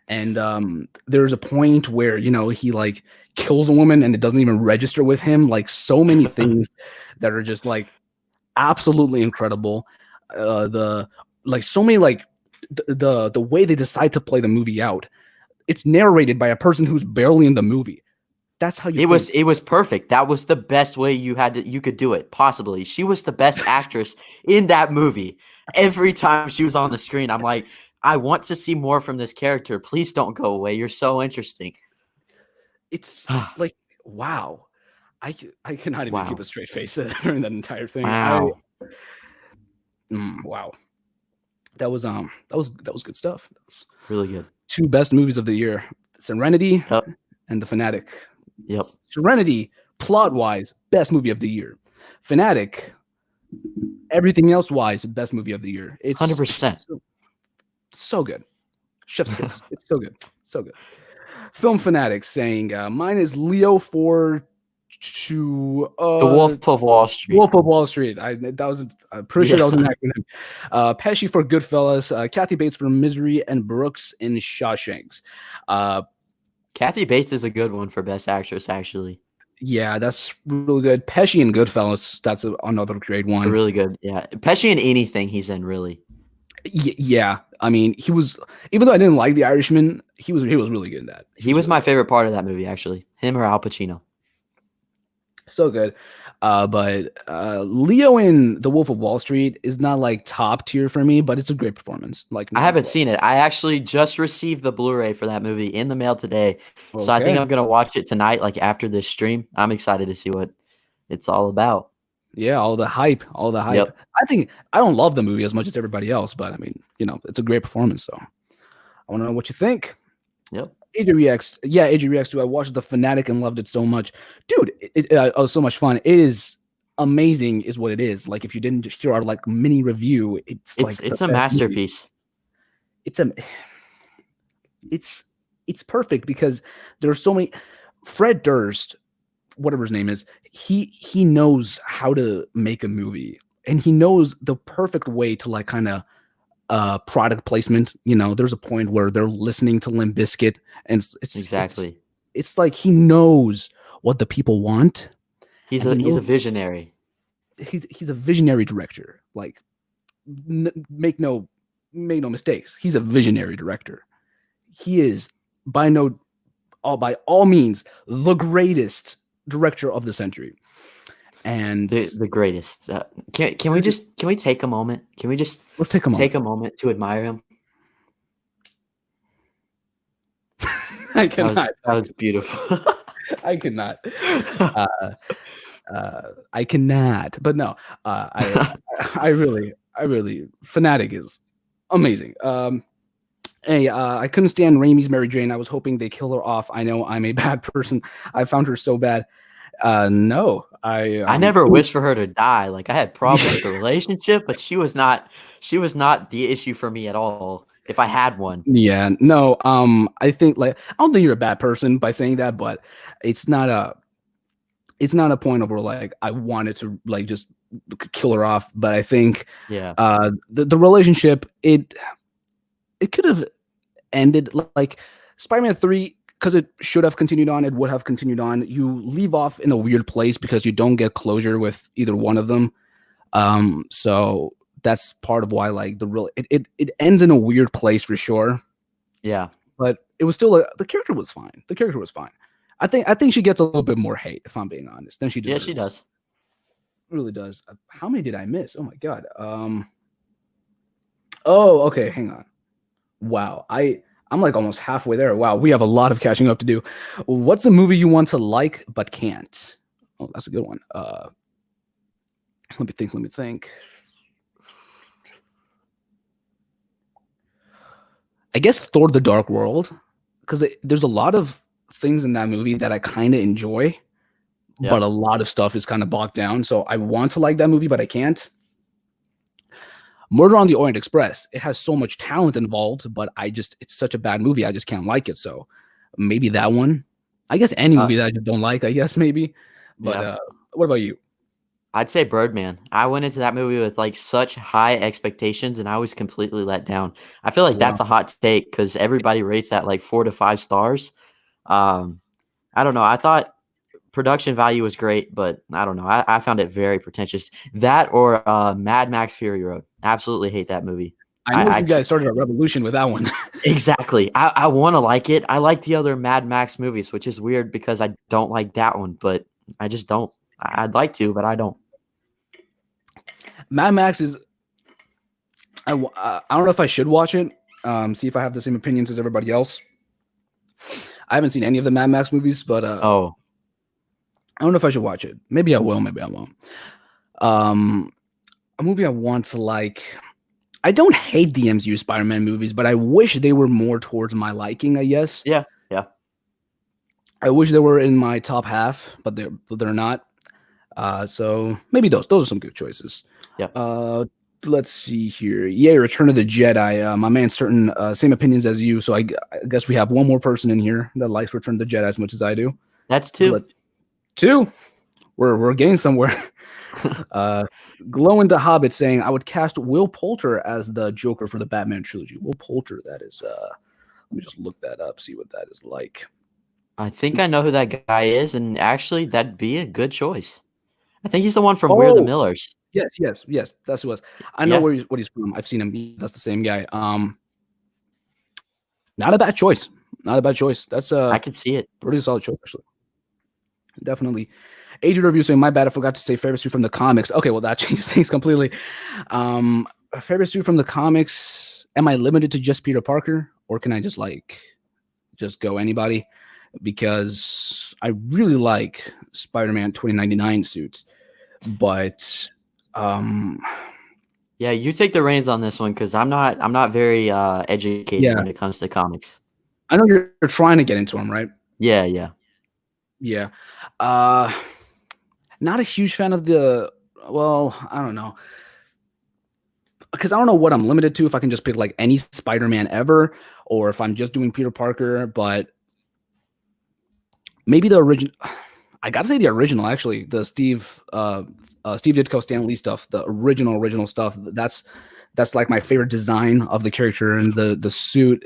And there's a point where, he like kills a woman and it doesn't even register with him. Like so many things that are just like absolutely incredible. The like so many like the way they decide to play the movie out. It's narrated by a person who's barely in the movie. That's how you think. It was perfect. That was the best way you could do it, possibly. She was the best actress in that movie. Every time she was on the screen, I'm like, I want to see more from this character. Please don't go away. You're so interesting. It's like wow. I cannot even keep Wow. a straight face during that entire thing. Wow. Wow. That was good stuff. That was Really good. two best movies of the year: Serenity Yep. and The Fanatic. Yep. Serenity, plot wise, best movie of the year. Fanatic, everything else wise, best movie of the year. It's 100%. so good. Chef's kiss. It's so good. So good. Film Fanatic saying, mine is Leo for to The Wolf of Wall Street. Wolf of Wall Street. I'm pretty sure that was an acronym. Pesci for Goodfellas, Kathy Bates for Misery, and Brooks in Shawshanks. Kathy Bates is a good one for Best Actress, actually. Yeah, that's really good. Pesci and Goodfellas, that's another great one. Really good. Yeah. Pesci in anything he's in, really. Yeah, I mean, he was, even though I didn't like The Irishman, he was really good in that. He was really my good. favorite part of that movie, actually. Him or Al Pacino. So good. But Leo in The Wolf of Wall Street is not like top tier for me, but it's a great performance. Like I haven't seen it. I actually just received the Blu-ray for that movie in the mail today. So I think Okay. I'm gonna watch it tonight, like after this stream. I'm excited to see what it's all about. Yeah, all the hype, all the hype. Yep. I think I don't love the movie as much as everybody else, but I mean, it's a great performance. So I want to know what you think. Yep. AJ reacts. Yeah, AJ reacts to. I watched The Fanatic and loved it so much, dude. It was so much fun. It is amazing, is what it is. Like if you didn't hear our like mini review, it's like It's the a best movie. masterpiece. It's a, it's perfect because there's so many. Fred Durst, whatever his name is, he knows how to make a movie, and he knows the perfect way to like kind of product placement. There's a point where they're listening to Limp Bizkit, and Exactly. it's like he knows what the people want. He's And a visionary. he's a visionary director. Like make no mistakes. He's a visionary director. He is by all means the greatest director of the century. And The greatest. Can we take a moment? Can we just let's take a moment. take a moment to admire him? I cannot. That was beautiful. I cannot. I cannot. But no, I really, Fanatic is amazing. Hey, I couldn't stand Raimi's Mary Jane. I was hoping they kill her off. I know I'm a bad person. I found her so bad. No, I never wished for her to die. Like I had problems with the relationship, but she was not the issue for me at all. If I had one. Yeah, no. I think like I don't think you're a bad person by saying that, but it's not a point of where like I wanted to like just kill her off. But I think Yeah. The relationship it could have ended like Spider-Man 3 because it should have continued on. It would have continued on. You leave off in a weird place because you don't get closure with either one of them. So that's part of why like it ends in a weird place for sure. Yeah. But it was still the character was fine. The character was fine. I think she gets a little bit more hate if I'm being honest than she deserves. Yeah, she does. Really does. How many did I miss? Oh my god. Oh, okay, hang on. Wow. I'm like almost halfway there. Wow, we have a lot of catching up to do. What's a movie you want to like but can't? Oh, that's a good one. Let me think. I guess Thor: The Dark World, because there's a lot of things in that movie that I kind of enjoy, but a lot of stuff is kind of bogged down. So I want to like that movie, but I can't. Murder on the Orient Express. It has so much talent involved, but it's such a bad movie. I just can't like it. So maybe that one. I guess any Uh, movie that I just don't like. I guess maybe. But yeah. what about you? I'd say Birdman. I went into that movie with like such high expectations and I was completely let down. I feel like Wow. that's a hot take because everybody rates that like 4 to 5 stars. Um, I don't know. I thought production value was great, but I don't know. I found it very pretentious. That or Mad Max Fury Road. Absolutely hate that movie. I know I you guys started a revolution with that one. exactly. I want to like it. I like the other Mad Max movies, which is weird because I don't like that one, but I just don't. I'd like to, but I don't. Mad Max is. I don't know if I should watch it. See if I have the same opinions as everybody else. I haven't seen any of the Mad Max movies, but Oh, I don't know if I should watch it. Maybe I will. Maybe I won't. Um, a movie I want to like. I don't hate the MCU Spider-Man movies, but I wish they were more towards my liking. I guess yeah, yeah. I wish they were in my top half, but they're not. So maybe those are some good choices. Yeah. Let's see here. Yeah, Return of the Jedi. My man, certain same opinions as you. So I guess we have one more person in here that likes Return of the Jedi as much as I do. That's two. Two. We're getting somewhere. Glow into Hobbit saying I would cast Will Poulter as the Joker for the Batman trilogy. Will Poulter, that is. Let me just look that up, see what that is like. I think I know who that guy is, and actually, that'd be a good choice. I think he's the one from We're the Oh, Millers. yes. That's who it was. I know Yeah, what he's from. I've seen him. That's the same guy. Not a bad choice. Not a bad choice. That's I a could see it. pretty solid choice actually. Definitely. AJ review saying my bad. I forgot to say favorite suit from the comics. Okay, well that changes things completely. Favorite suit from the comics. Am I limited to just Peter Parker, or can I just go anybody? Because I really like Spider-Man 2099 suits, but Yeah, you take the reins on this one because I'm not very educated yeah, when it comes to comics. I know you're trying to get into them, right? Yeah, yeah. Yeah. Uh, Not a huge fan of the. Well, I don't know. Because I don't know what I'm limited to if I can just pick like any Spider-Man ever, or if I'm just doing Peter Parker. But maybe the original. I gotta say the original actually, the Steve Ditko Stan Lee stuff, the original stuff. That's like my favorite design of the character and the suit.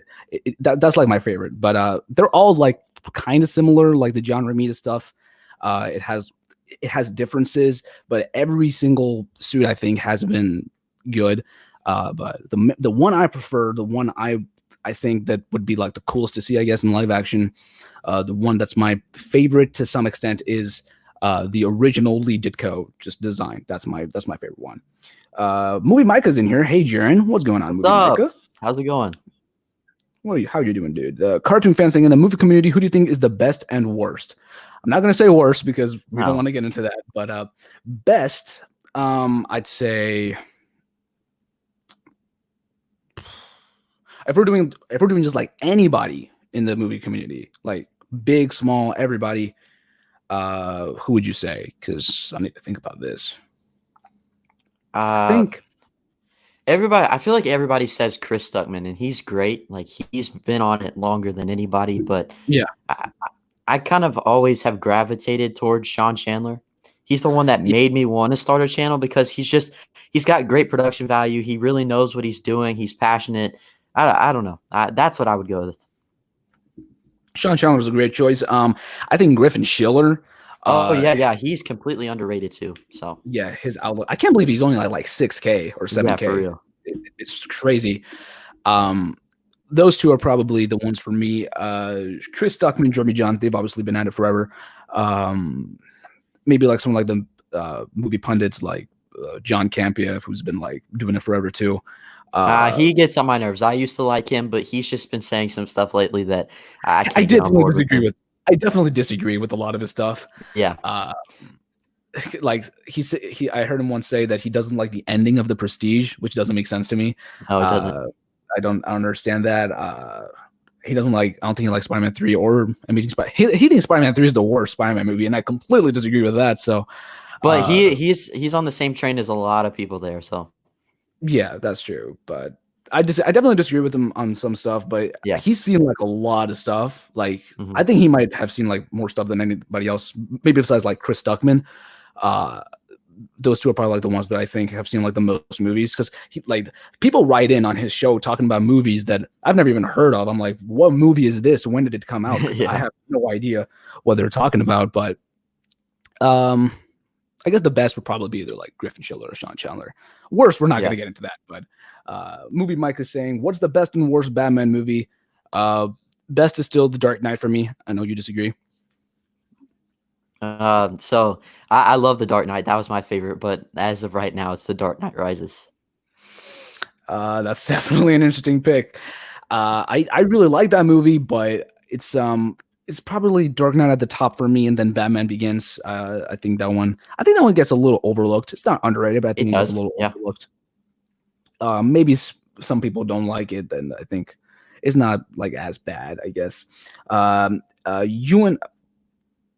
That's like my favorite. But they're all like kind of similar, like the John Romita stuff. It has differences, but every single suit I think has been good. But the one I prefer, the one I think that would be like the coolest to see, I guess, in live action. The one that's my favorite to some extent is the original Lee Ditko just design. That's my favorite one. Movie Micah's in here. Hey, Jaren, what's going on, What's Movie up? Micah? How's it going? How are you doing, dude? Cartoon fans saying in the movie community, who do you think is the best and worst? I'm not gonna say worst because we don't No. want to get into that, but best, I'd say if we're doing just like anybody in the movie community, like big, small, everybody, who would you say? Because I need to think about this. I Uh, think everybody. I feel like everybody says Chris Stuckman, and he's great. Like he's been on it longer than anybody. But yeah, I kind of always have gravitated towards Sean Chandler. He's the one that yeah, made me want to start a channel because he's got great production value. He really knows what he's doing. He's passionate. I don't know. That's what I would go with. Sean Chandler's a great choice. I think Griffin Schiller. Oh Uh, yeah. He's completely underrated too. So yeah, his outlook. I can't believe he's only like 6K or yeah, for 7K. real. It's crazy. Um, those two are probably the ones for me. Chris Stuckman, Jeremy Johns, they've obviously been at it forever. Maybe like someone like the movie pundits like John Campia, who's been like doing it forever too. He gets on my nerves. I used to like him, but he's just been saying some stuff lately that I I can't get on definitely board with disagree him. with. I definitely disagree with a lot of his stuff. Yeah. Uh, like I heard him once say that he doesn't like the ending of The Prestige, which doesn't make sense to me. No, it doesn't. I don't understand that. He doesn't like. I don't think he likes Spider-Man 3 or Amazing Spider. He thinks Spider-Man 3 is the worst Spider-Man movie, and I completely disagree with that. So, But he's on the same train as a lot of people there. So Yeah, that's true. But I definitely disagree with him on some stuff. But Yeah. he's seen like a lot of stuff. Like Hmm. I think he might have seen like more stuff than anybody else. Maybe besides like Chris Stuckman. Uh, those two are probably like the ones that I think have seen like the most movies because like people write in on his show talking about movies that I've never even heard of. I'm like, what movie is this? When did it come out? Because I Yeah. have no idea what they're talking about. But um, I guess the best would probably be either like Griffin Schiller or Sean Chandler. Worst, we're not going Yeah. to get into that. But movie Mike is saying, what's the best and worst Batman movie? Uh, best is still The Dark Knight for me. I know you disagree. So I love The Dark Knight. That was my favorite, but as of right now, it's The Dark Knight Rises. That's definitely an interesting pick. I really like that movie, but it's probably Dark Knight at the top for me, and then Batman Begins. I think that one gets a little overlooked. It's not underrated, but I It think it gets a does. little Yeah. overlooked. Maybe some people don't like it, and I think it's not like as bad. I guess.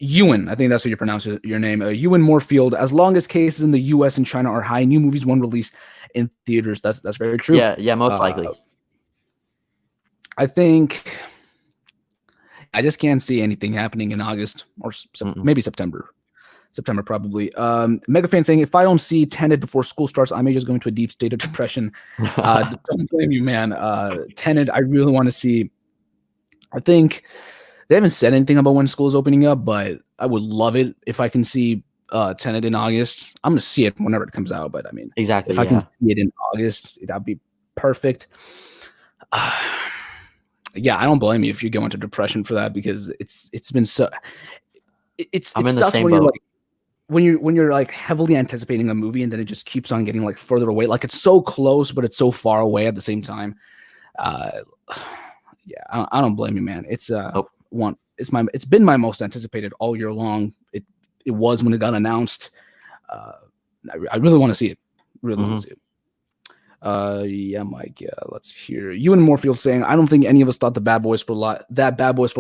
Ewan, I think that's how you pronounce your name. Ewan Moorfield. As long as cases in the U.S. and China are high, new movies won't release in theaters. That's very true. Yeah. Yeah. Most Uh, likely. I think I just can't see anything happening in August or Mm-mm. maybe September. September probably. Mega fan saying, if I don't see Tenet before school starts, I may just go into a deep state of depression. Don't blame you, man. Tenet, I really want to see. I think they haven't said anything about when school is opening up, but I would love it if I can see Tenet in August. I'm gonna see it whenever it comes out, but I mean, Exactly. if I can Yeah. see it in August, that'd be perfect. Uh, yeah, I don't blame you if you go into depression for that because it's been so I'm it in the sucks same when you're boat. like when you're like heavily anticipating a movie and then it just keeps on getting like further away. Like it's so close, but it's so far away at the same time. Uh, yeah, I don't blame you, man. Nope. It's been my most anticipated all year long. It was when it got announced. Uh, I really want to see it. Really want Hmm. to see it. Yeah, Mike. Yeah, let's hear you and Moorfield saying, I don't think any of us thought that Bad Boys for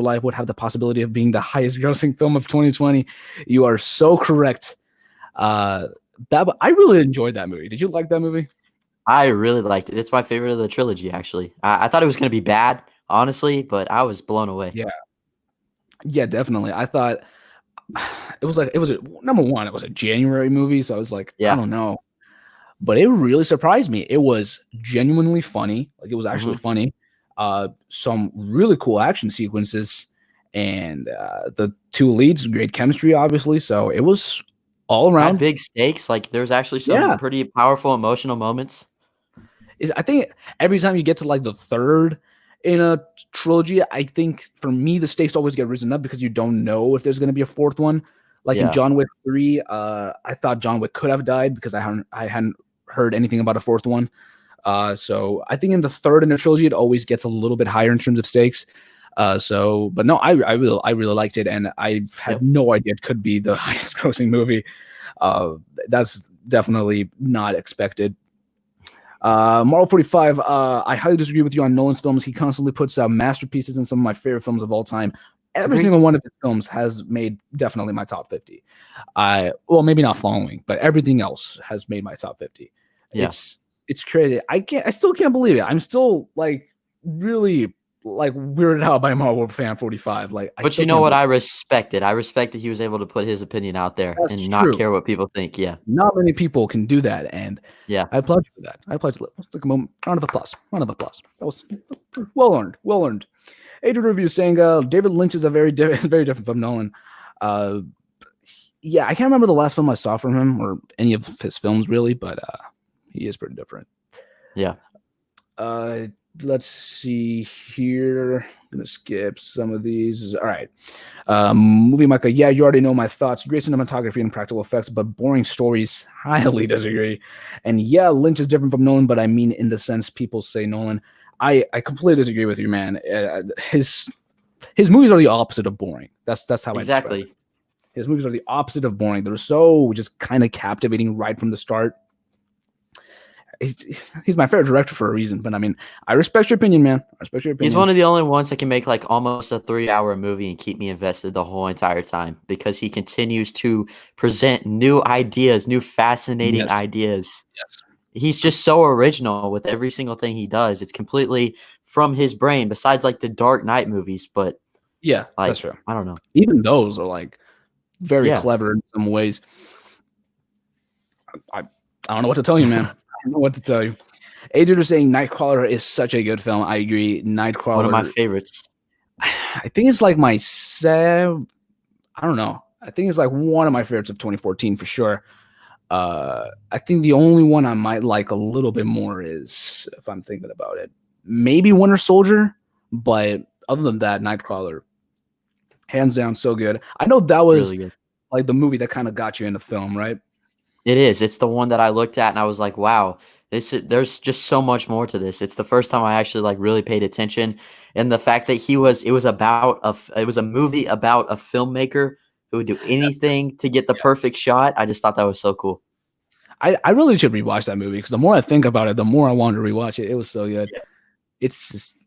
Life would have the possibility of being the highest grossing film of 2020. You are so correct. Uh, I really enjoyed that movie. Did you like that movie? I really liked it. It's my favorite of the trilogy, actually. I thought it was going to be bad, honestly, but I was blown away. Yeah, yeah, definitely. I thought it was a number one. It was a January movie, so I was like, I Yeah. don't know, but it really surprised me. It was genuinely funny. Like it was actually Hmm. funny. Some really cool action sequences, and the two leads, great chemistry, obviously. So it was all Had around. big stakes. Like, there's actually some Yeah, pretty powerful emotional moments. I think every time you get to like the third in a trilogy, I think for me the stakes always get risen up because you don't know if there's going to be a fourth one. Like in Yeah. John Wick 3, I thought John Wick could have died because I hadn't heard anything about a fourth one. So I think in the third in the trilogy, it always gets a little bit higher in terms of stakes. But no, I really liked it, and I had Yep. no idea it could be the highest grossing movie. Uh, that's definitely not expected. Marvel 45, I highly disagree with you on Nolan's films. He constantly puts out masterpieces in some of my favorite films of all time. Every Agree. single one of his films has made definitely my top 50. Well, maybe not following, but everything else has made my top 50. Yeah. It's crazy. I still can't believe it. I'm still like really like weirded out by Marvel Fan 45. Like I But still you know can't what? believe I respected. I respected he was able to put his opinion out there that's and not true. care what people think. Yeah. Not many people can do that, and Yeah. I applaud you for that. I applaud you. Let's take a moment. Round of applause. Round of applause. That was well earned. Well earned. Agent Review saying David Lynch is a very different from Nolan. Uh, yeah, I can't remember the last film I saw from him or any of his films really, but he is pretty different. Yeah. Uh, let's see here. I'm gonna skip some of these. All right. Movie Micah. Yeah, you already know my thoughts. Great cinematography and practical effects, but boring stories. Highly disagree. And yeah, Lynch is different from Nolan, but I mean in the sense people say Nolan. I completely disagree with you, man. His movies are the opposite of boring. That's how I describe it. Exactly. His movies are the opposite of boring. They're so just kind of captivating right from the start. He's my favorite director for a reason. But I mean, I respect your opinion, man. I respect your He's opinion. one of the only ones that can make like almost a 3-hour movie and keep me invested the whole entire time because he continues to present new ideas, new fascinating Yes, ideas. yes. he's just so original with every single thing he does. It's completely from his brain, besides like the Dark Knight movies. But Yeah, like, that's true. I don't know. Even those are like very Yeah. clever in some ways. I don't know what to tell you, man. I don't know what to tell you. Adrian is saying Nightcrawler is such a good film. I agree. One of my Nightcrawler, favorites. I think it's like I don't know. I think it's like one of my favorites of 2014 for sure. I think the only one I might like a little bit more is, if I'm thinking about it, maybe Winter Soldier. But other than that, Nightcrawler, hands down, so good. I know that was Really good. like the movie that kind of got you into film, right? It is. It's the one that I looked at and I was like, wow, there's just so much more to this. It's the first time I actually like really paid attention. And the fact that it was it was a movie about a filmmaker who would do anything to get the perfect shot. I just thought that was so cool. I really should rewatch that movie because the more I think about it, the more I want to rewatch it. It was so good. Yeah. It's just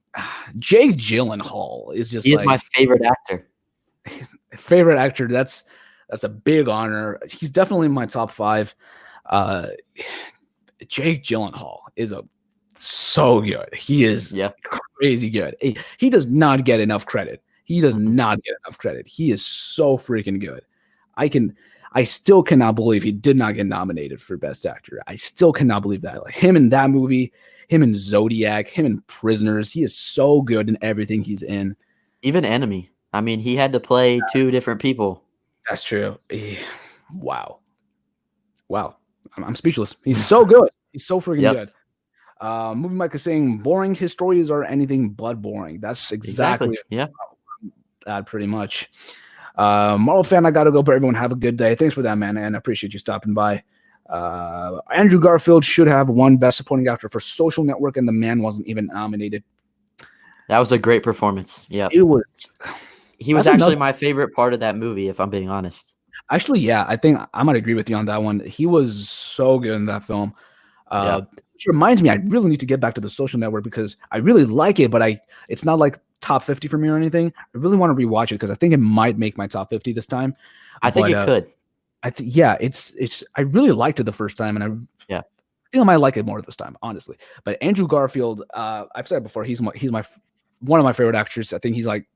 Jake Gyllenhaal is just He is my like favorite actor. favorite actor. That's a big honor. He's definitely in my top 5. Uh, Jake Gyllenhaal is so good. He is Yeah. crazy good. He does not get enough credit. He does Mhm. not get enough credit. He is so freaking good. I still cannot believe he did not get nominated for Best Actor. I still cannot believe that. Like him in that movie, him in Zodiac, him in Prisoners. He is so good in everything he's in. Even Enemy. I mean, he had to play 2 different people. That's true. Wow. Wow. I'm speechless. He's so good. He's so freaking Yep. good. Movie Mike is saying boring. His stories are anything but boring. That's exactly Yeah. that pretty much. Marvel fan, I gotta go, but everyone have a good day. Thanks for that, man, and I appreciate you stopping by. Andrew Garfield should have won Best Supporting Actor for Social Network, and the man wasn't even nominated. That was a great performance. Yeah. It was. He was That's actually another. my favorite part of that movie, if I'm being honest. Actually, yeah, I think I might agree with you on that one. He was so good in that film. Yeah. Which reminds me, I really need to get back to the Social Network because I really like it, but it's not like top 50 for me or anything. I really want to rewatch it because I think it might make my top 50 this time. I think But it could. yeah, I really liked it the first time, and I Yeah. think I might like it more this time, honestly. But Andrew Garfield, I've said before, he's my one of my favorite actors. I think he's like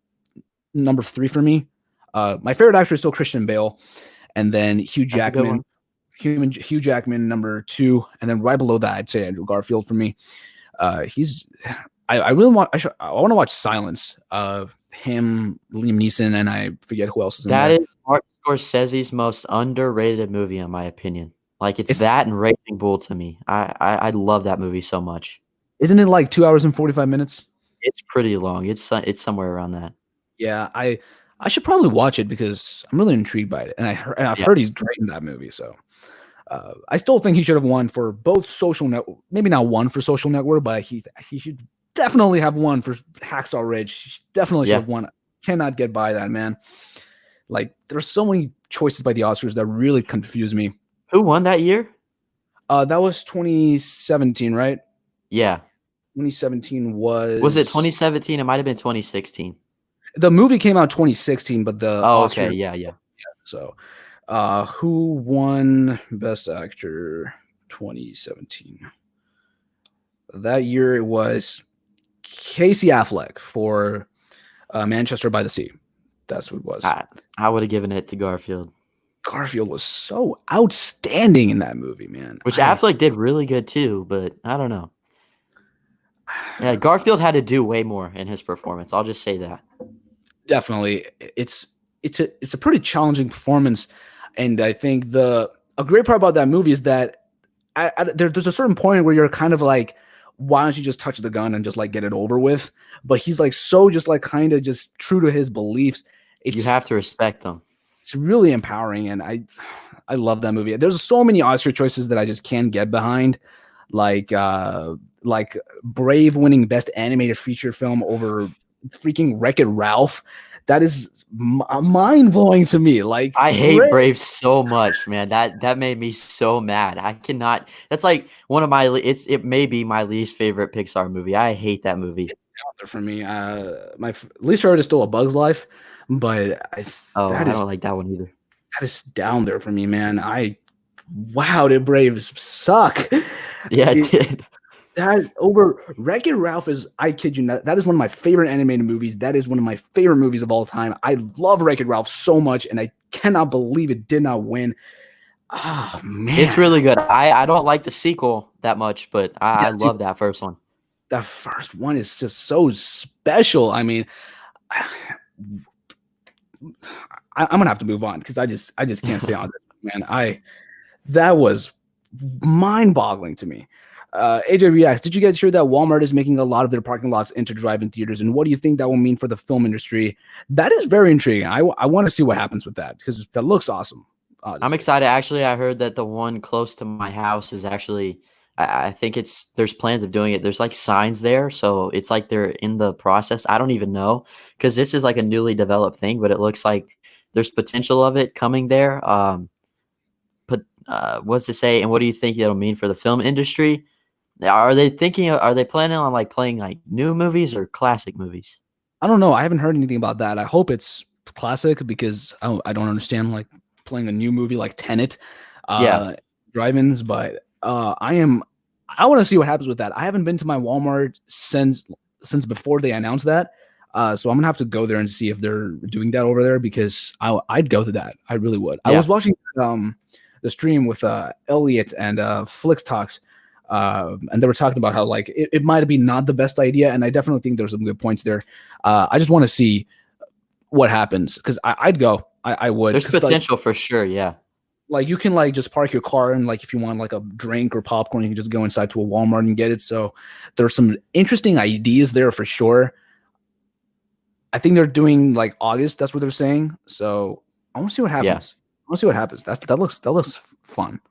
number 3 for me. My favorite actor is still Christian Bale, and then Hugh That's a good Jackman. one. Hugh Jackman, number 2, and then right below that, I'd say Andrew Garfield for me. I really want I want to watch Silence. Him, Liam Neeson, and I forget who else is in That there. is Martin Scorsese's most underrated movie, in my opinion. Like, it's It's that and Raging Bull to me. I love that movie so much. Isn't it like 2 hours and 45 minutes? It's pretty long. It's somewhere around that. Yeah, I should probably watch it because I'm really intrigued by it, and I've Yeah. heard he's great in that movie. So I still think he should have won for both Social Network. Maybe not one for Social Network, but he should definitely have won for Hacksaw Ridge. He definitely should Yeah. have won. Cannot get by that, man. Like there's so many choices by the Oscars that really confuse me. Who won that year? That was 2017, right? Yeah. 2017 was. Was it 2017? It might have been 2016. The movie came out 2016, but the Oh, Oscar. okay. Yeah. So, who won Best Actor 2017? That year it was Casey Affleck for Manchester by the Sea. That's what it was. I would have given it to Garfield. Garfield was so outstanding in that movie, man. Which Affleck did really good too, but I don't know. Yeah, Garfield had to do way more in his performance. I'll just say that. Definitely, it's a pretty challenging performance, and I think a great part about that movie is that there's a certain point where you're kind of like, why don't you just touch the gun and just like get it over with? But he's like so just like kind of just true to his beliefs. You have to respect them. It's really empowering, and I love that movie. There's so many Oscar choices that I just can't get behind, like Brave winning Best Animated Feature Film over freaking Wreck-It Ralph. That is mind blowing to me. Like I hate Brave so much, man. That made me so mad. I cannot. That's like one of my. It may be my least favorite Pixar movie. I hate that movie. It's out there for me. My least favorite is still A Bug's Life, but I don't like that one either. That is down there for me, man. Wow, did Braves suck? Yeah, it It did. that over Wreck-It Ralph is, I kid you not, that is one of my favorite animated movies. That is one of my favorite movies of all time. I love Wreck-It Ralph so much, and I cannot believe it did not win. Oh It's man. really good. I don't like the sequel that much, but I Yeah, see, love that first one. that first one is just so special. I mean, I'm gonna have to move on because I just can't stay on this, man. That was mind-boggling to me. AJ reacts. Did you guys hear that Walmart is making a lot of their parking lots into drive-in theaters? And what do you think that will mean for the film industry? That is very intriguing. I want to see what happens with that because that looks awesome. I'm Honestly, excited. Actually, I heard that the one close to my house is actually, I think there's plans of doing it. There's like signs there. So it's like they're in the process. I don't even know because this is like a newly developed thing, but it looks like there's potential of it coming there. But what's to say? And what do you think it'll mean for the film industry? Are they planning on like playing like new movies or classic movies? I don't know. I haven't heard anything about that. I hope it's classic because I don't understand like playing a new movie like Tenet, Yeah. drive-ins. But I want to see what happens with that. I haven't been to my Walmart since before they announced that. So I'm gonna have to go there and see if they're doing that over there because I'd go to that. I really would. I Yeah. was watching the stream with Elliot and Flix Talks. And they were talking about how like it might be not the best idea, and I definitely think there's some good points there. I just want to see what happens because I'd go. I would There's because potential for sure. Yeah. like you can like just park your car and like if you want like a drink or popcorn, you can just go inside to a Walmart and get it. So there's some interesting ideas there for sure. I think they're doing like August. That's what they're saying. So I want to see what Yeah. happens. I want to see what happens. That looks fun.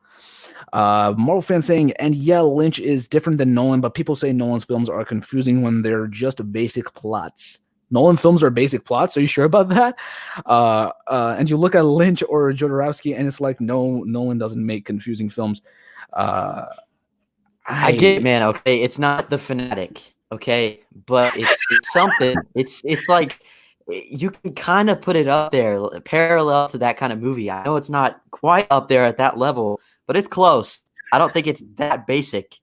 Marvel fans saying, and yeah, Lynch is different than Nolan, but people say Nolan's films are confusing when they're just basic plots. Nolan films are basic plots. Are you sure about that? And you look at Lynch or Jodorowsky, and it's like, no, Nolan doesn't make confusing films. Uh, I get it, I man. Okay, it's not the Fanatic, okay, but it's something. It's like you can kind of put it up there, parallel to that kind of movie. I know it's not quite up there at that level, but it's close. I don't think it's that basic.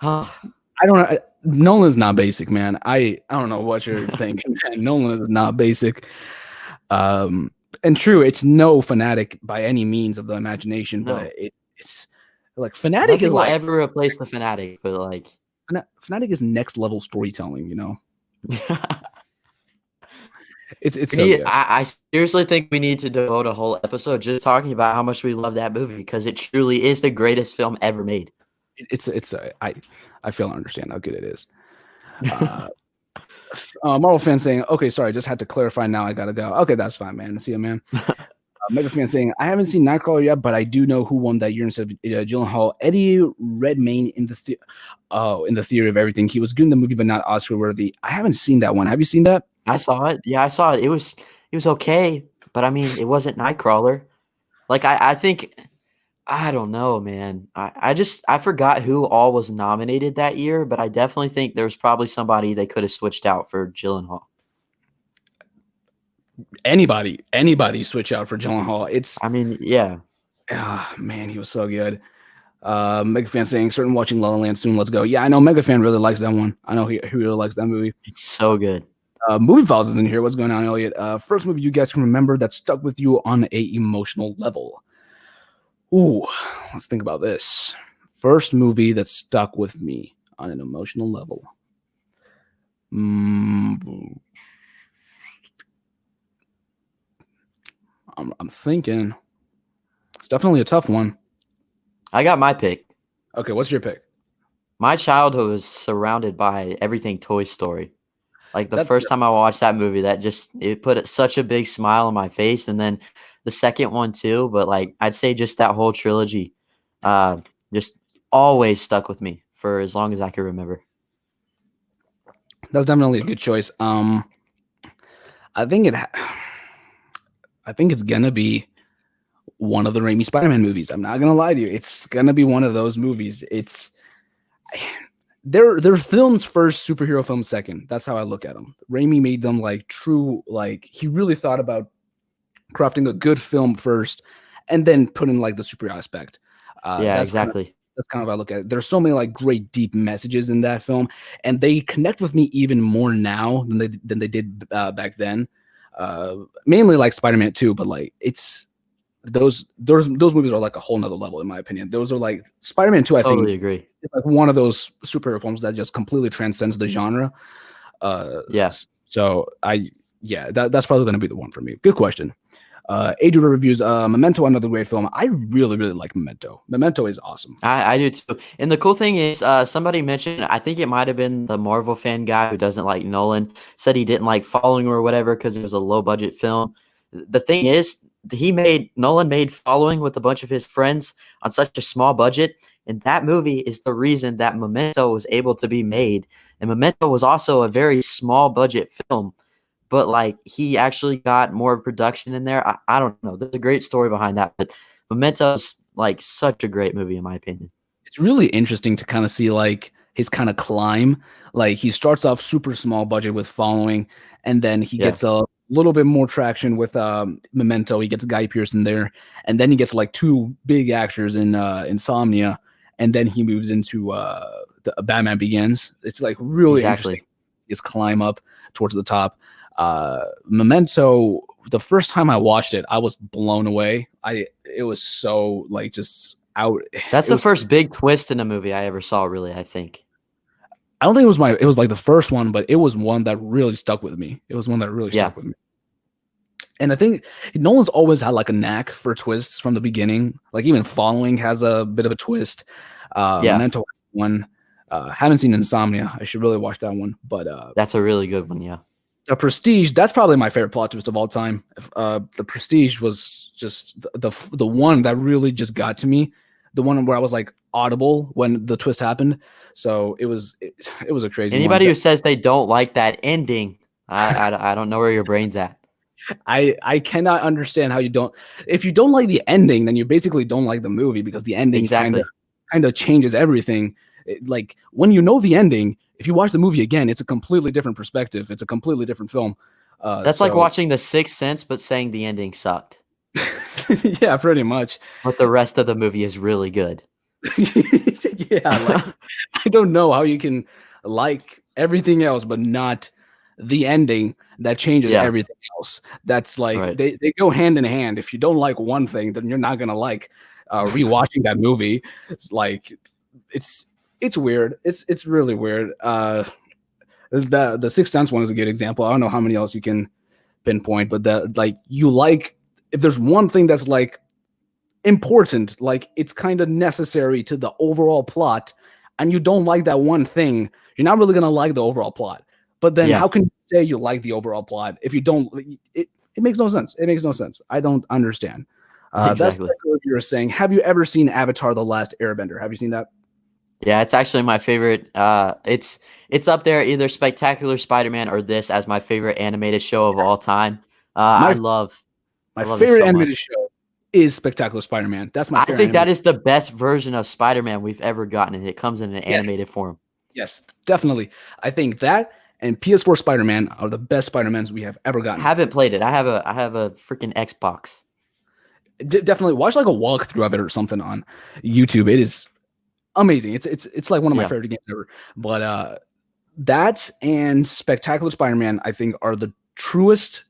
I don't know. Nolan's not basic, man. I don't know what you're thinking, man. Nolan is not basic. Um, and true, it's no fanatic by any means of the imagination, but No, it's like fanatic nothing is will like ever replace the Fanatic, but like, fanatic is next level storytelling. You know, it's we so need. good. I seriously think we need to devote a whole episode just talking about how much we love that movie because it truly is the greatest film ever made. I feel I understand how good it is. Uh, Marvel fan saying, okay, sorry, just had to clarify. Now I gotta go. Okay, that's fine, man. See you, man. Mega fan saying, I haven't seen Nightcrawler yet, but I do know who won that year instead of Gyllenhaal. Eddie Redmayne in the theory of everything. He was good in the movie, but not Oscar worthy. I haven't seen that one. Have you seen that? I saw it. Yeah, I saw it. It was okay, but I mean, it wasn't Nightcrawler. Like I think I don't know, man. I forgot who all was nominated that year, but I definitely think there was probably somebody they could have switched out for Gyllenhaal. Anybody switch out for Gyllenhaal. It's I mean, yeah, man, he was so good. Mega fan saying, certain watching La La Land soon. Let's go. Yeah, I know Mega fan really likes that one. I know he really likes that movie. it's so good. Movie Files is in here. What's going on, Elliot? First movie you guys can remember that stuck with you on a emotional level. Ooh, let's think about this. First movie that stuck with me on an emotional level. I'm thinking. It's definitely a tough one. I got my pick. Okay, what's your pick? My childhood was surrounded by everything Toy Story. Like the That first time I watched that movie, it put such a big smile on my face, and then the second one too. But like I'd say, just that whole trilogy, just always stuck with me for as long as I can remember. that's definitely a good choice. I think I think it's gonna be one of the Raimi Spider-Man movies. I'm not gonna lie to you. It's gonna be one of those movies. It's they're films first, superhero films second. That's how I look at them. Raimi made them like true, like he really thought about crafting a good film first, and then put in like the superhero aspect. Yeah, That's kind of exactly. That's kind of how I look at it. There's so many like great deep messages in that film, and they connect with me even more now than they did back then. Mainly like Spider-Man 2, but like it's those movies are like a whole nother level in my opinion. Those are like Spider-Man 2, I think, Totally agree. is like one of those superhero films that just completely transcends the genre. Yeah. So that's probably gonna be the one for me. Good question. Age of reviews. Memento, another great film. I really, really like Memento. Memento is awesome. I do too. And the cool thing is, somebody mentioned, I think it might have been the Marvel fan guy who doesn't like Nolan, said he didn't like Following or whatever because it was a low budget film. The thing is, Nolan made Following with a bunch of his friends on such a small budget, and that movie is the reason that Memento was able to be made. And Memento was also a very small budget film, but like he actually got more production in there. I don't know. There's a great story behind that, but Memento's like such a great movie in my opinion. It's really interesting to kind of see like his kind of climb. Like he starts off super small budget with Following, and then he Yeah, gets a little bit more traction with Memento. He gets Guy Pearce in there, and then he gets like two big actors in Insomnia, and then he moves into the Batman Begins. It's like really interesting exactly. his climb up towards the top. Memento, the first time I watched it, I was blown away. It was so like just out. That's It the was first big twist in a movie I ever saw, really, I think. I don't think it was like the first one, but it was one that really stuck with me. It was one that really Yeah, stuck with me. And I think Nolan's always had like a knack for twists from the beginning. Like even Following has a bit of a twist. yeah, Memento one. Haven't seen Insomnia. I should really watch that one. But that's a really good one. Yeah, The Prestige, that's probably my favorite plot twist of all time. The Prestige was just the one that really just got to me. The one where I was like audible when the twist happened. So it was a crazy one. anybody who says they don't like that ending, I don't know where your brain's at. I cannot understand how you don't. If you don't like the ending, then you basically don't like the movie because the ending Exactly. kind of changes everything. Like when you know the ending, if you watch the movie again, it's a completely different perspective. It's a completely different film. That's like So watching The Sixth Sense, but saying the ending sucked, yeah, pretty much. but the rest of the movie is really good. Yeah, like I don't know how you can like everything else but not the ending that changes Yeah, everything else. That's like right. they go hand in hand. If you don't like one thing, then you're not gonna like rewatching that movie. It's like it's it's weird. It's really weird. The Sixth Sense one is a good example. I don't know how many else you can pinpoint, but that like you like if there's one thing that's like important, like it's kind of necessary to the overall plot, and you don't like that one thing, you're not really gonna like the overall plot. But then Yeah, how can you say you like the overall plot if you don't? It makes no sense. It makes no sense. I don't understand. That's exactly. like what you were saying. Have you ever seen Avatar: The Last Airbender? Have you seen that? Yeah, it's actually my favorite. It's up there, either Spectacular Spider-Man or this as my favorite animated show of all time. My I my love it favorite so animated much. show is Spectacular Spider-Man. That's my I favorite think that animated. is the best version of Spider-Man we've ever gotten, and it comes in an Yes, animated form. yes, definitely. I think that and PS4 Spider-Man are the best Spider-Mans we have ever gotten. Haven't played it. I have a freaking Xbox. Definitely watch like a walkthrough of it or something on YouTube. It is amazing. It's like one of my Yeah, favorite games ever. But that and Spectacular Spider-Man, I think, are the truest,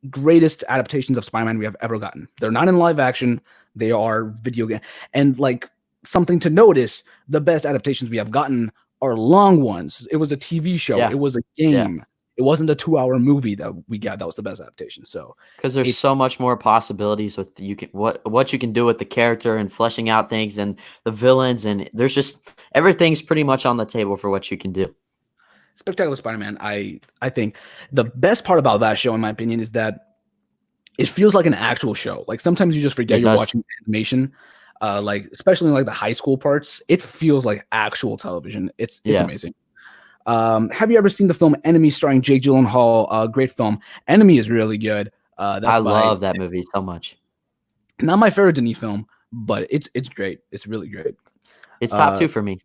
greatest adaptations of Spider-Man we have ever gotten. They're not in live action; they are video game. And like something to notice, the best adaptations we have gotten are long ones. It was a TV show. yeah, It was a yeah. game. It wasn't a 2-hour movie that we got. That was the best adaptation. So Because there's it's so much more possibilities with you can what you can do with the character and fleshing out things and the villains, and there's just everything's pretty much on the table for what you can do. Spectacular Spider-Man. I think the best part about that show, in my opinion, is that it feels like an actual show. Like sometimes you just forget It you're does. watching animation. Like especially in like the high school parts, it feels like actual television. It's Yeah. amazing. Have you ever seen the film Enemy starring Jake Gyllenhaal? Great film. Enemy is really good. That's I by love that movie so much. not my favorite Denis film, but it's great. It's really great. It's top Uh, 2 for me.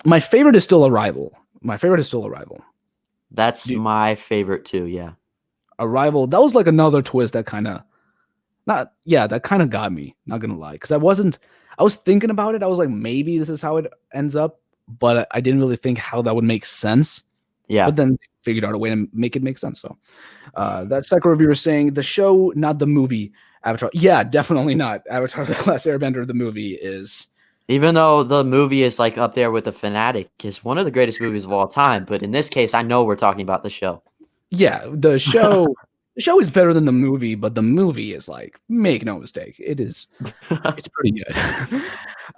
my favorite is still Arrival. My favorite is still Arrival. That's Dude, my favorite too, yeah. Arrival. That was like another twist that kind of Not yeah, that kind of got me. Not gonna lie, because I was thinking about it. I was like, maybe this is how it ends up, but I didn't really think how that would make sense. Yeah. But then figured out a way to make it make sense. So that psycho reviewer is saying the show, not the movie. Avatar, yeah, definitely not. Avatar: The Last Airbender, the movie is. Even though the movie is like up there with The Fanatic, is one of the greatest movies of all time. But in this case, I know we're talking about the show. Yeah, the show is better than the movie, but the movie is like, make no mistake, it's pretty good.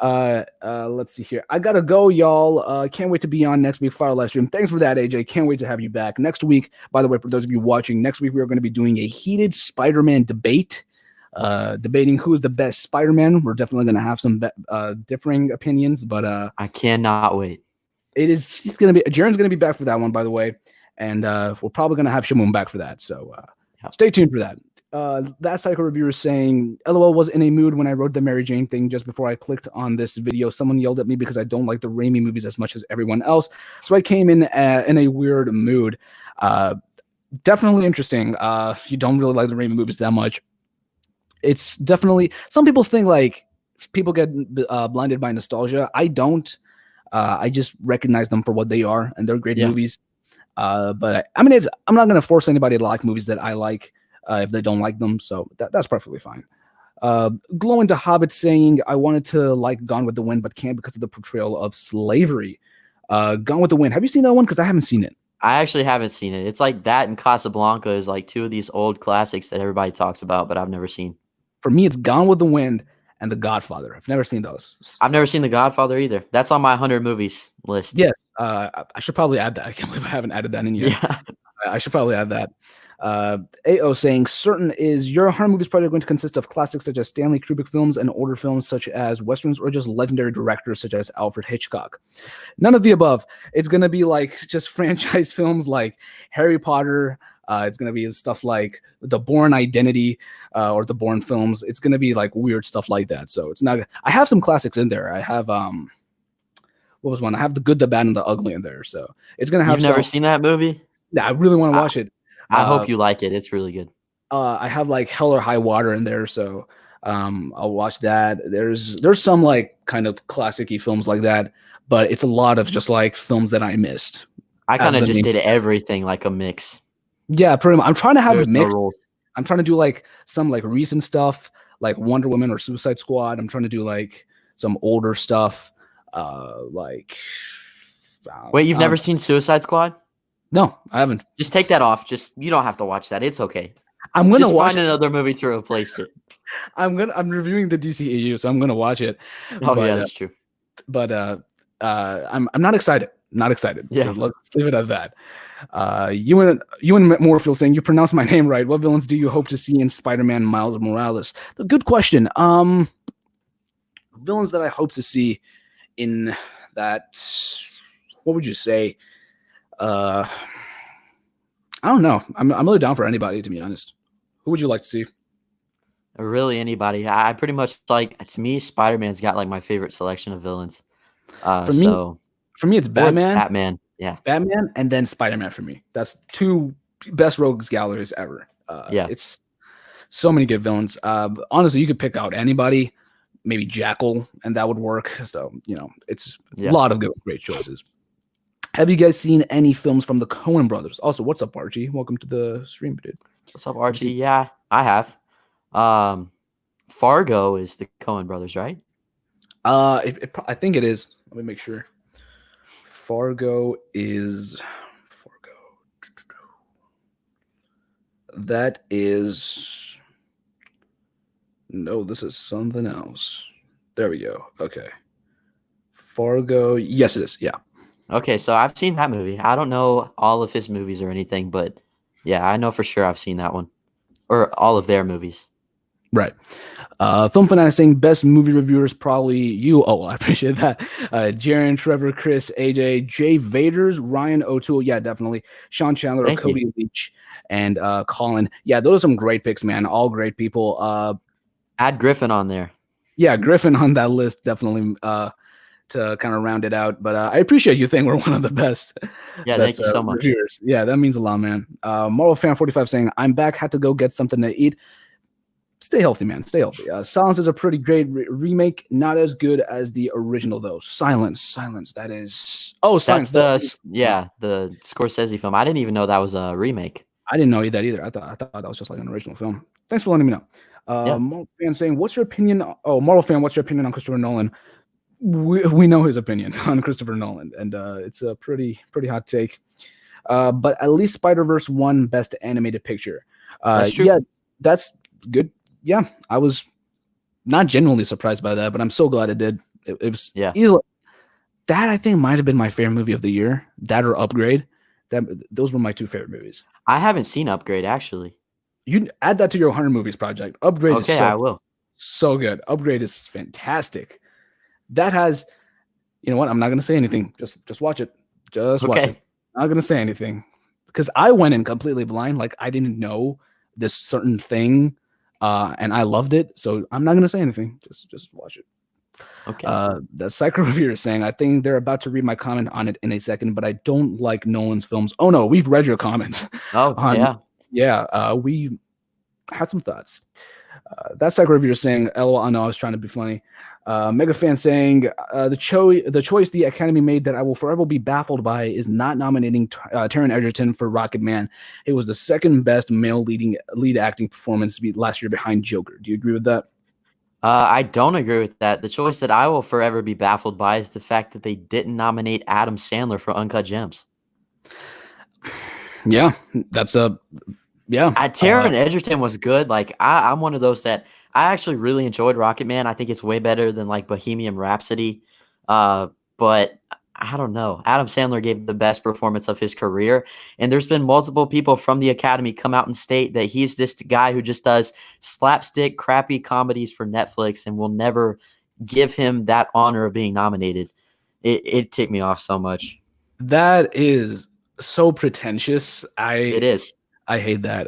Let's see here. I gotta go, y'all. Can't wait to be on next week for our live stream. Thanks for that, AJ. Can't wait to have you back next week. By the way, for those of you watching, next week we are going to be doing a heated Spider-Man debate. Debating who is the best Spider-Man. We're definitely going to have some differing opinions, but I cannot wait. he's going to be Jaren's going to be back for that one, by the way, and we're probably going to have Shamoon back for that. So stay tuned for that. That psycho reviewer is saying, LOL was in a mood when I wrote the Mary Jane thing just before I clicked on this video. Someone yelled at me because I don't like the Raimi movies as much as everyone else. So I came in a weird mood. Definitely interesting. You don't really like the Raimi movies that much. It's definitely, some people think like people get blinded by nostalgia. I don't. I just recognize them for what they are, and they're great movies. But I mean, I'm not going to force anybody to like movies that I like if they don't like them. So that's perfectly fine. Glow into Hobbit saying, I wanted to like Gone with the Wind, but can't because of the portrayal of slavery. Gone with the Wind. Have you seen that one? Because I haven't seen it. I actually haven't seen it. It's like that and Casablanca is like two of these old classics that everybody talks about, but I've never seen. For me, it's Gone with the Wind and The Godfather. I've never seen those. I've never seen The Godfather either. That's on my 100 movies list. Yes. I should probably add that. I can't believe I haven't added that in yet. Yeah. I should probably add that. AO saying, certain is your 100 movies probably going to consist of classics such as Stanley Kubrick films and older films such as Westerns, or just legendary directors such as Alfred Hitchcock? None of the above. It's going to be like just franchise films like Harry Potter. It's going to be stuff like the Bourne Identity or the Bourne films. It's going to be like weird stuff like that. So it's not. I have some classics in there. I have what was one? I have The Good, the Bad, and the Ugly in there. So it's going to have. You've never seen that movie? Yeah, I really want to watch it. I hope you like it. It's really good. I have like Hell or High Water in there, so I'll watch that. There's some like kind of classic-y films like that, but it's a lot of just like films that I missed. I kind of just did everything like a mix. Yeah, pretty much. I'm trying to have it mixed. No, I'm trying to do like some like recent stuff, like Wonder Woman or Suicide Squad. I'm trying to do like some older stuff, like. Wait, you've never seen Suicide Squad? No, I haven't. Just take that off. You don't have to watch that. It's okay. I'm gonna find another movie to replace it. I'm reviewing the DCEU, so I'm gonna watch it. Yeah, that's true. But I'm not excited. Not excited. Yeah, so let's leave it at that. Ewan Moorfield saying, you pronounce my name right. What villains do you hope to see in Spider-Man Miles Morales? A good question. Villains that I hope to see in that. What would you say? I don't know. I'm really down for anybody, to be honest. Who would you like to see? Really, anybody. I pretty much like, to me, Spider-Man's got like my favorite selection of villains. For me, it's Batman. Batman, yeah. Batman and then Spider-Man for me. That's two best rogues galleries ever. It's so many good villains. Honestly, you could pick out anybody, maybe Jackal, and that would work. So, it's a lot of great choices. Have you guys seen any films from the Coen brothers? Also, what's up, Archie? Welcome to the stream, dude. What's up, Archie? Yeah, I have. Fargo is the Coen brothers, right? I think it is. Let me make sure. Fargo. That is. No, this is something else. There we go. Okay. Fargo. Yes, it is. Yeah. Okay, so I've seen that movie. I don't know all of his movies or anything, but yeah, I know for sure I've seen that one. Or all of their movies. Right. Film Fanatic saying best movie reviewers probably you. Oh, I appreciate that. Jaren, Trevor, Chris, AJ, Jay Vaders, Ryan O'Toole. Yeah, definitely. Sean Chandler, Cody Leach, and Colin. Yeah, those are some great picks, man. All great people. Add Griffin on there. Yeah, Griffin on that list, definitely. To kind of round it out, but I appreciate you think we're one of the best. Yeah, thank you so much. Reviewers. Yeah, that means a lot, man. Marvel Fan 45 saying, I'm back, had to go get something to eat. Stay healthy, man. Stay healthy. Silence is a pretty great remake. Not as good as the original, though. Silence. That is. Oh, That's Silence. the Scorsese film. I didn't even know that was a remake. I didn't know that either. I thought that was just like an original film. Thanks for letting me know. Yeah, Marvel fan saying, "What's your opinion?" Oh, Marvel fan, what's your opinion on Christopher Nolan? We know his opinion on Christopher Nolan, and it's a pretty hot take. But at least Spider-Verse won Best Animated Picture. that's true. Yeah, that's good. Yeah, I was not genuinely surprised by that, but I'm so glad it did. It was Yeah, easily that I think might have been my favorite movie of the year. That or Upgrade. Those were my two favorite movies. I haven't seen Upgrade actually. You add that to your 100 movies project. Upgrade is Okay, I will. so good. Upgrade is fantastic. That has, you know what? I'm not gonna say anything. Just watch it. Just watch it. Okay, I'm not gonna say anything because I went in completely blind. Like I didn't know this certain thing, and I loved it. So I'm not gonna say anything. Just watch it. okay. The Psycho Reviewer is saying, I think they're about to read my comment on it in a second, but I don't like Nolan's films. Oh no, we've read your comments Oh on. yeah. Yeah, we had some thoughts. That Psycho Reviewer is saying, LOL, I know I was trying to be funny. Mega fan saying, the choice the Academy made that I will forever be baffled by is not nominating Taron Egerton for Rocket Man. It was the second best male lead acting performance last year behind Joker. Do you agree with that? I don't agree with that. The choice that I will forever be baffled by is the fact that they didn't nominate Adam Sandler for Uncut Gems. Yeah, that's a yeah. Taron Egerton was good. Like I'm one of those that I actually really enjoyed Rocket Man. I think it's way better than like Bohemian Rhapsody. But I don't know. Adam Sandler gave the best performance of his career, and there's been multiple people from the Academy come out and state that he's this guy who just does slapstick, crappy comedies for Netflix, and will never give him that honor of being nominated. It ticked me off so much. That is so pretentious. It is. I hate that.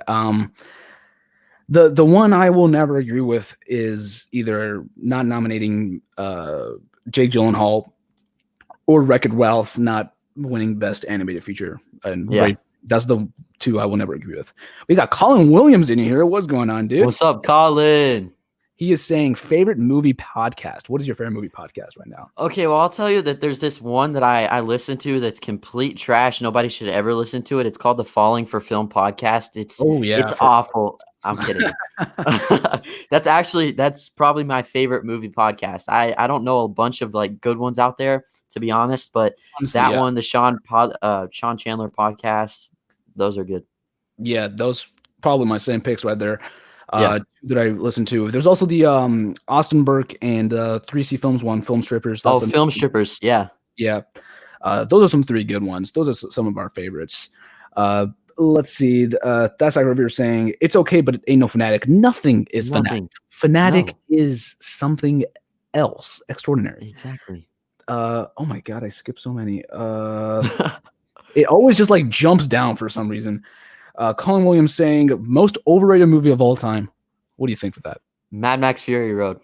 The one I will never agree with is either not nominating Jake Gyllenhaal or Wreck-It Ralph not winning Best Animated Feature. And Yeah. that's the two I will never agree with. We got Colin Williams in here. What's going on, dude? What's up, Colin? He is saying favorite movie podcast. What is your favorite movie podcast right now? Okay, well, I'll tell you that there's this one that I listen to that's complete trash. Nobody should ever listen to it. It's called the Falling for Film podcast. It's awful. I'm kidding. That's probably my favorite movie podcast. I don't know a bunch of like good ones out there, to be honest, but Honestly, that one, the Sean Chandler podcast, those are good. Yeah, those probably my same picks right there. That I listen to. There's also the Austin Burke and 3C Films one, Film Strippers. That's Film Strippers. Yeah. Yeah. Those are some three good ones. Those are some of our favorites. Let's see. That's like Revere saying, it's okay, but it ain't no Fanatic. Nothing is Fanatic. Fanatic is something else. Extraordinary. Exactly. Oh my God, I skipped so many. It always just like jumps down for some reason. Colin Williams saying, most overrated movie of all time. What do you think for that? Mad Max Fury Road.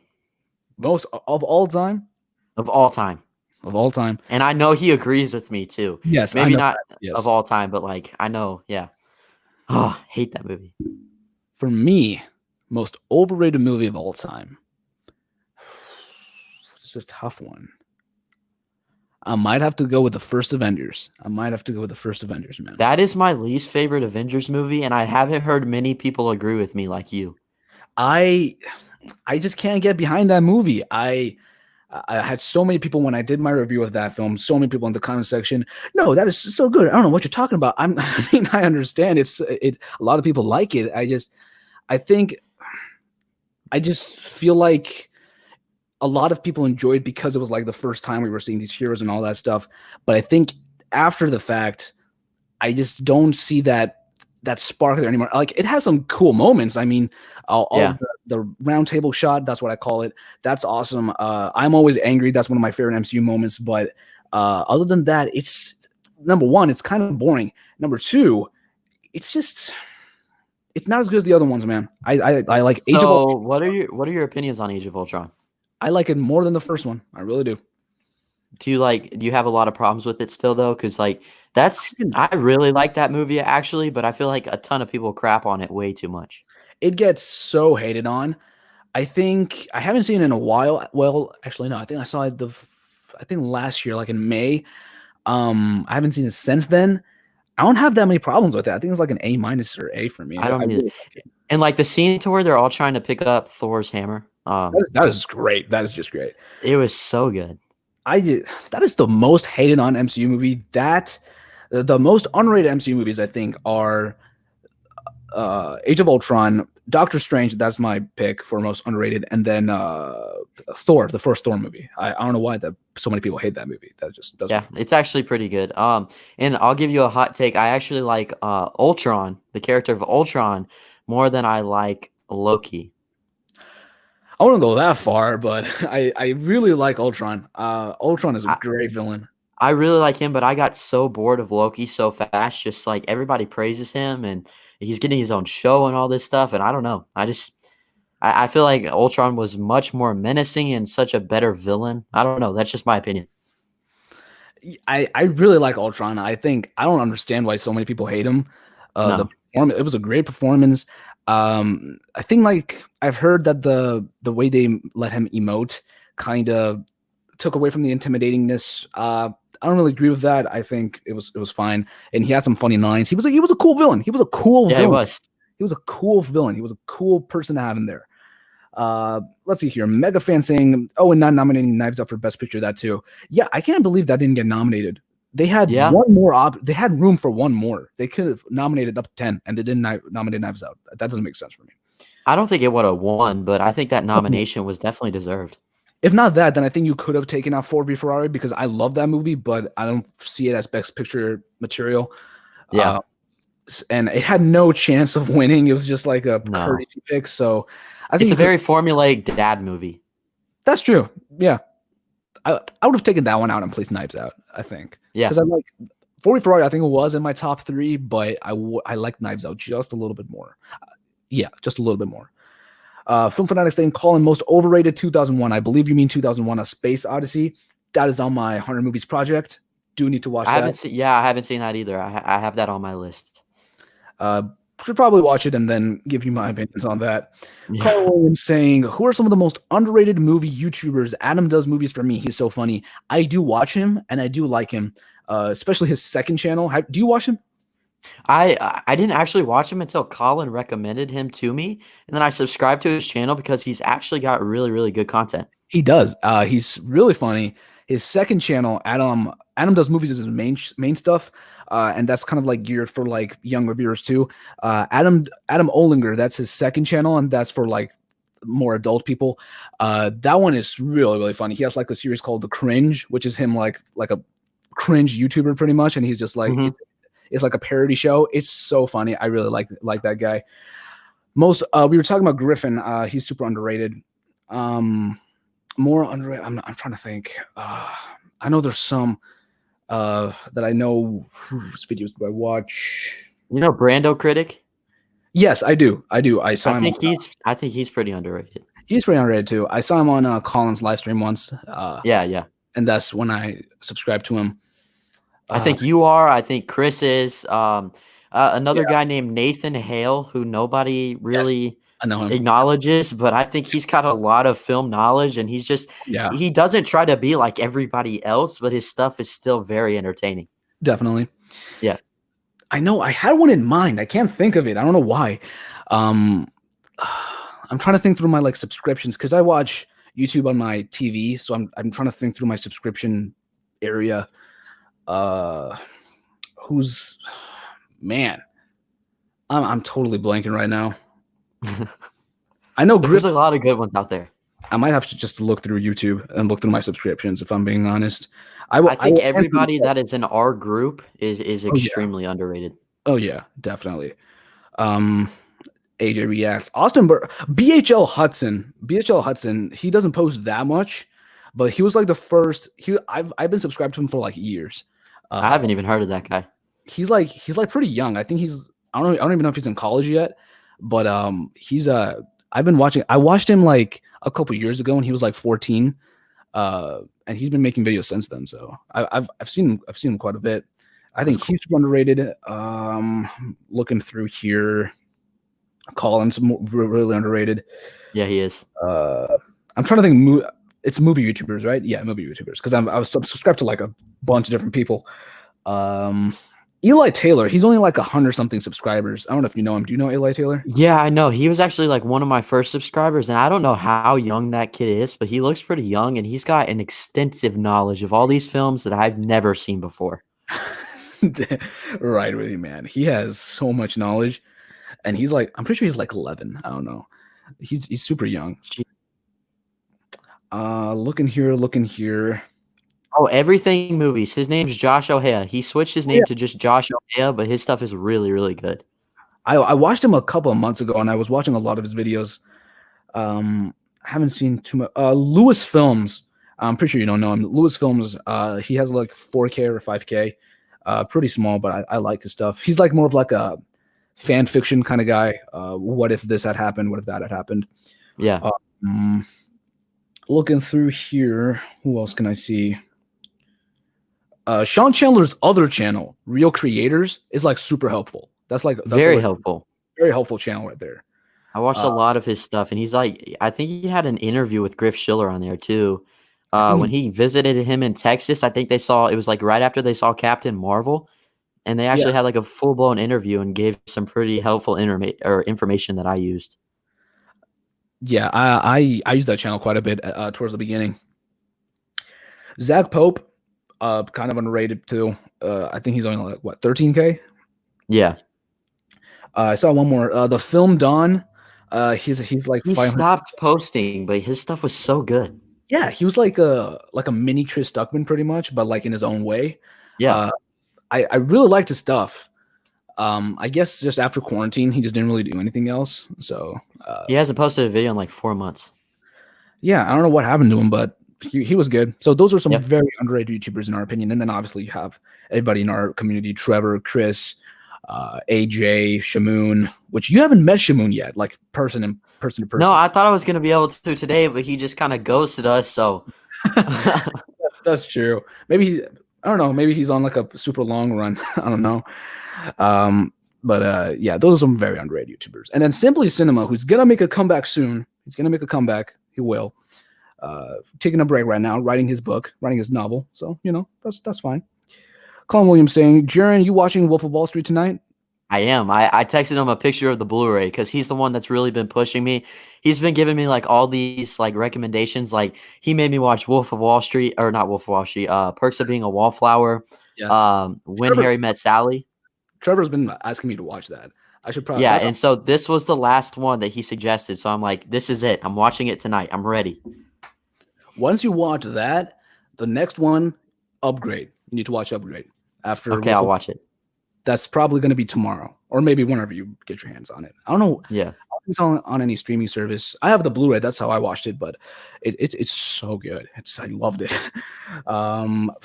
Most of all time? Of all time. Of all time. And I know he agrees with me too. Yes. Maybe not of all time, but like I know, yeah. Oh, hate that movie. For me, most overrated movie of all time. It's a tough one. I might have to go with the first Avengers. Man. That is my least favorite Avengers movie, and I haven't heard many people agree with me like you. I just can't get behind that movie. I had so many people when I did my review of that film, so many people in the comment section, no, that is so good. I don't know what you're talking about. I mean, I understand a lot of people like it. I just feel like a lot of people enjoyed because it was like the first time we were seeing these heroes and all that stuff. But I think after the fact, I just don't see that spark there anymore. Like it has some cool moments. I mean, the round table shot, that's what I call it. That's awesome. I'm always angry. That's one of my favorite MCU moments. But other than that, it's number one, it's kind of boring. Number two, it's not as good as the other ones, man. I like Age of Ultron. What are your opinions on Age of Ultron? I like it more than the first one. I really do. Do you have a lot of problems with it still though? Because like I really like that movie actually, but I feel like a ton of people crap on it way too much. It gets so hated on. I think I haven't seen it in a while. Well, actually, no. I think I saw it I think last year, like in May. I haven't seen it since then. I don't have that many problems with it. I think it's like an A minus or A for me. I I don't either. really like it. And like the scene to where they're all trying to pick up Thor's hammer. That is great. That is just great. It was so good. That is the most hated on MCU movie. That the most underrated MCU movies I think are Age of Ultron, Doctor Strange. That's my pick for most underrated, and then Thor, the first Thor movie. I don't know why that so many people hate that movie. That just doesn't. Yeah, it's actually pretty good. And I'll give you a hot take. I actually like Ultron, the character of Ultron, more than I like Loki. I wouldn't go that far, but I really like Ultron. Ultron is a I, great villain. I really like him, but I got so bored of Loki so fast. Just like everybody praises him, and he's getting his own show and all this stuff. And I don't know. I feel like Ultron was much more menacing and such a better villain. I don't know. That's just my opinion. I really like Ultron. I think I don't understand why so many people hate him. The No. it was a great performance. I think like I've heard that the way they let him emote kind of took away from the intimidatingness. I don't really agree with that. I think it was fine, and he had some funny lines. He was a cool villain. He was a cool Yeah, it villain. was. He was a cool villain. He was a cool person to have in there. Let's see here. Mega fan saying, "Oh, and not nominating Knives Out for Best Picture." That too. Yeah, I can't believe that didn't get nominated. They had Yeah. one more They had room for one more. They could have nominated up to 10, and they didn't nominate Knives Out. That doesn't make sense for me. I don't think it would have won, but I think that nomination was definitely deserved. If not that, then I think you could have taken out Ford v Ferrari because I love that movie, but I don't see it as Best Picture material. Yeah. And it had no chance of winning. It was just like a No. courtesy pick. So I think It's a very formulaic dad movie. that's true. Yeah. I would have taken that one out and placed Knives Out, I think. Yeah. Because I like 40 Ferrari, I think it was in my top 3, but I like Knives Out just a little bit more. Yeah, just a little bit more. Film Fanatics saying, Colin, most overrated 2001. I believe you mean 2001, A Space Odyssey. That is on my 100 movies project. Do need to watch that. I haven't seen that either. I have that on my list. Should probably watch it and then give you my opinions on that. Yeah. Carl Williams saying, who are some of the most underrated movie YouTubers? Adam does movies for me. He's so funny. I do watch him and I do like him, especially his second channel. Do you watch him? I didn't actually watch him until Colin recommended him to me, and then I subscribed to his channel because he's actually got really, really good content. He does. He's really funny. His second channel, Adam does movies as his main stuff, and that's kind of like geared for like younger viewers too. Adam Olinger, that's his second channel, and that's for like more adult people. That one is really, really funny. He has like a series called The Cringe, which is him like a cringe YouTuber pretty much, and he's just like it's like a parody show. It's so funny. I really like that guy. We were talking about Griffin. He's super underrated. More underrated. I'm trying to think. I know there's some that I know. Whose videos do I watch? You know, Brando Critic. Yes, I do. I saw him. I think he's pretty underrated. He's pretty underrated too. I saw him on Colin's live stream once. Yeah. And that's when I subscribed to him. I think you are. I think Chris is. Another guy named Nathan Hale, who nobody really I know him. acknowledges, but I think he's got a lot of film knowledge, and he doesn't try to be like everybody else, but his stuff is still very entertaining. Definitely. Yeah. I know. I had one in mind. I can't think of it. I don't know why. I'm trying to think through my like subscriptions because I watch YouTube on my TV, so I'm trying to think through my subscription area. Who's man? I'm totally blanking right now. I know There's a lot of good ones out there. I might have to just look through YouTube and look through my subscriptions if I'm being honest. I think everybody that is in our group is extremely underrated. Oh yeah, definitely. AJ Reacts. BHL Hudson, he doesn't post that much, but he was like the first. I've been subscribed to him for like years. I haven't even heard of that guy. He's like pretty young. I think I don't even know if he's in college yet, but he's I've been watching. I watched him like a couple years ago when he was like 14, and he's been making videos since then. So I've seen him quite a bit. I think he's super underrated. Looking through here. Colin's really underrated. Yeah, he is. I'm trying to think. It's movie YouTubers, right? Yeah, movie YouTubers. Because I was subscribed to like a bunch of different people. Um, Eli Taylor. He's only like 100 something subscribers. I don't know if you know him. Do you know Eli Taylor? Yeah, I know. He was actually like one of my first subscribers, and I don't know how young that kid is, but he looks pretty young, and he's got an extensive knowledge of all these films that I've never seen before. Right with you, man. He has so much knowledge, and he's like, I'm pretty sure he's like 11. I don't know. He's super young. Gee. Looking here, looking here. Oh, everything movies. His name's Josh O'Hare. He switched his Oh, yeah. name to just Josh O'Hare, but his stuff is really, really good. I watched him a couple of months ago, and I was watching a lot of his videos. I haven't seen too much. Lewis Films. I'm pretty sure you don't know him. Lewis Films. He has like 4K or 5K. Pretty small, but I like his stuff. He's like more of like a fan fiction kind of guy. What if this had happened? What if that had happened? Yeah. Um, Looking through here, who else can I see? Sean Chandler's other channel, Real Creators, is like super helpful. That's Very like helpful. very helpful channel right there. I watched a Uh, lot of his stuff, and he's like, I think he had an interview with Griff Schiller on there too. I think When he visited him in Texas, I think they saw it was like right after they saw Captain Marvel, and they yeah, actually had like a full blown interview and gave some pretty helpful information that I used. yeah. I use that channel quite a bit towards the beginning. Zach Pope, kind of underrated too. I think he's only like what 13K. Yeah, I saw one more. The Film Don. He's like he 500. stopped posting, but his stuff was so good. Yeah, he was like a mini Chris Stuckman pretty much, but like in his own way. Yeah, Uh, I really liked his stuff. I guess just after quarantine, he just didn't really do anything else. So he hasn't posted a video in like 4 months. yeah, I don't know what happened to him, but he was good. So those are some Yep. very underrated YouTubers in our opinion. And then obviously you have everybody in our community: Trevor, Chris, AJ, Shamoon. Which you haven't met Shamoon yet, like person to person. No, I thought I was gonna be able to today, but he just kind of ghosted us. So That's true. Maybe I don't know. Maybe he's on like a super long run. I don't know. But yeah, those are some very underrated YouTubers. And then Simply Cinema, who's gonna make a comeback soon. He's gonna make a comeback. He will. Taking a break right now, writing his book, writing his novel. So that's fine. Colin Williams saying, Jaren, you watching Wolf of Wall Street tonight? I am. I texted him a picture of the Blu-ray because he's the one that's really been pushing me. He's been giving me like all these like recommendations. Like he made me watch Wolf of Wall Street or not Wolf of Wall Street. Perks of Being a Wallflower. Yes. When Harry Met Sally. Trevor's been asking me to watch that. I should probably. Yeah, and so this was the last one that he suggested. So I'm like, this is it. I'm watching it tonight. I'm ready. Once you watch that, the next one, Upgrade. You need to watch Upgrade after. Okay, I'll watch it. That's probably going to be tomorrow, or maybe whenever you get your hands on it. I don't know. Yeah. It's on any streaming service. I have the Blu-ray. That's how I watched it, but it's so good. I loved it.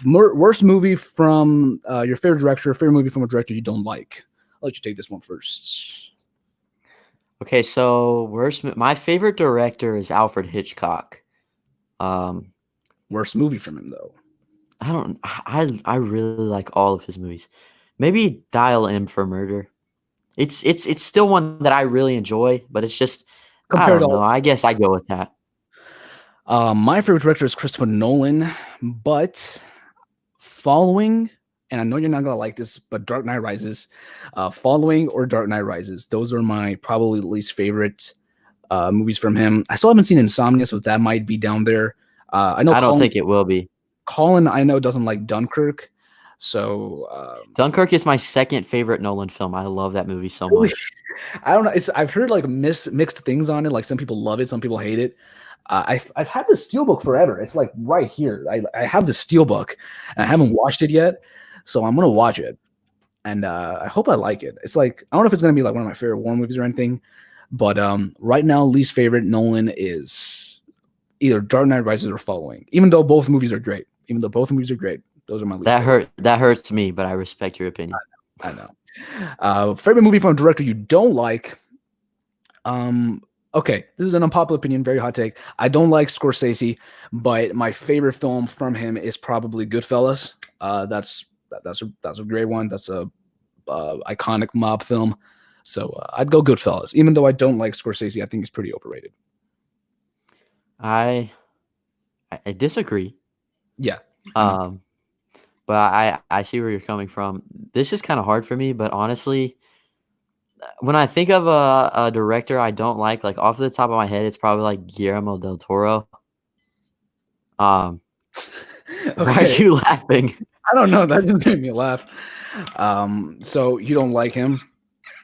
Worst movie from your favorite director. Favorite movie from a director you don't like. I'll let you take this one first. Okay, so my favorite director is Alfred Hitchcock. Worst movie from him though. I really like all of his movies. Maybe Dial M for Murder. It's still one that I really enjoy, but it's just I Compared don't to know. I guess I go with that. my favorite director is Christopher Nolan, but following, and I know you're not gonna like this, but Dark Knight Rises, Following or Dark Knight Rises, those are my probably least favorite movies from him. I still haven't seen Insomnia, so that might be down there. I know I don't think it will be. Colin, I know, doesn't like Dunkirk, so Dunkirk is my second favorite Nolan film. I love that movie so much. I don't know. I've heard like mixed things on it. Like some people love it, some people hate it. I've had the Steelbook forever. It's like right here. I have the Steelbook, and I haven't watched it yet, so I'm gonna watch it, and I hope I like it. It's like I don't know if it's gonna be like one of my favorite war movies or anything, but right now least favorite Nolan is either Dark Knight Rises or Following. Even though both movies are great. Those are my least favorite. That hurts me, but I respect your opinion. I know. Favorite movie from a director you don't like. Okay, this is an unpopular opinion, very hot take. I don't like Scorsese, but my favorite film from him is probably Goodfellas. That's a great one. That's a iconic mob film. So I'd go Goodfellas, even though I don't like Scorsese. I think he's pretty overrated. I I disagree. Yeah, I know. Um, but I see where you're coming from. This is kind of hard for me, but honestly, when I think of a director I don't like off the top of my head, it's probably like Guillermo del Toro. Um, why are Okay, you laughing? I don't know. That just made me laugh. So you don't like him?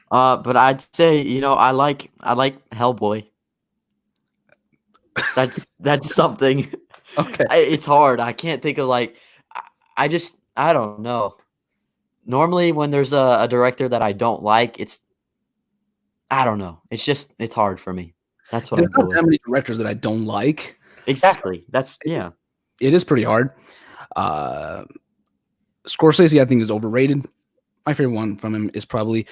But I'd say, I like Hellboy. That's something. Okay. It's hard. I can't think of I don't know. Normally when there's a director that I don't like, I don't know. It's hard for me. That's what There's I'd not go that with. many directors that I don't like. So Exactly. That's yeah. it is pretty hard. Uh, Scorsese, I think, is overrated. My favorite one from him is probably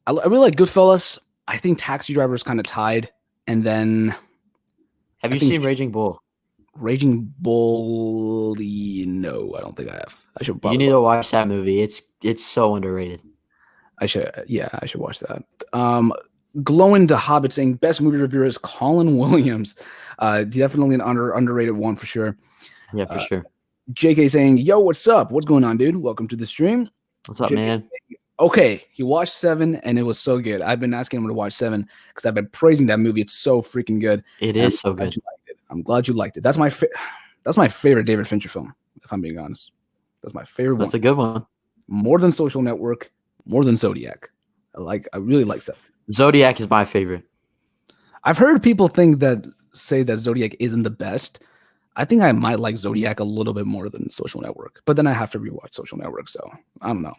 I really like Goodfellas. I think Taxi Driver is kind of tied, and then Have I you think seen Raging Bull? Raging Bull. No, I don't think I have. I should You probably. need to watch that movie. It's so underrated. I should. Yeah, I should watch that. Glowing to Hobbit saying best movie reviewer is Colin Williams. Definitely an underrated one for sure. Yeah, for sure. JK saying, "Yo, what's up? What's going on, dude? Welcome to the stream." What's up, JK, man? okay, he watched Seven and it was so good. I've been asking him to watch Seven because I've been praising that movie. It's so freaking good. It And is so good. I'm glad you liked it. That's my favorite David Fincher film. If I'm being honest, that's my favorite That's one. a good one. More than Social Network, more than Zodiac. I really like Seven. Zodiac is my favorite. I've heard people say that Zodiac isn't the best. I think I might like Zodiac a little bit more than Social Network, but then I have to rewatch Social Network, so I don't know.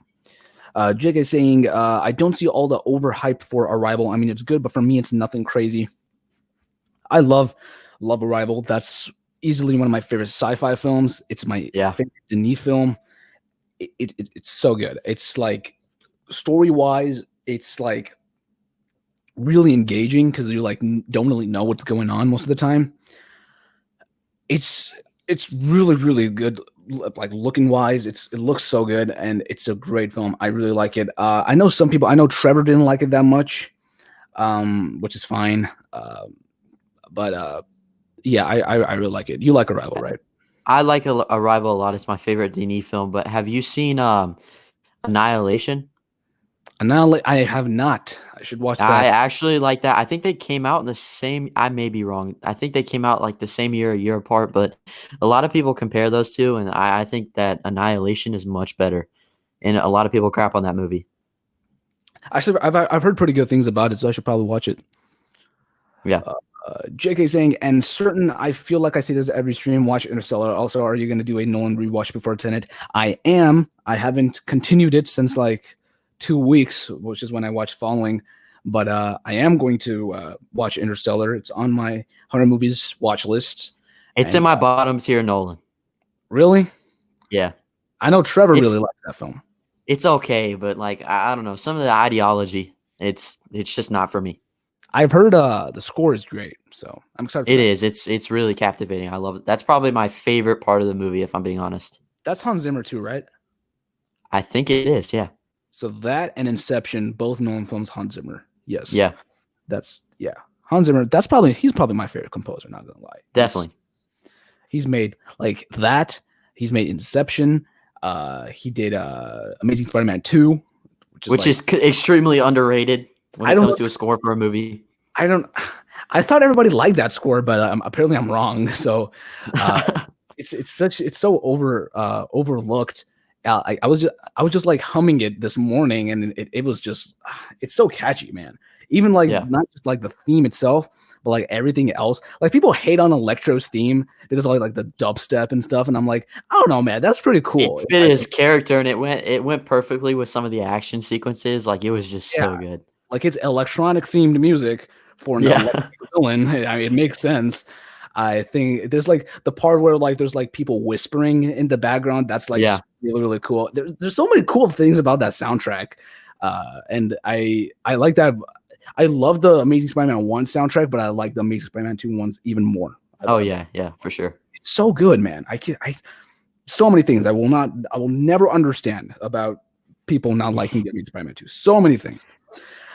JK saying, I don't see all the overhype for Arrival. I mean, it's good, but for me, it's nothing crazy. I love Arrival. That's easily one of my favorite sci-fi films. It's my Yeah. favorite Denis film. It's so good. It's like story-wise, it's like really engaging because you like don't really know what's going on most of the time. It's really good, like looking wise. It looks so good and it's a great film. I really like it. I know Trevor didn't like it that much, which is fine. But yeah, I really like it. You like Arrival, right? I like Arrival a lot. It's my favorite Denis film. But have you seen Annihilation? And now I have not. I should watch I that. actually like that. I think they came out in the same. I may be wrong. I think they came out like the same year, a year apart. But a lot of people compare those two, and I think that Annihilation is much better. And a lot of people crap on that movie. Actually, I've heard pretty good things about it, so I should probably watch it. Yeah. JK saying, and certain, I feel like I say this every stream, watch Interstellar. Also, are you going to do a Nolan rewatch before Tenet? I am. I haven't continued it since like 2 weeks, which is when I watched Following. But I am going to watch Interstellar. It's on my 100 movies watch list. It's in my bottoms here, Nolan. Really? Yeah. I know Trevor really likes that film. It's okay, but like I don't know, some of the ideology, it's just not for me. I've heard the score is great, so I'm excited for It that. is. It's really captivating. I love it. That's probably my favorite part of the movie, if I'm being honest. That's Hans Zimmer too, right? I think it is, yeah. So that and Inception, both Nolan films, Hans Zimmer. Yes. Yeah. Yeah. Hans Zimmer, he's probably my favorite composer, not gonna lie. Definitely. He's made like that. He's made Inception. He did Amazing Spider-Man 2, which is extremely underrated when it comes to a score for a movie. I thought everybody liked that score, but apparently I'm wrong. So it's so overlooked. I was just like humming it this morning, and it was just it's so catchy, man. Even like not just like the theme itself, but like everything else. Like people hate on Electro's theme because of like the dubstep and stuff, and I'm like, I don't know, man, that's pretty cool. It fit his character, and it went perfectly with some of the action sequences. Like it was just so good. Like it's electronic themed music for no villain. I mean, it makes sense. I think there's like the part where like there's like people whispering in the background. That's like really cool. There's so many cool things about that soundtrack, and I like that. I love the Amazing Spider-Man 1 soundtrack, but I like the Amazing Spider-Man 2 ones even more. Yeah, for sure. It's so good, man. So many things I will never understand about people not liking the Amazing Spider-Man 2. So many things.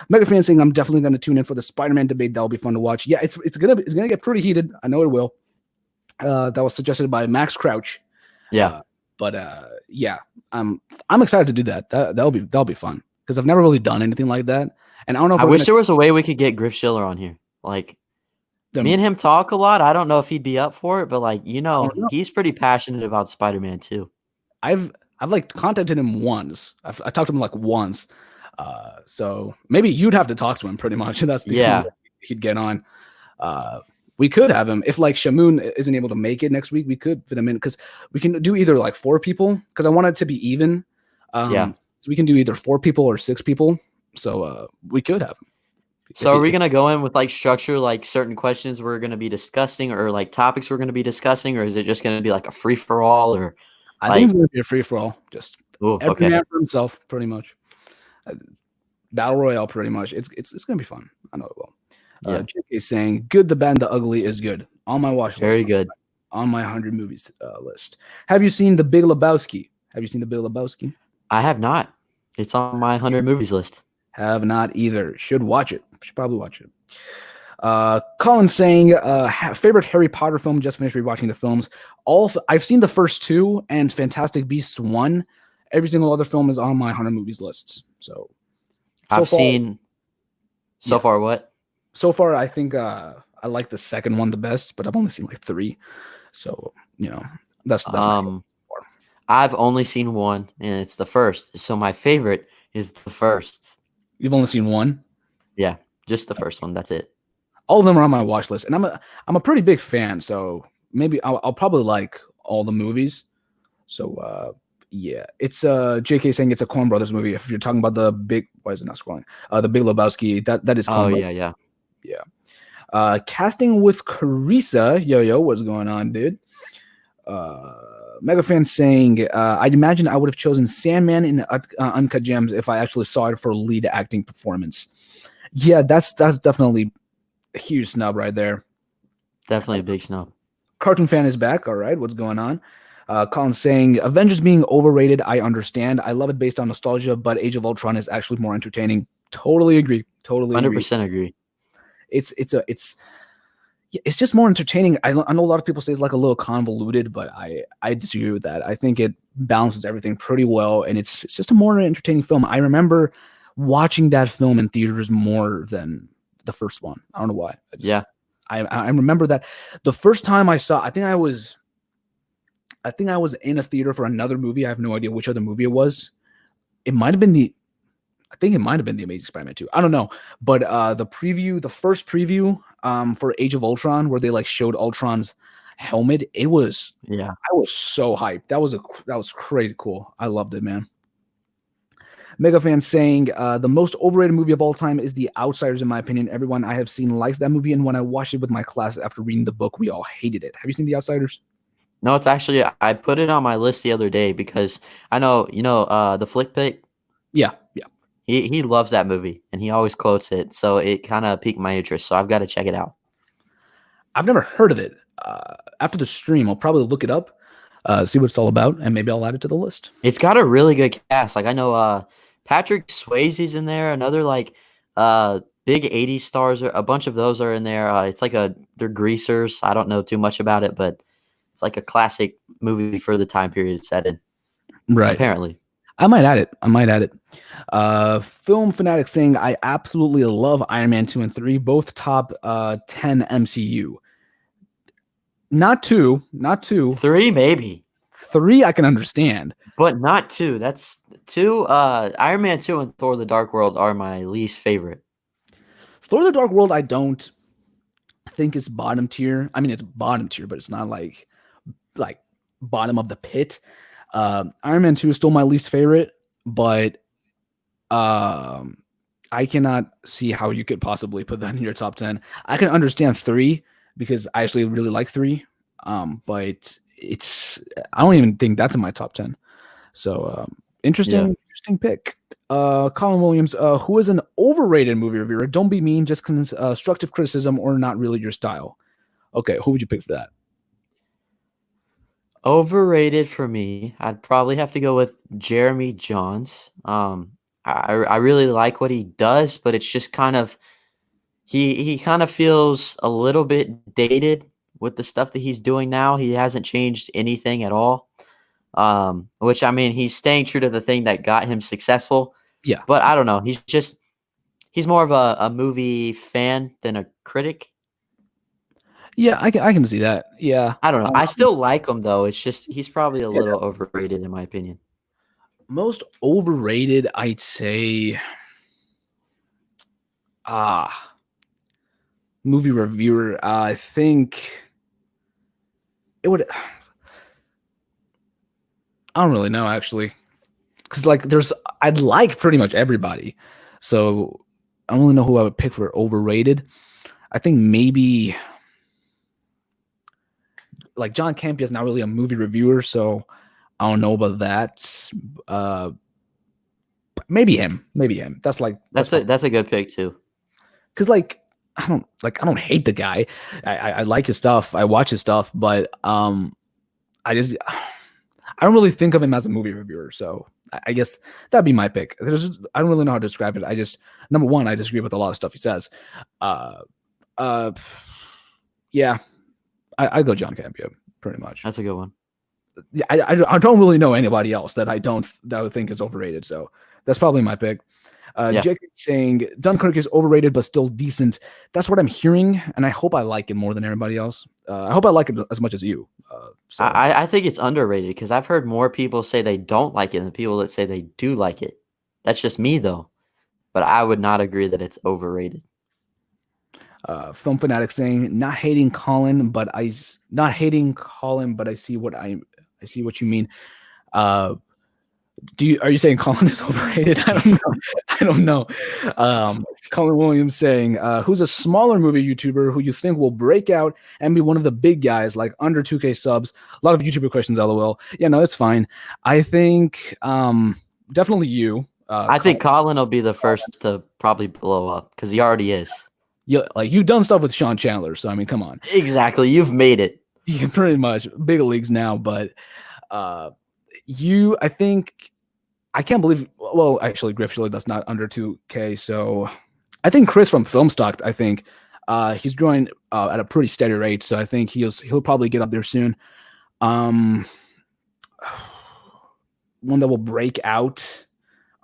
Mega fan saying I'm definitely going to tune in for the Spider-Man debate. That'll be fun to watch. Yeah, it's gonna get pretty heated. I know it will. That was suggested by Max Crouch. Yeah. But yeah, I'm excited to do that. That'll be fun because I've never really done anything like that, and I don't know if I we're wish gonna. there was a way we could get Griff Schiller on here. Like, me Them, and him talk a lot. I don't know if he'd be up for it, but like, I don't know. he's pretty passionate about Spider-Man too. I've like contacted him once. I talked to him like once. So maybe you'd have to talk to him pretty much. That's the only Yeah. way he'd get on. We could have him if like Shamoon isn't able to make it next week. We could fit him in because we can do either like 4 people because I want it to be even. Yeah. So we can do either 4 people or 6 people. So we could have him. So are we gonna go in with like structure, like certain questions we're gonna be discussing, or like topics we're gonna be discussing, or is it just gonna be like a free for all, or I think like? it's gonna be a free for all. Just Oh, every okay. man for himself, pretty much. Battle royale, pretty much. It's gonna be fun. I know it will. Yeah. JK saying, "Good, the bad, and the ugly is good." On my watch list. Very good. On my 100 movies list. Have you seen The Big Lebowski? Have you seen The Big Lebowski? I have not. It's on my 100 movies list. Have not either. Should watch it. Should probably watch it. Colin saying, favorite Harry Potter film. Just finished rewatching the films. I've seen the first 2 and Fantastic Beasts 1. Every single other film is on my 100 movies list. So I've far, seen so yeah. far what? So far, I think I like the second one the best, but I've only seen like 3. So that's my favorite. I've only seen 1, and it's the first. So my favorite is the first. You've only seen 1? Yeah, just the first one. That's it. All of them are on my watch list, and I'm a pretty big fan. So maybe I'll probably like all the movies. So yeah, it's JK saying it's a Coen Brothers movie. If you're talking about the big, why is it not scrolling? The Big Lebowski. That is Coen Brothers. Yeah. Casting with Carissa. Yo, what's going on, dude? Mega fan saying, I'd imagine I would have chosen Sandman in Uncut Gems if I actually saw it for lead acting performance. Yeah, that's definitely a huge snub right there. Definitely a big snub. Cartoon fan is back. All right, what's going on? Colin saying, Avengers being overrated, I understand. I love it based on nostalgia, but Age of Ultron is actually more entertaining. Totally agree. 100% agree. It's just more entertaining. I know a lot of people say it's like a little convoluted, but I disagree with that. I think it balances everything pretty well, and it's just a more entertaining film. I remember watching that film in theaters more than the first one. I don't know why. I remember that the first time I saw, I think I was in a theater for another movie. I have no idea which other movie it was. It might have been the Amazing Spider-Man 2. I don't know. But the first preview for Age of Ultron, where they like showed Ultron's helmet, I was so hyped. That was crazy cool. I loved it, man. Mega fan saying the most overrated movie of all time is The Outsiders, in my opinion. Everyone I have seen likes that movie, and when I watched it with my class after reading the book, we all hated it. Have you seen The Outsiders? No, it's actually, I put it on my list the other day because I know, the Flick Pick. Yeah. He loves that movie, and he always quotes it, so it kind of piqued my interest, so I've got to check it out. I've never heard of it. After the stream, I'll probably look it up, see what it's all about, and maybe I'll add it to the list. It's got a really good cast. Like, I know Patrick Swayze's in there, another like big 80s stars, a bunch of those are in there. It's like they're greasers. I don't know too much about it, but it's like a classic movie for the time period it's set in. Right. Apparently. I might add it. Film Fanatic saying, I absolutely love Iron Man 2 and 3, both top 10 MCU. Not 2. 3, maybe. 3, I can understand. But not 2. That's 2. Iron Man 2 and Thor the Dark World are my least favorite. Thor the Dark World, I don't think is bottom tier. I mean, it's bottom tier, but it's not like bottom of the pit. Iron Man 2 is still my least favorite, but I cannot see how you could possibly put that in your top 10. I can understand 3 because I actually really like 3, but I don't even think that's in my top 10. So interesting pick. Colin Williams, who is an overrated movie reviewer? Don't be mean, just constructive criticism or not really your style. Okay, who would you pick for that? Overrated for me, I'd probably have to go with Jeremy Johns. I really like what he does, but it's just kind of he kind of feels a little bit dated with the stuff that he's doing now. He hasn't changed anything at all. Which I mean, he's staying true to the thing that got him successful. Yeah. But I don't know. He's more of a movie fan than a critic. Yeah, I can see that. Yeah. I don't know. I Um, still like him though. It's just he's probably a yeah, little overrated in my opinion. most overrated, I'd say. Ah, movie reviewer. I think it would. I don't really know actually, because like I'd like pretty much everybody, so I don't really know who I would pick for overrated. I think maybe like John Campea is not really a movie reviewer, so I don't know about that. Uh, maybe him. Maybe him. That's probably That's a good pick too. because I don't hate the guy. I like his stuff. I watch his stuff, but I don't really think of him as a movie reviewer. So I guess that'd be my pick. I don't really know how to describe it. I just number one, I disagree with a lot of stuff he says. Uh, uh, yeah, I go John Campea pretty much. That's a good one. Yeah, I don't really know anybody else that I would think is overrated. So that's probably my pick. Yeah. Jake saying Dunkirk is overrated but still decent. That's what I'm hearing, and I hope I like it more than everybody else. I hope I like it as much as you. I think it's underrated because I've heard more people say they don't like it than people that say they do like it. That's just me though. But I would not agree that it's overrated. Film fanatic saying not hating Colin, but I see what you mean. Are you saying Colin is overrated? I don't know. I don't know. Colin Williams saying, who's a smaller movie YouTuber who you think will break out and be one of the big guys, like under 2K subs? A lot of YouTuber questions, LOL. Yeah, no, it's fine. I think definitely you. I think Colin will be the first to probably blow up because he already is. You've done stuff with Sean Chandler, so I mean, come on. Exactly. You've made it. You can pretty much big leagues now, but I think I can't believe. Well, actually, Griff surely that's not under 2K. So I think Chris from Filmstock. I think he's growing at a pretty steady rate. So I think he'll probably get up there soon. One that will break out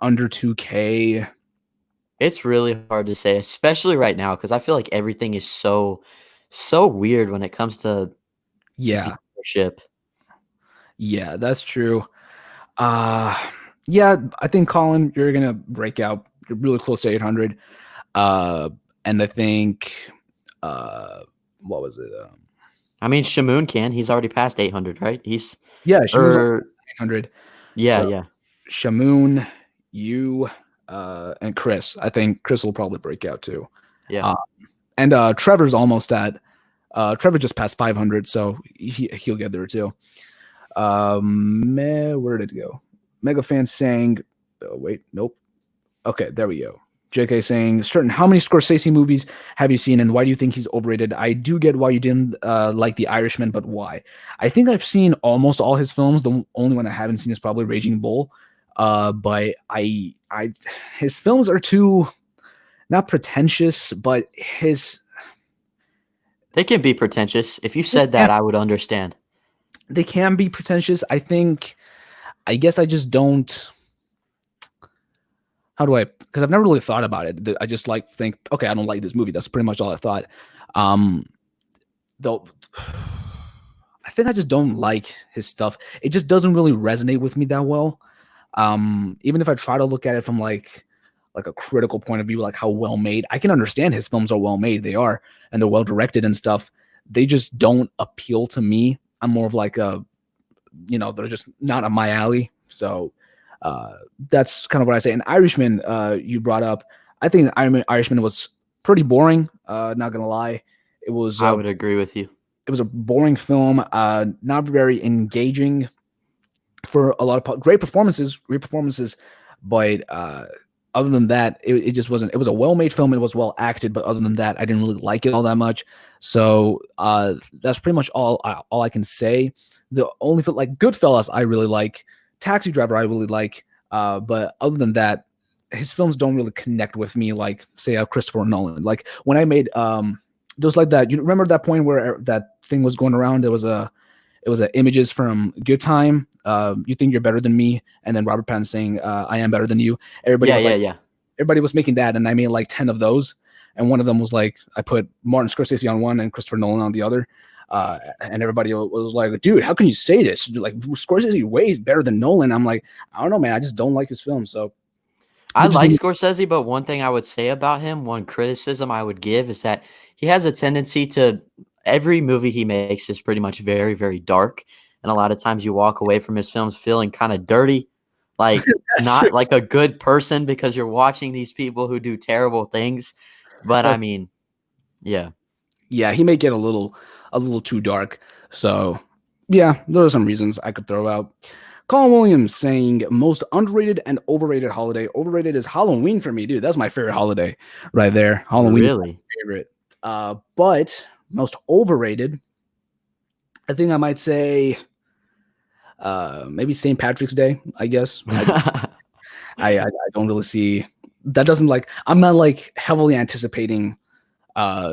under 2K. It's really hard to say, especially right now, because I feel like everything is so weird when it comes to Yeah, viewership. yeah, that's true. Yeah, I think Colin, you're gonna break out. You're really close to 800. And I think, what was it? I mean, Shamoon can. He's already passed 800, right? Shamoon's Or 800. yeah, So yeah, Shamoon, you, and Chris. I think Chris will probably break out too. yeah. And Trevor's almost at. Trevor just passed 500, so he'll get there too. Where did it go? Mega fan saying, oh, wait, nope. Okay, there we go. JK saying, how many Scorsese movies have you seen and why do you think he's overrated? I do get why you didn't like The Irishman, but why? I think I've seen almost all his films. The only one I haven't seen is probably Raging Bull. But his films are too, not pretentious, but They can be pretentious. If you said that, I would understand. they can be pretentious. I guess I just don't. How do I? Because I've never really thought about it. I just think, okay, I don't like this movie. That's pretty much all I thought. Though, I think I just don't like his stuff. It just doesn't really resonate with me that well. Even if I try to look at it from like a critical point of view, like how well made, I can understand his films are well made. They are, and they're well directed and stuff. They just don't appeal to me. I'm more of like they're just not on my alley. So that's kind of what I say. And Irishman, you brought up, I think Irishman was pretty boring. Not gonna lie, it was. I would agree with you. It was a boring film, not very engaging for a lot of great performances, but other than that, it just wasn't. It was a well-made film. It was well acted, but other than that, I didn't really like it all that much. So that's pretty much all I can say. The only like Goodfellas, I really like. Taxi Driver, I really like. But other than that, his films don't really connect with me like say Christopher Nolan. Like when I made there was like that. You remember that point where that thing was going around? It was images from Good Time. You think you're better than me, and then Robert Pattinson saying, "I am better than you." Everybody Yeah, was yeah, like, yeah. everybody was making that, and I made like 10 of those. And one of them was like, I put Martin Scorsese on one and Christopher Nolan on the other. And everybody was like, "Dude, how can you say this? Like Scorsese way better than Nolan." I'm like, I don't know, man. I just don't like his film. So I we just like need. Scorsese, but one thing I would say about him, one criticism I would give is that he has a tendency to every movie he makes is pretty much very, very dark. And a lot of times you walk away from his films feeling kind of dirty, like That's true. not like a good person because you're watching these people who do terrible things. But I That's, mean, yeah. yeah, he may get a little too dark. So yeah, there are some reasons I could throw out. Colin Williams saying most underrated and overrated holiday. Overrated is Halloween for me, dude. That's my favorite holiday right there. Halloween is my Really? favorite. But most overrated, I think I might say maybe St. Patrick's Day, I guess. I don't really see that doesn't like I'm not like heavily anticipating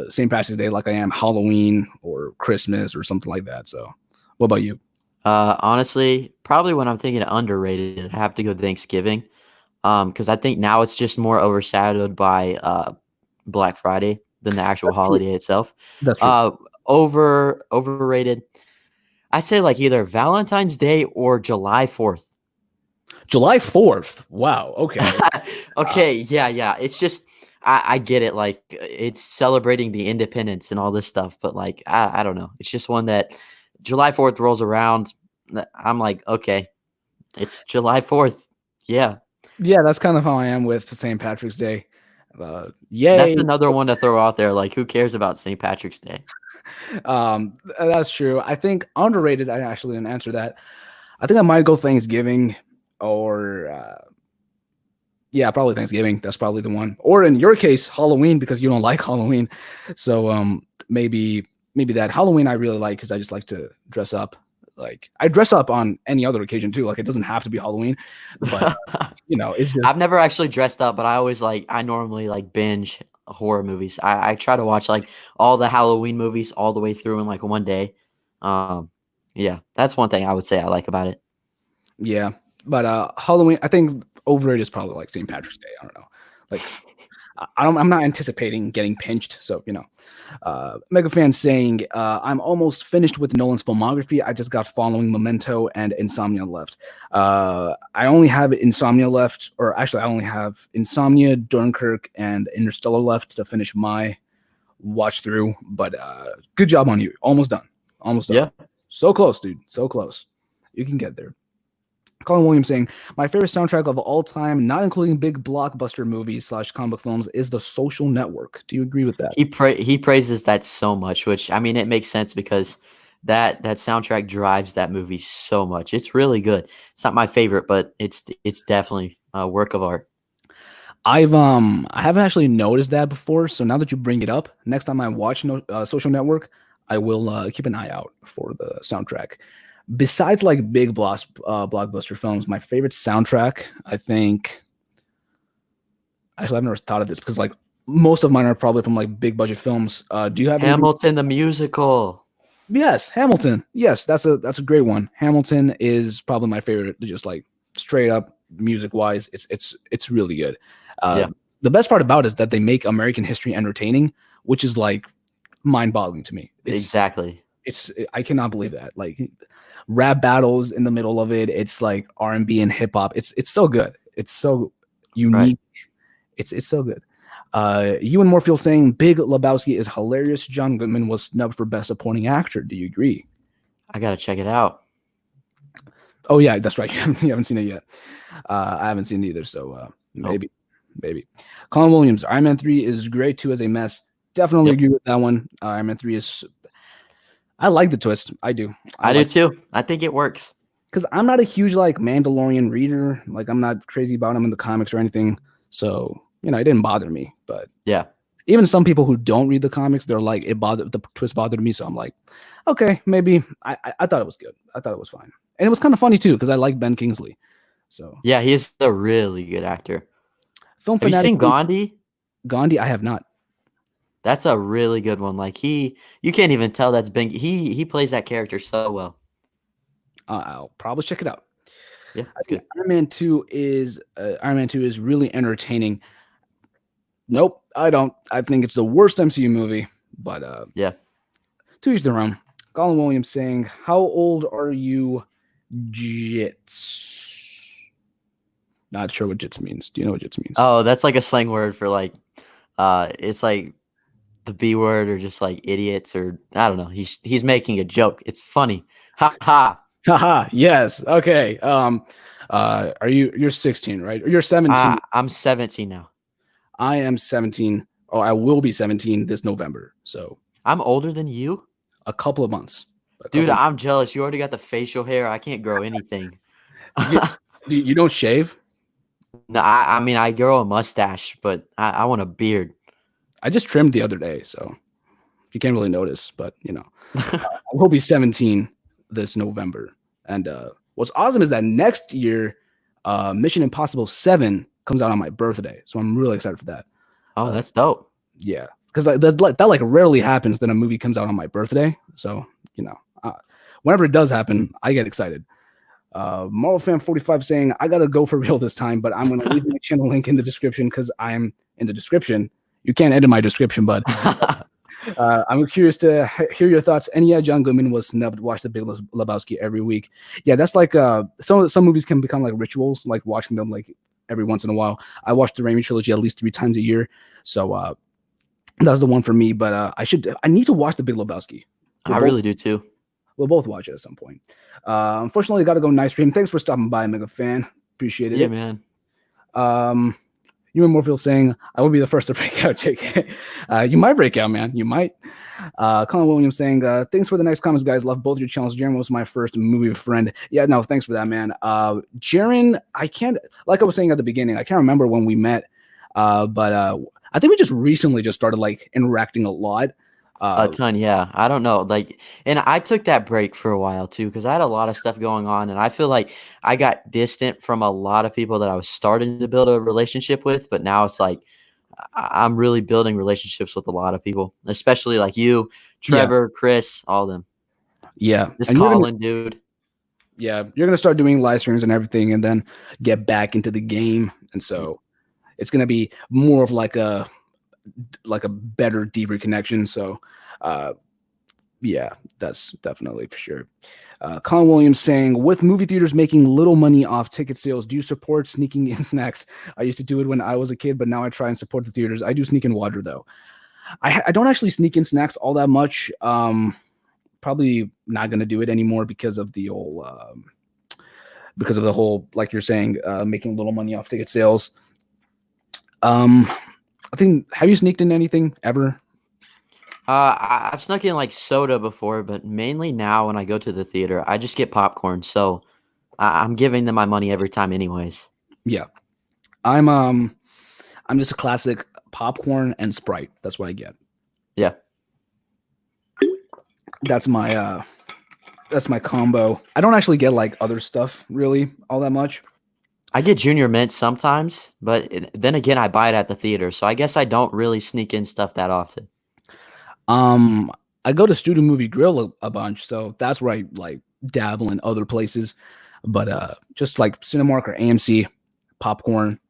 St. Patrick's Day like I am Halloween or Christmas or something like that. So what about you? Honestly, probably when I'm thinking underrated, I have to go Thanksgiving. Because I think now it's just more overshadowed by Black Friday than the actual That's true. holiday itself. That's true. Overrated. I say like either Valentine's Day or July 4th. July 4th. Wow. Okay. Uh, Okay, yeah, yeah. It's just I get it. Like it's celebrating the independence and all this stuff, but like I don't know. It's just one that July 4th rolls around. I'm like, okay, it's July 4th. Yeah. yeah, that's kind of how I am with St. Patrick's Day. That's Yay. another one to throw out there. Like, who cares about St. Patrick's Day? That's true. I think underrated. I actually didn't answer that. I think I might go Thanksgiving or yeah, probably Thanksgiving. That's probably the one. Or in your case, Halloween because you don't like Halloween. So maybe that Halloween I really like because I just like to dress up. Like I dress up on any other occasion too. Like it doesn't have to be Halloween, but it's just I've never actually dressed up, but I normally like binge horror movies. I try to watch like all the Halloween movies all the way through in like one day. Um, yeah, that's one thing I would say I like about it. yeah. But Halloween, I think overrated is probably like St. Patrick's Day. I don't know. Like I'm not anticipating getting pinched. So, Mega fan saying, I'm almost finished with Nolan's filmography. I just got following Memento and Insomnia left. I only have Insomnia left, or actually, I only have Insomnia, Dunkirk, and Interstellar left to finish my watch through. But good job on you. Almost done. Almost done. Yeah, So close, dude. So close. You can get there. Colin Williams saying, my favorite soundtrack of all time, not including big blockbuster movies / comic book films, is The Social Network. Do you agree with that? he praises that so much, which I mean it makes sense because that soundtrack drives that movie so much. It's really good. It's not my favorite, but it's definitely a work of art. I haven't actually noticed that before. So now that you bring it up, next time I watch Social Network, I will keep an eye out for the soundtrack. Besides like big blockbuster films, my favorite soundtrack, I think. Actually, I've never thought of this because like most of mine are probably from like big budget films. Do you have anything? Hamilton the musical. Yes, Hamilton. Yes, that's a great one. Hamilton is probably my favorite. Just like straight up music wise, it's really good. Uh, Yeah, the best part about it is that they make American history entertaining, which is like mind boggling to me. exactly. It's I cannot believe that like rap battles in the middle of it. It's like R&B and hip hop. It's so good. It's so Right. unique. It's so good. Ewan Morefield saying Big Lebowski is hilarious. John Goodman was snubbed for best supporting actor. Do you agree? I gotta check it out. Oh yeah, that's right. You haven't seen it yet. I haven't seen it either. So Nope. maybe. Colin Williams, Iron Man 3 is great too as a mess. Definitely Yep. agree with that one. Iron Man 3 is. I like the twist. I do. I I do like too. I think it works. because I'm not a huge like Mandalorian reader. Like I'm not crazy about him in the comics or anything. So it didn't bother me. But Yeah. even some people who don't read the comics, they're like the twist bothered me. So I'm like, okay, maybe. I thought it was good. I thought it was fine, and it was kind of funny too because I like Ben Kingsley. So Yeah, he is a really good actor. Film Have you fanatic seen Gandhi? Gandhi. I have not. That's a really good one. Like you can't even tell that's been he plays that character so well. I'll probably check it out. Yeah, I it's think good. Iron Man 2 is really entertaining. Nope, I don't. I think it's the worst MCU movie, but Yeah. to each their own. Colin Williams saying, "How old are you, Jits?" Not sure what Jits means. Do you know what Jits means? Oh, that's like a slang word for like it's like the B word or just like idiots or I don't know. He's making a joke. It's funny. Ha ha. Haha, yes. Okay. You're 16, right? Or you're 17. I'm 17 now. I am 17. Or I will be 17 this November. So I'm older than you? a couple of months. A Dude, couple. I'm jealous. You already got the facial hair. I can't grow anything. You get. You don't shave? No, I mean I grow a mustache, but I want a beard. I just trimmed the other day, so you can't really notice. But I will be 17 this November. And what's awesome is that next year, Mission Impossible 7 comes out on my birthday. So I'm really excited for that. Oh, that's dope. Yeah, because that like rarely happens that a movie comes out on my birthday. So whenever it does happen, I get excited. Marvel fan 45 saying, "I gotta go for real this time, but I'm gonna leave my channel link in the description because I'm in the description. You can't edit my description, but I'm curious to hear your thoughts." And yeah, John Goodman was snubbed. Watch The Big Lebowski every week. Yeah, that's like some movies can become like rituals, like watching them like every once in a while. I watch the Raimi trilogy at least 3 times a year, so that's the one for me. But I need to watch The Big Lebowski. I really do too. We'll both watch it at some point. Unfortunately, got to go. Nice stream. Thanks for stopping by, Mega Fan. Appreciated Yeah, it. man. You and Moorfield saying, "I will be the first to break out, JK." You might break out, man. You might. Colin Williams saying, "Thanks for the nice comments, guys. Love both your channels. Jaren was my first movie friend." Yeah, no, thanks for that, man. Jaren, I can't, like I was saying at the beginning, I can't remember when we met, but I think we just recently just started like interacting a lot. A ton, yeah. I don't know, like, and I took that break for a while too because I had a lot of stuff going on, and I feel like I got distant from a lot of people that I was starting to build a relationship with. But now it's like I'm really building relationships with a lot of people, especially like you, Trevor, Chris, all of them. Yeah, This and Colin, dude. you're gonna start doing live streams and everything, and then get back into the game, and so it's gonna be more of like a better, deeper connection. So, yeah, that's definitely for sure. Colin Williams saying, "With movie theaters making little money off ticket sales, do you support sneaking in snacks? I used to do it when I was a kid, but now I try and support the theaters. I do sneak in water though. I don't actually sneak in snacks all that much. Probably not going to do it anymore because of the whole, like you're saying, making little money off ticket sales. I think, have you sneaked in anything ever? I've snuck in like soda before, but mainly now when I go to the theater, I just get popcorn. So I'm giving them my money every time, anyways. Yeah, I'm just a classic popcorn and Sprite. That's what I get. Yeah. That's my combo. I don't actually get like other stuff really all that much. I get Junior Mint sometimes, but then again, I buy it at the theater. So I guess I don't really sneak in stuff that often. I go to Student Movie Grill a bunch, so that's where I like dabble in other places. But just like Cinemark or AMC, popcorn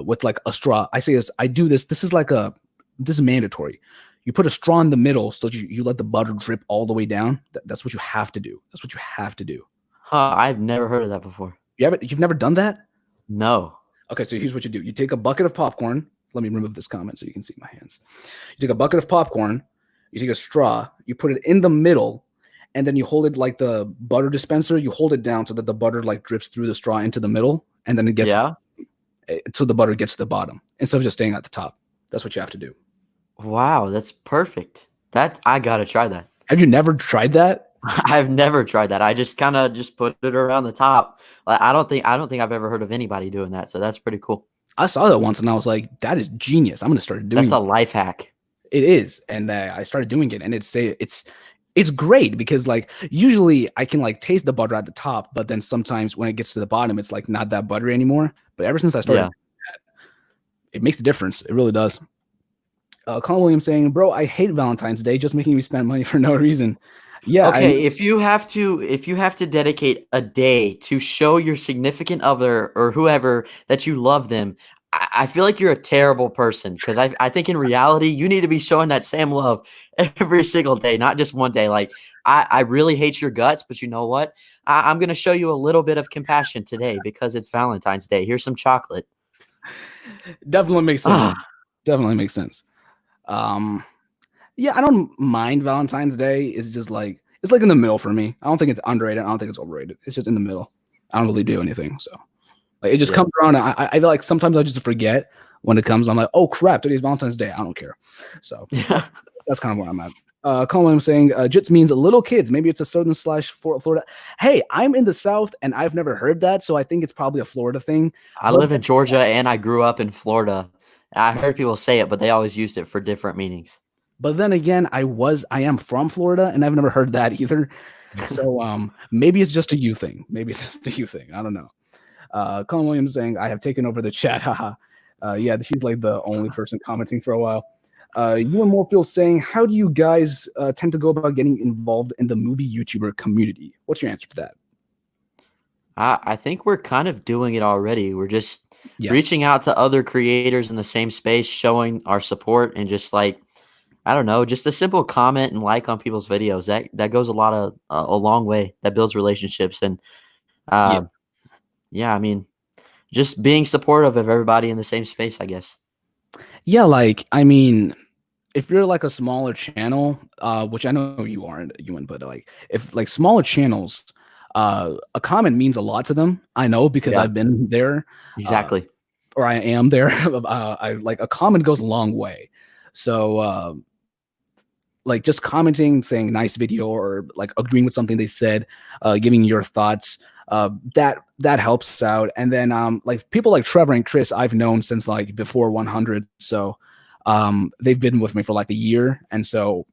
with like a straw. I say this. I do this. This is mandatory. You put a straw in the middle so you let the butter drip all the way down. That's what you have to do. That's what you have to do. Huh? I've never heard of that before. You've never done that? No. Okay, so here's what you do. You take a bucket of popcorn. Let me remove this comment so you can see my hands. You take a bucket of popcorn. You take a straw. You put it in the middle, and then you hold it like the butter dispenser. You hold it down so that the butter like drips through the straw into the middle, and then it gets so the butter gets to the bottom instead of just staying at the top. That's what you have to do. Wow, that's perfect. That I gotta try that. Have you never tried that? I've never tried that. I just kind of just put it around the top. Like, I don't think I've ever heard of anybody doing that. So that's pretty cool. I saw that once and I was like, that is genius. I'm gonna start doing. That's a life hack. It is, and I started doing it, and it's great because like usually I can like taste the butter at the top, but then sometimes when it gets to the bottom, it's like not that buttery anymore. But ever since I started, it makes a difference. It really does. Colin Williams saying, "Bro, I hate Valentine's Day, just making me spend money for no reason." Yeah, I Okay, if you have to dedicate a day to show your significant other or whoever that you love them, I feel like you're a terrible person because I think in reality you need to be showing that same love every single day, not just one day. Like I really hate your guts, but you know what? I'm gonna show you a little bit of compassion today because it's Valentine's Day. Here's some chocolate. definitely makes sense. Ah, Definitely makes sense. Um, yeah, I don't mind Valentine's Day. It's just like it's like in the middle for me. I don't think it's underrated. I don't think it's overrated. It's just in the middle. I don't really do anything. So like it just yeah. comes around. I feel like sometimes I just forget when it comes. I'm like, oh crap, today's Valentine's Day. I don't care. So Yeah. that's kind of where I'm at. Colin Williams saying Jits means little kids. Maybe it's a southern slash Florida. Hey, I'm in the South and I've never heard that, so I think it's probably a Florida thing. I But live in Georgia and I grew up in Florida. I heard people say it, but they always used it for different meanings. then again, I am from Florida and I've never heard that either. So maybe it's just a you thing. Maybe it's just a you thing. I don't know. Colin Williams saying I have taken over the chat. Haha. Yeah, he's like the only person commenting for a while. Ewan Morefield saying, how do you guys tend to go about getting involved in the movie YouTuber community? What's your answer for that? I think we're kind of doing it already. We're just Yeah, reaching out to other creators in the same space, showing our support, and just like I don't know, just a simple comment and like on people's videos. That goes a long way. That builds relationships, and yeah, uh, yeah, I mean, just being supportive of everybody in the same space, I guess. yeah. Like, I mean, if you're like a smaller channel, which I know you aren't, Ewan, but like if like smaller channels, a comment means a lot to them. I know because Yeah, I've been there, uh, exactly. or I am there. I like a comment goes a long way. So like just commenting, saying nice video, or like agreeing with something they said, giving your thoughts, that helps out. And then like people like Trevor and Chris, I've known since like before 100, so they've been with me for like a year, and so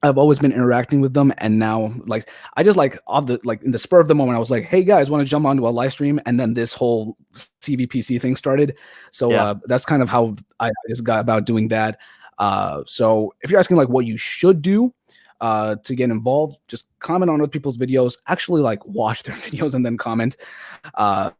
I've always been interacting with them. And now like I just like off the like in the spur of the moment, I was like, hey guys, want to jump onto a live stream? And then this whole CVPC thing started. So Yeah, that's kind of how I just got about doing that. So if you're asking like what you should do to get involved, just comment on other people's videos, actually like watch their videos and then comment, uh,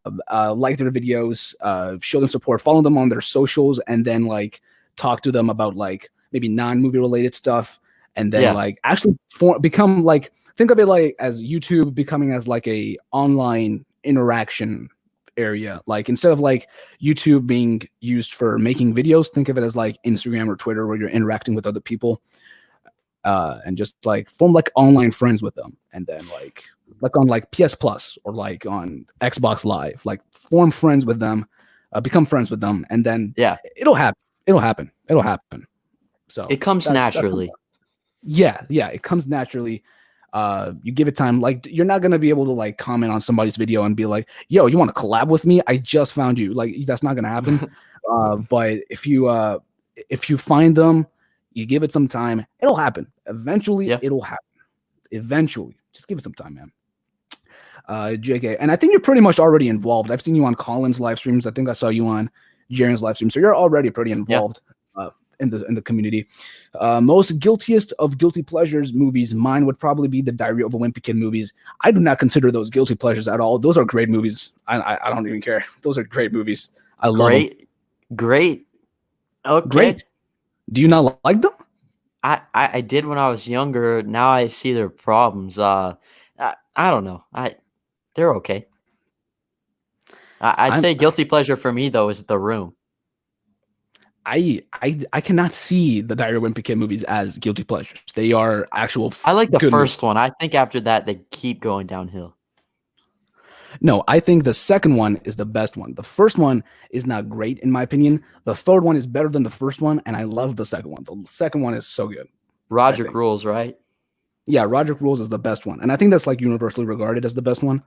like their videos, show them support, follow them on their socials, and then like talk to them about like maybe non-movie related stuff, and then yeah, like actually become like think of it like as YouTube becoming as like a online interaction area. Like instead of like YouTube being used for making videos, think of it as like Instagram or Twitter where you're interacting with other people, and just like form like online friends with them, and then like on like PS Plus or like on Xbox Live, like form friends with them, become friends with them, and then yeah. it'll happen. It'll happen. It'll happen. So It comes that's naturally. yeah, it comes naturally. You give it time. Like you're not gonna be able to like comment on somebody's video and be like, "Yo, you want to collab with me? I just found you." Like that's not gonna happen. But if you find them, you give it some time, it'll happen. Eventually, Yeah. it'll happen. Eventually, just give it some time, man. JK, and I think you're pretty much already involved. I've seen you on Colin's live streams. I think I saw you on Jaren's live stream, so you're already pretty Yeah. involved in the community. Most guiltiest of guilty pleasures movies, mine would probably be the Diary of a Wimpy Kid movies. I do not consider those guilty pleasures at all. Those are great movies. I don't even care. Those are great movies. I love them. Great. Great. Okay. Great. Do you not like them? I did when I was younger. Now I see their problems. I don't know. They're okay. I'd I'm say guilty pleasure for me though is The Room. I cannot see the Diary of a Wimpy Kid movies as guilty pleasures. They are actual I like the good movies. first one. I think after that they keep going downhill. No, I think the second one is the best one. The first one is not great in my opinion. The third one is better than the first one, and I love the second one. The second one is so good, I Roger think. Rules, right? Yeah, Roderick Rules is the best one, and I think that's like universally regarded as the best one.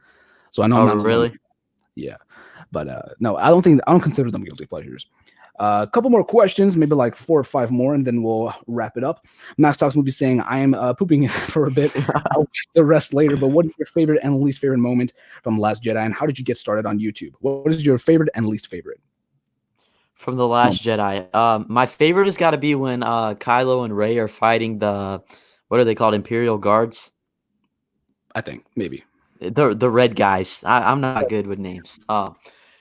So I know I'm Oh, not alone. really? Yeah, but no, I don't consider them guilty pleasures. A couple more questions, maybe like 4 or 5 more, and then we'll wrap it up. Max Talks Movie saying, I am pooping for a bit. I'll watch the rest later, but what is your favorite and least favorite moment from Last Jedi, and how did you get started on YouTube? What is your favorite and least favorite? From The Last Jedi. My favorite has got to be when Kylo and Rey are fighting the what are they called? Imperial Guards. I think maybe. The red guys. I'm not good with names.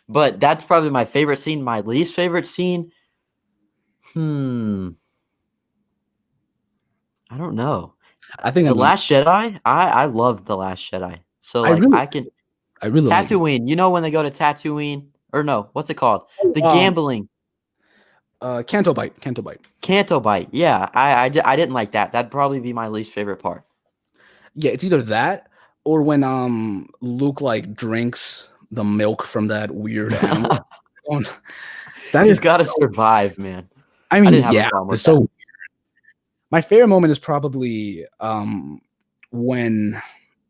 But that's probably my favorite scene. My least favorite scene. Hmm. I don't know. I think The Last Jedi. I love The Last Jedi. So I like really I can I really like it. Tatooine. You know when they go to Tatooine or no? What's it called? The Um, gambling. Canto Bite. Canto Bite. Yeah, I didn't like that. That'd probably be my least favorite part. Yeah, it's either that or when Luke like drinks the milk from that weird animal. Um, That He's is got to so. survive, man. I I mean, didn't have a yeah, problem with it's that. so. My favorite moment is probably when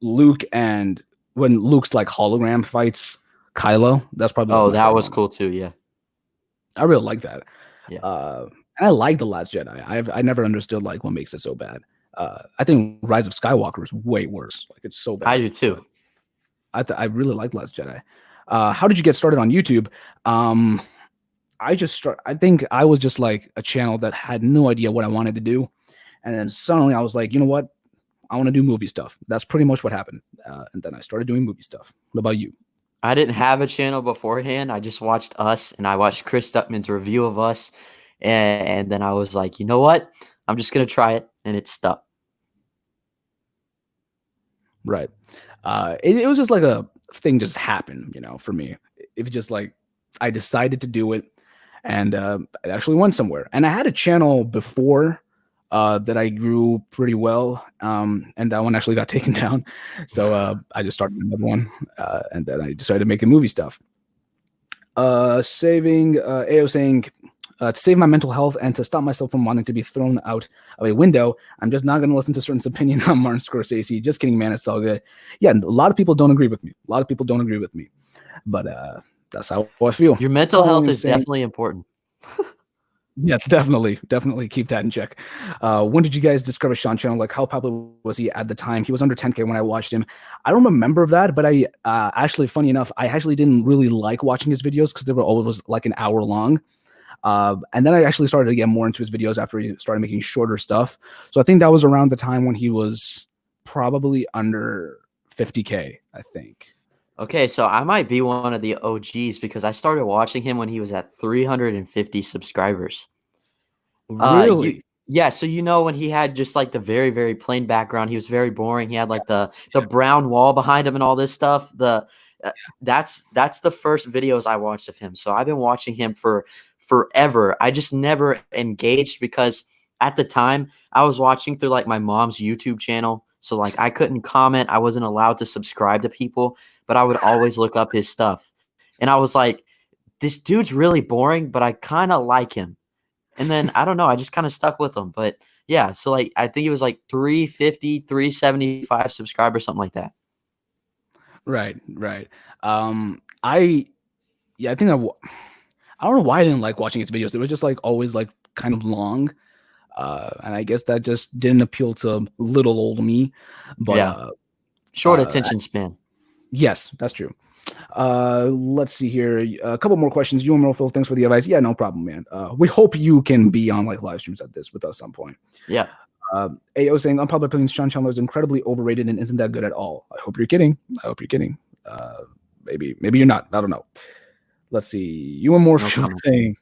Luke and when Luke's like hologram fights Kylo. That's probably like Oh, my that favorite was moment. cool too. Yeah, I really like that. yeah. And I like The Last Jedi. I never understood like what makes it so bad. I think Rise of Skywalker is way worse. Like it's so I bad. do But too. I really like Last Jedi. How did you get started on YouTube? Um, I think I was just like a channel that had no idea what I wanted to do, and then suddenly I was like, you know what? I want to do movie stuff. That's pretty much what happened. And then I started doing movie stuff. What about you? I didn't have a channel beforehand. I just watched Us, and I watched Chris Stuckman's review of Us, and then I was like, you know what? I'm just gonna try it, and it stuck. Right. It was just like a thing just happened, for me. It was just like I decided to do it, and it actually went somewhere. And I had a channel before that I grew pretty well, and that one actually got taken down. So I just started another one, and then I decided to make movie stuff. Saving AO saying to save my mental health and to stop myself from wanting to be thrown out of a window, I'm just not going to listen to certain opinion on Martin Scorsese. Just kidding, man. It's all good. Yeah, a lot of people don't agree with me. But that's how I feel. Your mental Paul health Williams is saying, definitely important. yes, definitely keep that in check. When did you guys discover Sean Channel? Like, how popular was he at the time? He was under 10K when I watched him. I don't remember that, but I actually, funny enough, I actually didn't really like watching his videos because they were always like an hour long. And then I actually started to get more into his videos after he started making shorter stuff. So I think that was around the time when he was probably under 50K, I think. Okay, so I might be one of the OGs because I started watching him when he was at 350 subscribers. You Really? yeah, so when he had just like the very, very plain background, he was very boring. He had like the brown wall behind him and all this stuff. Uh, that's the first videos I watched of him. So I've been watching him for forever. I just never engaged because at the time I was watching through like my mom's YouTube channel. So like I couldn't comment. I wasn't allowed to subscribe to people, but I would always look up his stuff. And I was like, this dude's really boring, but I kind of like him. And then I don't know, I just kind of stuck with him. But yeah, so like I think it was like 350, 375 subscribers, something like that. Right. I yeah, I think I don't know why I didn't like watching his videos. It was just like always like kind of long. And I guess that just didn't appeal to little old me. But Yeah. Short uh, attention span. yes, that's true. Let's see here. A couple more questions. You and Phil, thanks for the advice. Yeah, no problem, man. We hope you can be on like live streams at this with us some point. Yeah. AO saying unpopular opinions, Sean Chandler is incredibly overrated and isn't that good at all. I hope you're kidding. Maybe you're not. I don't know. Let's see. You and No Morpheus comment. saying,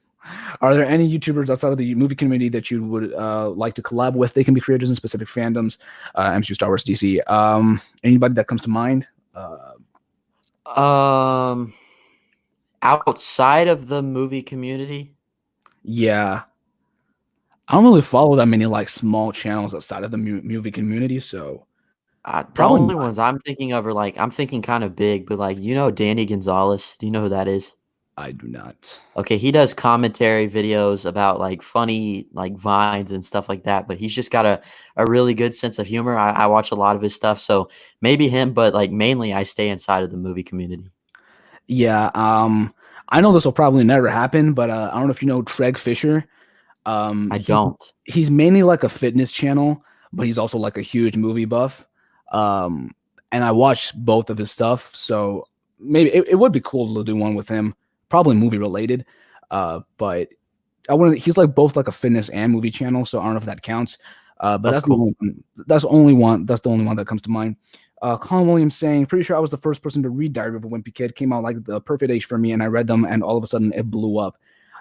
are there any YouTubers outside of the movie community that you would like to collab with? They can be creators in specific fandoms, MCU, Star Wars, DC. Anybody that comes to mind? Um Outside of the movie community, Yeah. I don't really follow that many like small channels outside of the movie community, so the probably only not. ones I'm thinking of are like I'm thinking kind of big, but like Danny Gonzalez. Do you know who that is? I do not. Okay, he does commentary videos about like funny like vines and stuff like that, but he's just got a really good sense of humor. I watch a lot of his stuff, so maybe him, but like mainly I stay inside of the movie community. Yeah, I know this will probably never happen, but I don't know if you know Treg Fisher. Um, I he don't. he's mainly like a fitness channel, but he's also like a huge movie buff. Um, and I watch both of his stuff, so maybe it would be cool to do one with him, probably movie related. But I wouldn't. He's like both like a fitness and movie channel, so I don't know if that counts. But That's that's the cool. only one. That's the only one. That's the only one that comes to mind. Colin Williams saying, "Pretty sure I was the first person to read Diary of a Wimpy Kid. Came out like the perfect age for me, and I read them, and all of a sudden it blew up.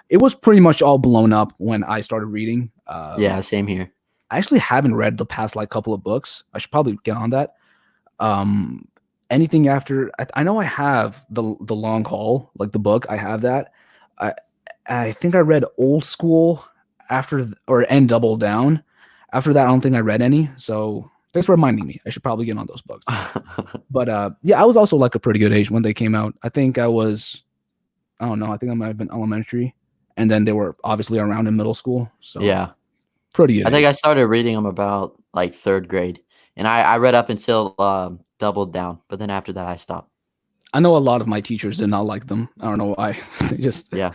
It was pretty much all blown up when I started reading. Yeah, same here. I actually haven't read the past like couple of books. I should probably get on that. Um, Anything after I know I have the Long Haul, like the book. I have that. I I think I read Old School or and Double Down. After that, I don't think I read any. So thanks for reminding me. I should probably get on those books. But yeah, I was also like a pretty good age when they came out. I think I was, I don't know. I think I might have been elementary, and then they were obviously around in middle school. So Yeah. pretty good I think age. I started reading them about like 3rd grade, and I read up until Doubled Down, but then after that I stopped. I know a lot of my teachers did not like them. I don't know why. They just Yeah.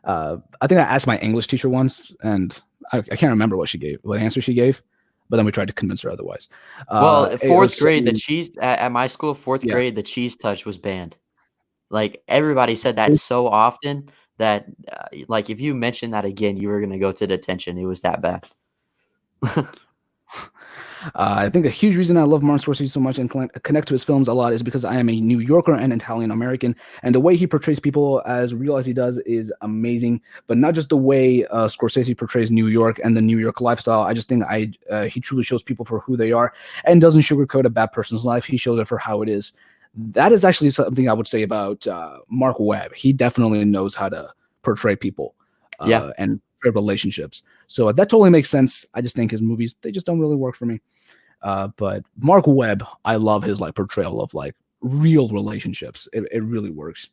I think I asked my English teacher once, and I can't remember what answer she gave, but then we tried to convince her otherwise. Well, It was 4th grade, the saying, cheese at my school, 4th yeah, grade, the cheese touch was banned. Like, everybody said that so often that, like, if you mentioned that again, you were gonna go to detention. It was that bad. I think a huge reason I love Martin Scorsese so much and connect to his films a lot is because I am a New Yorker and Italian American, and the way he portrays people as real as he does is amazing. But not just the way Scorsese portrays New York and the New York lifestyle. I just think he truly shows people for who they are and doesn't sugarcoat a bad person's life. He shows it for how it is. That is actually something I would say about Mark Webb. He definitely knows how to portray people Yeah. and relationships. So that totally makes sense. I just think his movies, they just don't really work for me. But Mark Webb, I love his like portrayal of like real relationships. It really works.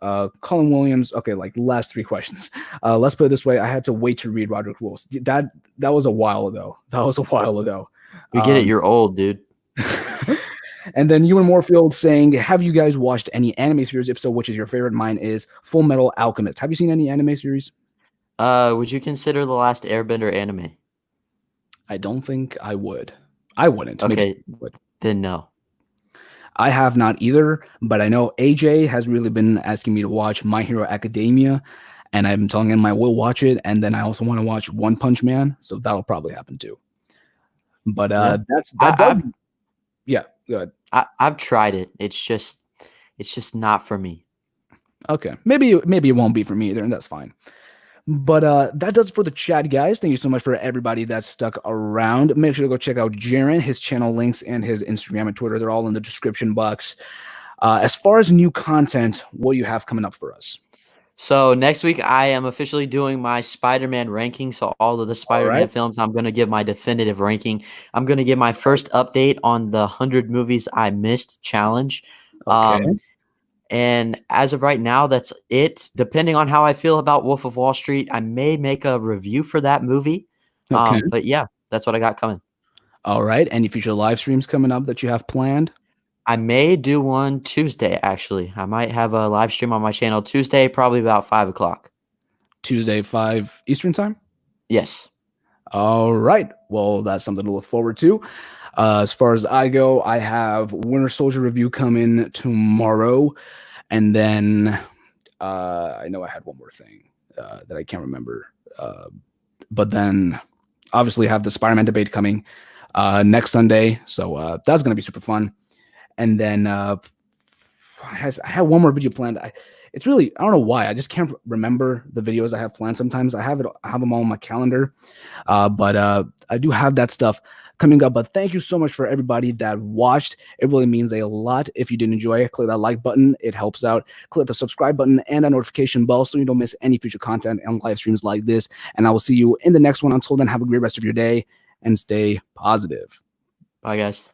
Colin Williams. Okay, like last 3 questions. Let's put it this way: I had to wait to read Roderick Wolf. That was a while ago. That was a while ago. We get it, you're old, dude. And then Ewan Moorfield saying, "Have you guys watched any anime series? If so, which is your favorite? Mine is Full Metal Alchemist. Have you seen any anime series?" Would you consider The Last Airbender anime? I don't think I would. I wouldn't. Maybe Okay, someone would. then no. I have not either, but I know AJ has really been asking me to watch My Hero Academia, and I've been telling him I will watch it, and then I also want to watch One Punch Man, so that'll probably happen too. But Yeah. that yeah, good. I've tried it. It's just not for me. Okay, maybe it won't be for me either, and that's fine. But that does it for the chat, guys. Thank you so much for everybody that stuck around. Make sure to go check out Jaren, his channel links, and his Instagram and Twitter. They're all in the description box. As far as new content, what do you have coming up for us? So next week I am officially doing my Spider-Man ranking. So all of the All Spider-Man right. films, I'm going to give my definitive ranking. I'm going to give my first update on the 100 movies I missed challenge. Okay. And as of right now, that's it. Depending on how I feel about Wolf of Wall Street, I may make a review for that movie. Okay. But yeah, that's what I got coming. All right. Any future live streams coming up that you have planned? I may do one Tuesday, actually. I might have a live stream on my channel Tuesday, probably about 5 o'clock. Tuesday, 5 Eastern time? Yes. All right. Well, that's something to look forward to. As far as I go, I have Winter Soldier review coming tomorrow. And then I know I had one more thing that I can't remember. But then obviously have the Spider-Man debate coming next Sunday. So that's going to be super fun. And then I have one more video planned. It's really, I don't know why. I just can't remember the videos I have planned. Sometimes I have them all on my calendar. But I do have that stuff coming up. But thank you so much for everybody that watched. It really means a lot. If you did enjoy it, click that like button. It helps out. Click the subscribe button and that notification bell so you don't miss any future content and live streams like this. And I will see you in the next one. Until then, have a great rest of your day and stay positive. Bye, guys.